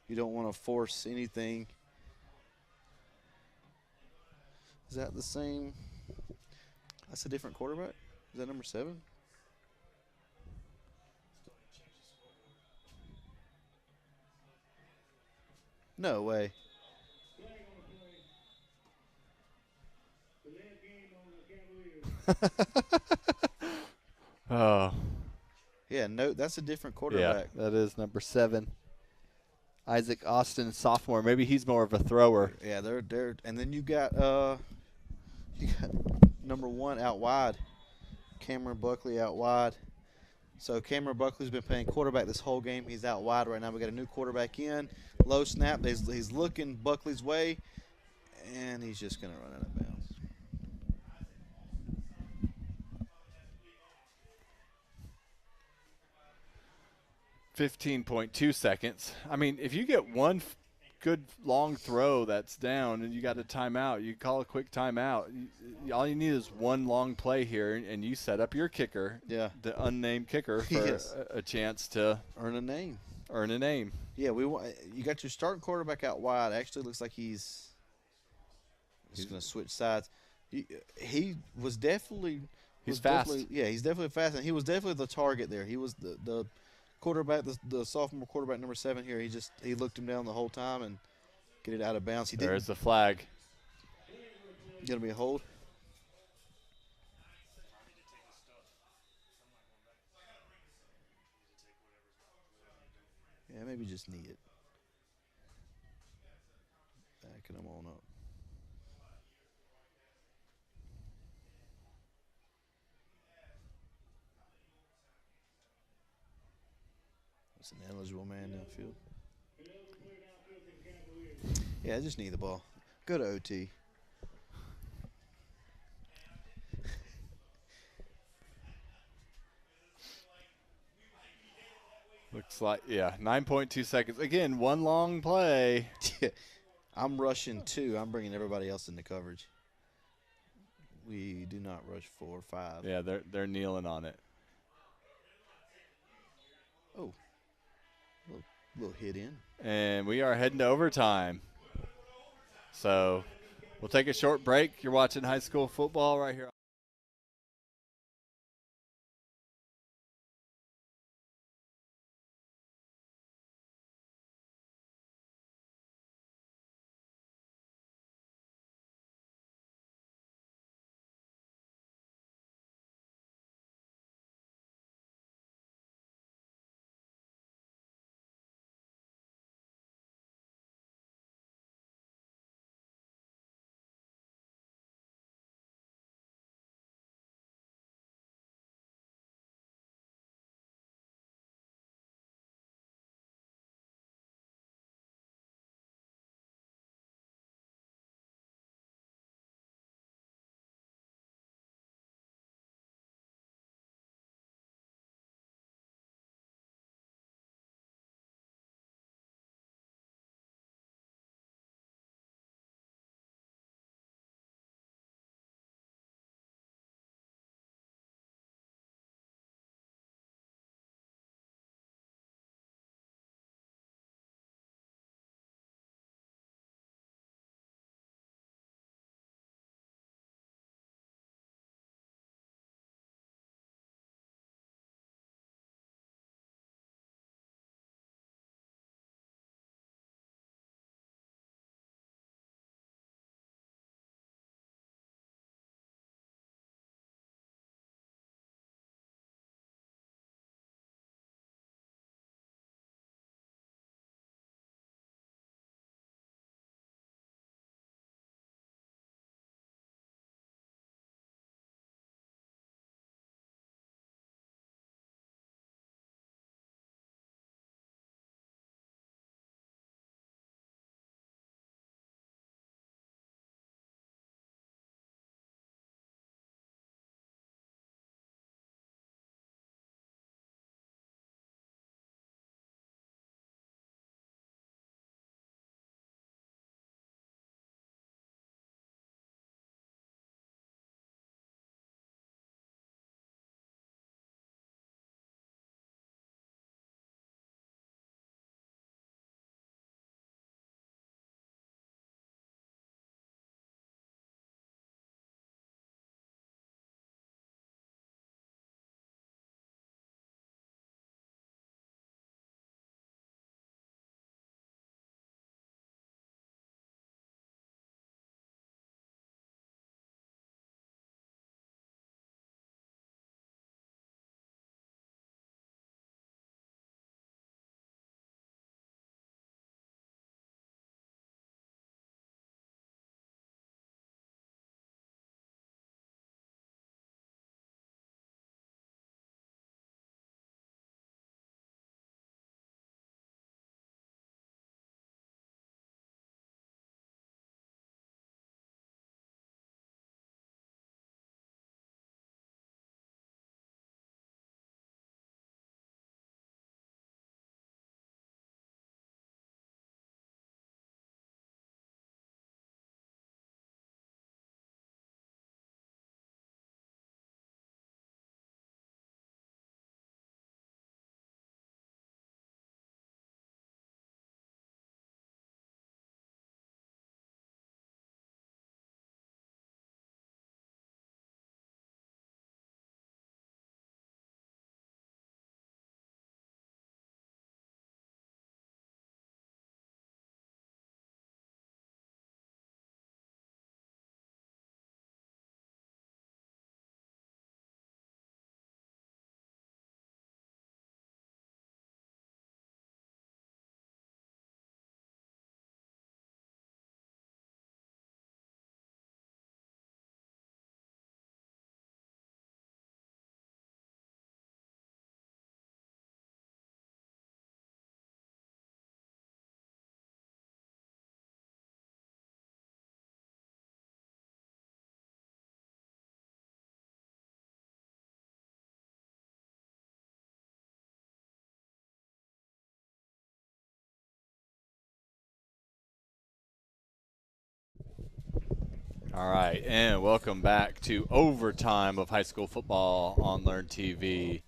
You don't want to force anything. Is that the same? That's a different quarterback? Is that number 7? No way. Oh. Yeah, no, that's a different quarterback. Yeah, that is number 7. Isaac Austin, sophomore. Maybe he's more of a thrower. Yeah, they're and then you got number 1 out wide. Cameron Buckley out wide. So Cameron Buckley's been playing quarterback this whole game. He's out wide right now. We got a new quarterback in. Low snap. He's looking Buckley's way, and he's just going to run out of bounds. 15.2 seconds. I mean, if you get one good long throw that's down and you got a timeout, you call a quick timeout. All you need is one long play here, and you set up your kicker, the unnamed kicker, for a chance to earn a name. Yeah, you got your starting quarterback out wide. Actually, looks like he's going to switch sides. He was definitely fast. He's definitely fast, and he was definitely the target there. He was the quarterback, the sophomore quarterback, number 7 here. He looked him down the whole time and get it out of bounds. There's the flag. Going to be a hold. Yeah, maybe just knee it. Backing him on up. It's an eligible man downfield. Yeah, I just need the ball. Go to OT. Looks like, 9.2 seconds. Again, one long play. I'm rushing 2. I'm bringing everybody else into coverage. We do not rush 4 or 5. Yeah, they're kneeling on it. Oh, little hit in. And we are heading to overtime. So we'll take a short break. You're watching high school football right here. All right, and welcome back to overtime of high school football on Learn TV.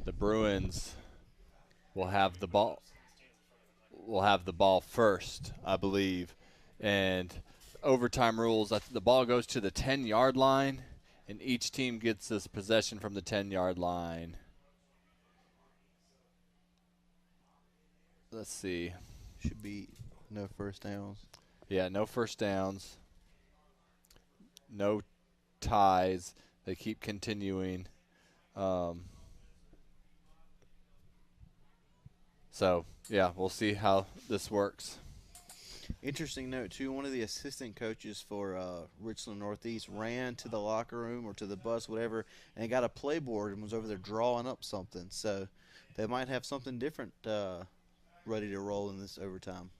The Bruins will have the ball. Will have the ball first, I believe, and overtime rules. The ball goes to the 10-yard line, and each team gets this possession from the 10-yard line. Let's see. Should be no first downs. Yeah, no first downs. No ties. They keep continuing. So, yeah, we'll see how this works. Interesting note, too, one of the assistant coaches for Richland Northeast ran to the locker room or to the bus, whatever, and got a playboard and was over there drawing up something. So they might have something different ready to roll in this overtime.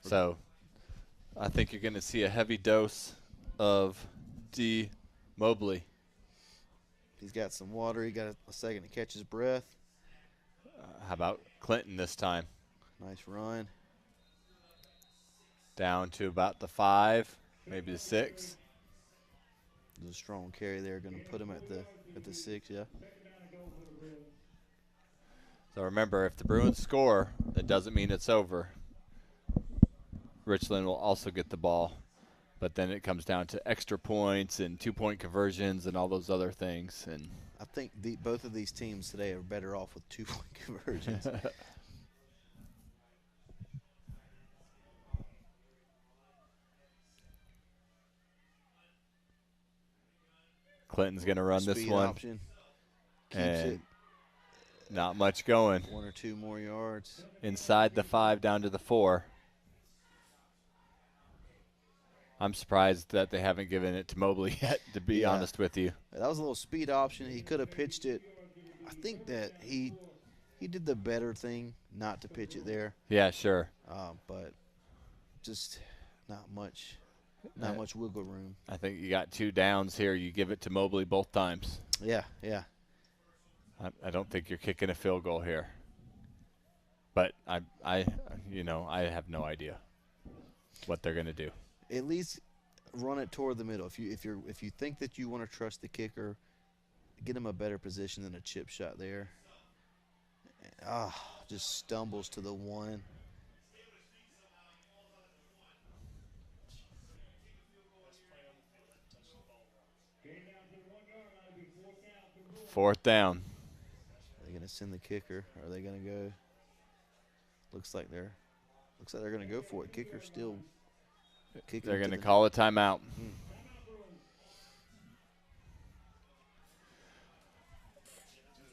So I think you're going to see a heavy dose of D. Mobley. He's got some water. He got a second to catch his breath. How about Clinton this time? Nice run. Down to about the 5, maybe the 6. There's a strong carry there. Going to put him at the 6, yeah. So remember, if the Bruins score, that doesn't mean it's over. Richland will also get the ball, but then it comes down to extra points and 2-point conversions and all those other things. And I think both of these teams today are better off with 2-point conversions. Clinton's going to run this Speed one. option. Keeps And it not much going. 1 or 2 more yards. Inside the 5 down to the 4. I'm surprised that they haven't given it to Mobley yet, to be honest with you. That was a little speed option. He could have pitched it. I think that he did the better thing not to pitch it there. Yeah, sure. But just not much wiggle room. I think you got 2 downs here. You give it to Mobley both times. Yeah, yeah. I don't think you're kicking a field goal here. But I have no idea what they're going to do. At least run it toward the middle. If you think that you want to trust the kicker, get him a better position than a chip shot there. Just stumbles to the 1. Fourth down. Are they going to send the kicker? Or are they going to go? Looks like they're going to go for it. Kicker still kicking. They're going to call a timeout.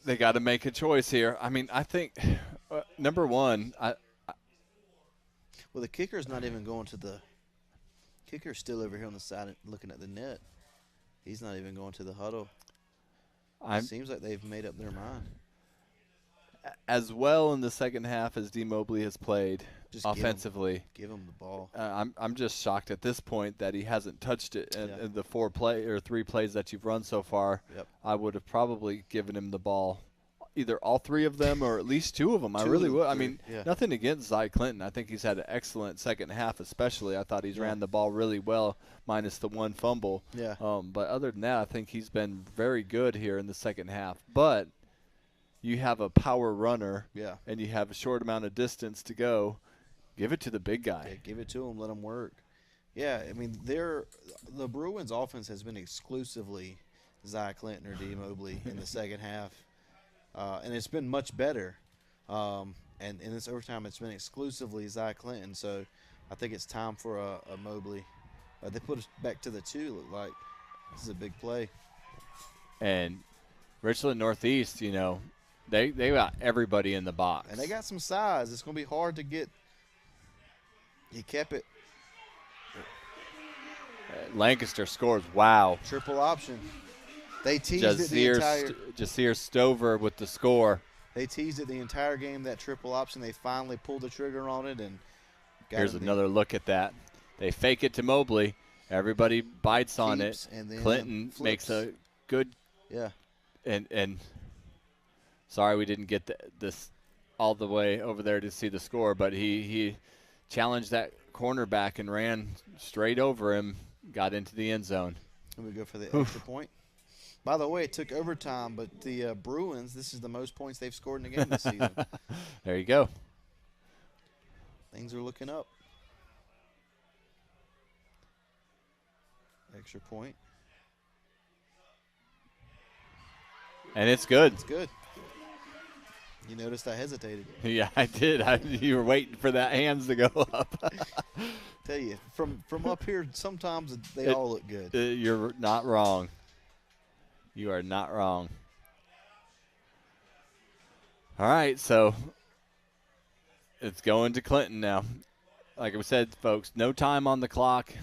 They got to make a choice here. I mean, I think number one, well, the kicker's not even going to the. Kicker's still over here on the side looking at the net. He's not even going to the huddle. It seems like they've made up their mind. As well in the second half as D. Mobley has played Just offensively. Give him the ball. I'm just shocked at this point that he hasn't touched it in the 3 plays that you've run so far. Yep. I would have probably given him the ball, either all 3 of them or at least 2 of them. I really would. I mean, nothing against Zy Clinton. I think he's had an excellent second half, especially. I thought he's ran the ball really well, minus the 1 fumble. Yeah. But other than that, I think he's been very good here in the second half. But you have a power runner, and you have a short amount of distance to go. Give it to the big guy. Yeah, give it to him. Let him work. Yeah, I mean, the Bruins' offense has been exclusively Zy Clinton or D. Mobley in the second half. And it's been much better. And in this overtime, it's been exclusively Zy Clinton. So I think it's time for a Mobley. They put us back to the 2. Look like this is a big play. And Richland Northeast, they got everybody in the box. And they got some size. It's going to be hard to get. He kept it. Lancaster scores. Wow. Triple option. They teased it the entire. Jasir Stover with the score. They teased it the entire game, that triple option. They finally pulled the trigger on it. And here's another look at that. They fake it to Mobley. Everybody bites on it. And then Clinton makes a good. Yeah. And sorry we didn't get this all the way over there to see the score, but he challenged that cornerback and ran straight over him, got into the end zone. And we go for the extra point. By the way, it took overtime, but the Bruins, this is the most points they've scored in a game this season. There you go. Things are looking up. Extra point. And it's good. It's good. You noticed I hesitated. Yeah, I did. You were waiting for that hands to go up. Tell you, from up here, sometimes they all look good. You're not wrong. You are not wrong. All right, so it's going to Clinton now. Like I said, folks, no time on the clock.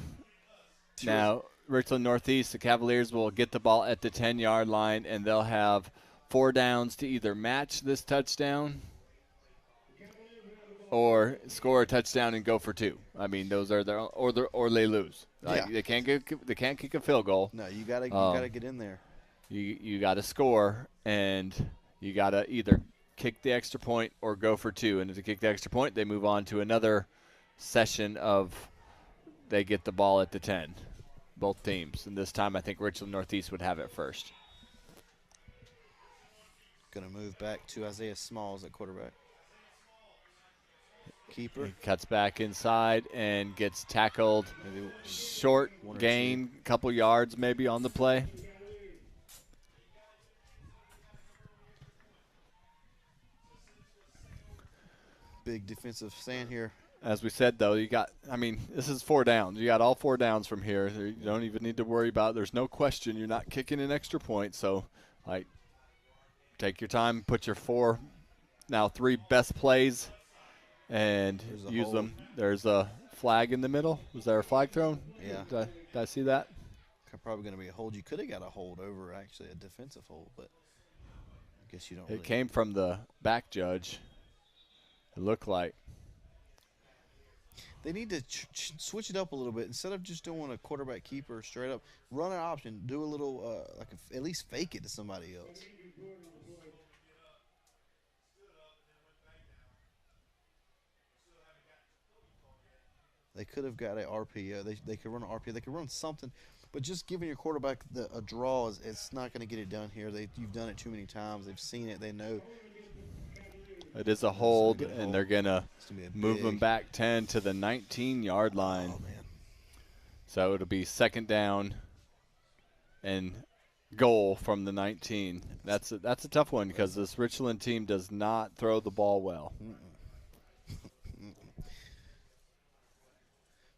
Sure. Now, Richland Northeast, the Cavaliers will get the ball at the 10-yard line, and they'll have 4 downs to either match this touchdown or score a touchdown and go for 2. I mean, those are their or they lose. Like, Yeah. They can't kick a field goal. No, you gotta get in there. You got to score, and you got to either kick the extra point or go for 2. And if they kick the extra point, they move on to another session of they get the ball at the 10, both teams. And this time I think Richland Northeast would have it first. Going to move back to Isaiah Smalls at quarterback. Keeper. He cuts back inside and gets tackled. Maybe Short one or gain, couple yards maybe on the play. big defensive stand here. As we said, though, this is 4 downs. You got all 4 downs from here. You don't even need to worry about it. There's no question you're not kicking an extra point. So, take your time, put your 3 best plays, and use hold. them. There's a flag in the middle. Was there a flag thrown? Yeah. Did I see that? Probably going to be a hold. You could have got a hold over, actually, a defensive hold, but I guess you don't. It came from the back judge. It looked like. They need to switch it up a little bit. Instead of just doing a quarterback keeper straight up, run an option. Do a little, at least fake it to somebody else. They could have got an RPO. They could run an RPO. They could run something. But just giving your quarterback a draw, it's not going to get it done here. You've done it too many times. They've seen it. They know. It is a hold, and they're going to move them big. back 10 to the 19-yard line. Oh, man. So it'll be 2nd down and goal from the 19. That's a tough one because this Richland team does not throw the ball well.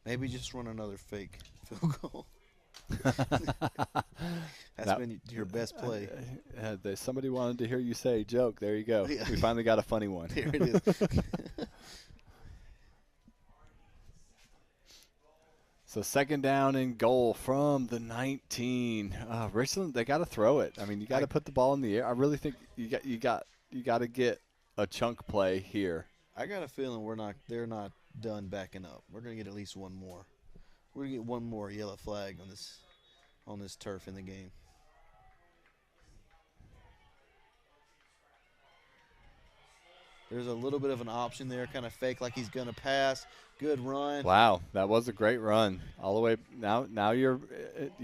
Maybe just run another fake field goal. That's been your best play. Somebody wanted to hear you say joke. There you go. Yeah. We finally got a funny one. Here it is. So 2nd down and goal from the 19. Richland, they got to throw it. I mean, you got to put the ball in the air. I really think you got to get a chunk play here. I got a feeling they're not done backing up. We're going to get at least one more. We're going to get one more yellow flag on this turf in the game. There's a little bit of an option there, kind of fake like he's going to pass. Good run. Wow, that was a great run. All the way now you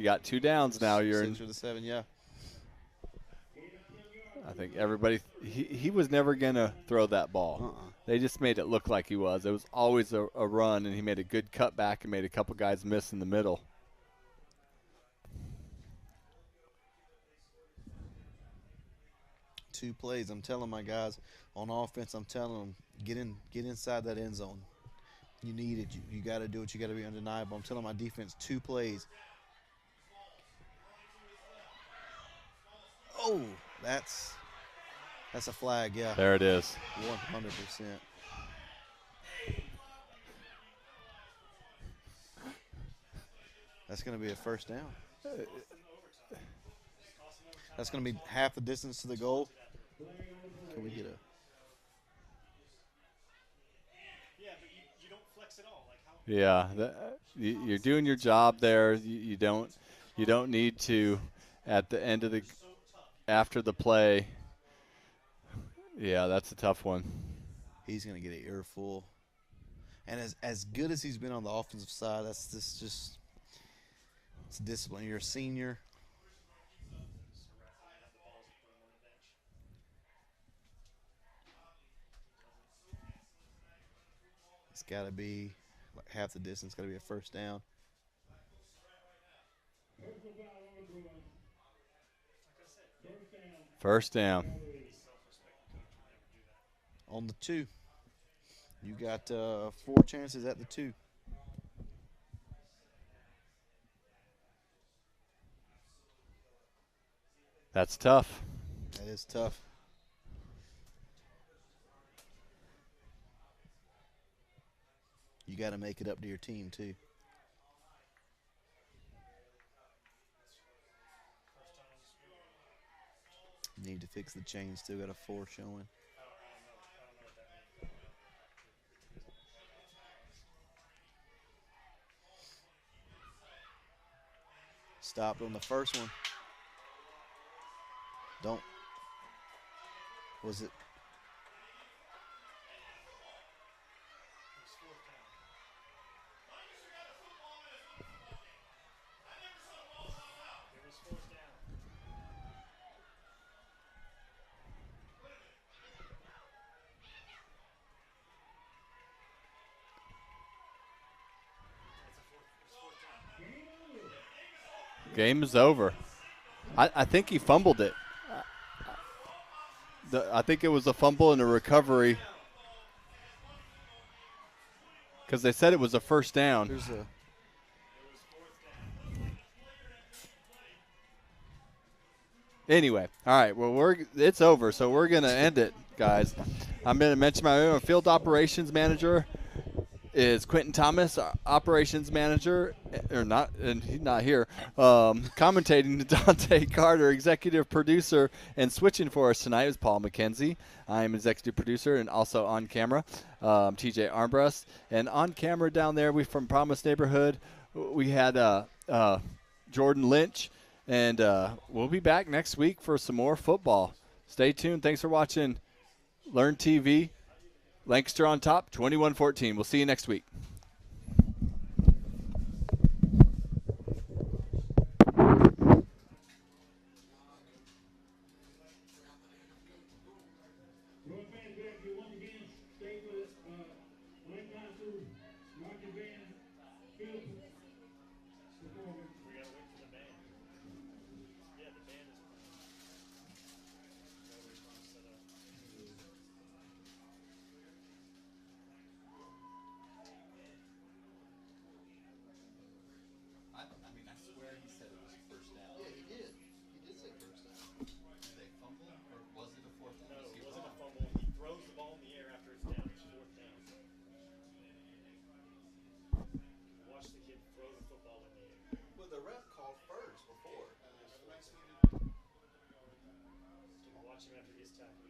got 2 downs now. You're 6 or the 7, yeah. I think everybody he was never going to throw that ball. They just made it look like he was. It was always a run, and he made a good cutback and made a couple guys miss in the middle. Two plays. I'm telling my guys on offense, I'm telling them, get inside that end zone. You need it. You got to do it. You got to be undeniable. I'm telling my defense 2 plays. Oh, that's a flag, yeah. There it is. 100%. That's going to be a 1st down. That's going to be half the distance to the goal. Can we get a? Yeah, but you don't flex at all. Like how? Yeah, you're doing your job there. You don't need to at the end of after the play. Yeah, that's a tough one. He's going to get an earful. And as good as he's been on the offensive side, that's just it's discipline. You're a senior. It's got to be like half the distance. Got to be a first down. First down. On the 2. You got 4 chances at the 2. That's tough. That is tough. You got to make it up to your team, too. Need to fix the chain. Still got a 4 showing. Stopped on the first one. Don't. Was it? Game is over. I think he fumbled it. I think it was a fumble and a recovery because they said it was a first down. There's a. Anyway, all right. Well, it's over, so we're gonna end it, guys. I'm gonna mention my field operations manager is Quentin Thomas, operations manager, or not, and he's not here. Commentating to Dante Carter, executive producer, and switching for us tonight is Paul McKenzie. I am executive producer and also on camera, TJ Armbrust, and on camera down there, we from Promise Neighborhood. We had Jordan Lynch, and we'll be back next week for some more football. Stay tuned. Thanks for watching Learn TV. Lancaster on top, 21-14. We'll see you next week. North Van Beck, you once again stay with Lancaster marching band field performance. We gotta wait for the band. Yeah, the band is playing. Nobody's gonna set up. I mean, I swear he said it was first down. Yeah, he did. He did say first down. Did they fumble, or was it a fourth down? No, it wasn't a fumble. He throws the ball in the air after it's down. It's fourth down. Watch the kid throw the football in the air. Well, the ref called first before. Watch him after he gets tackled.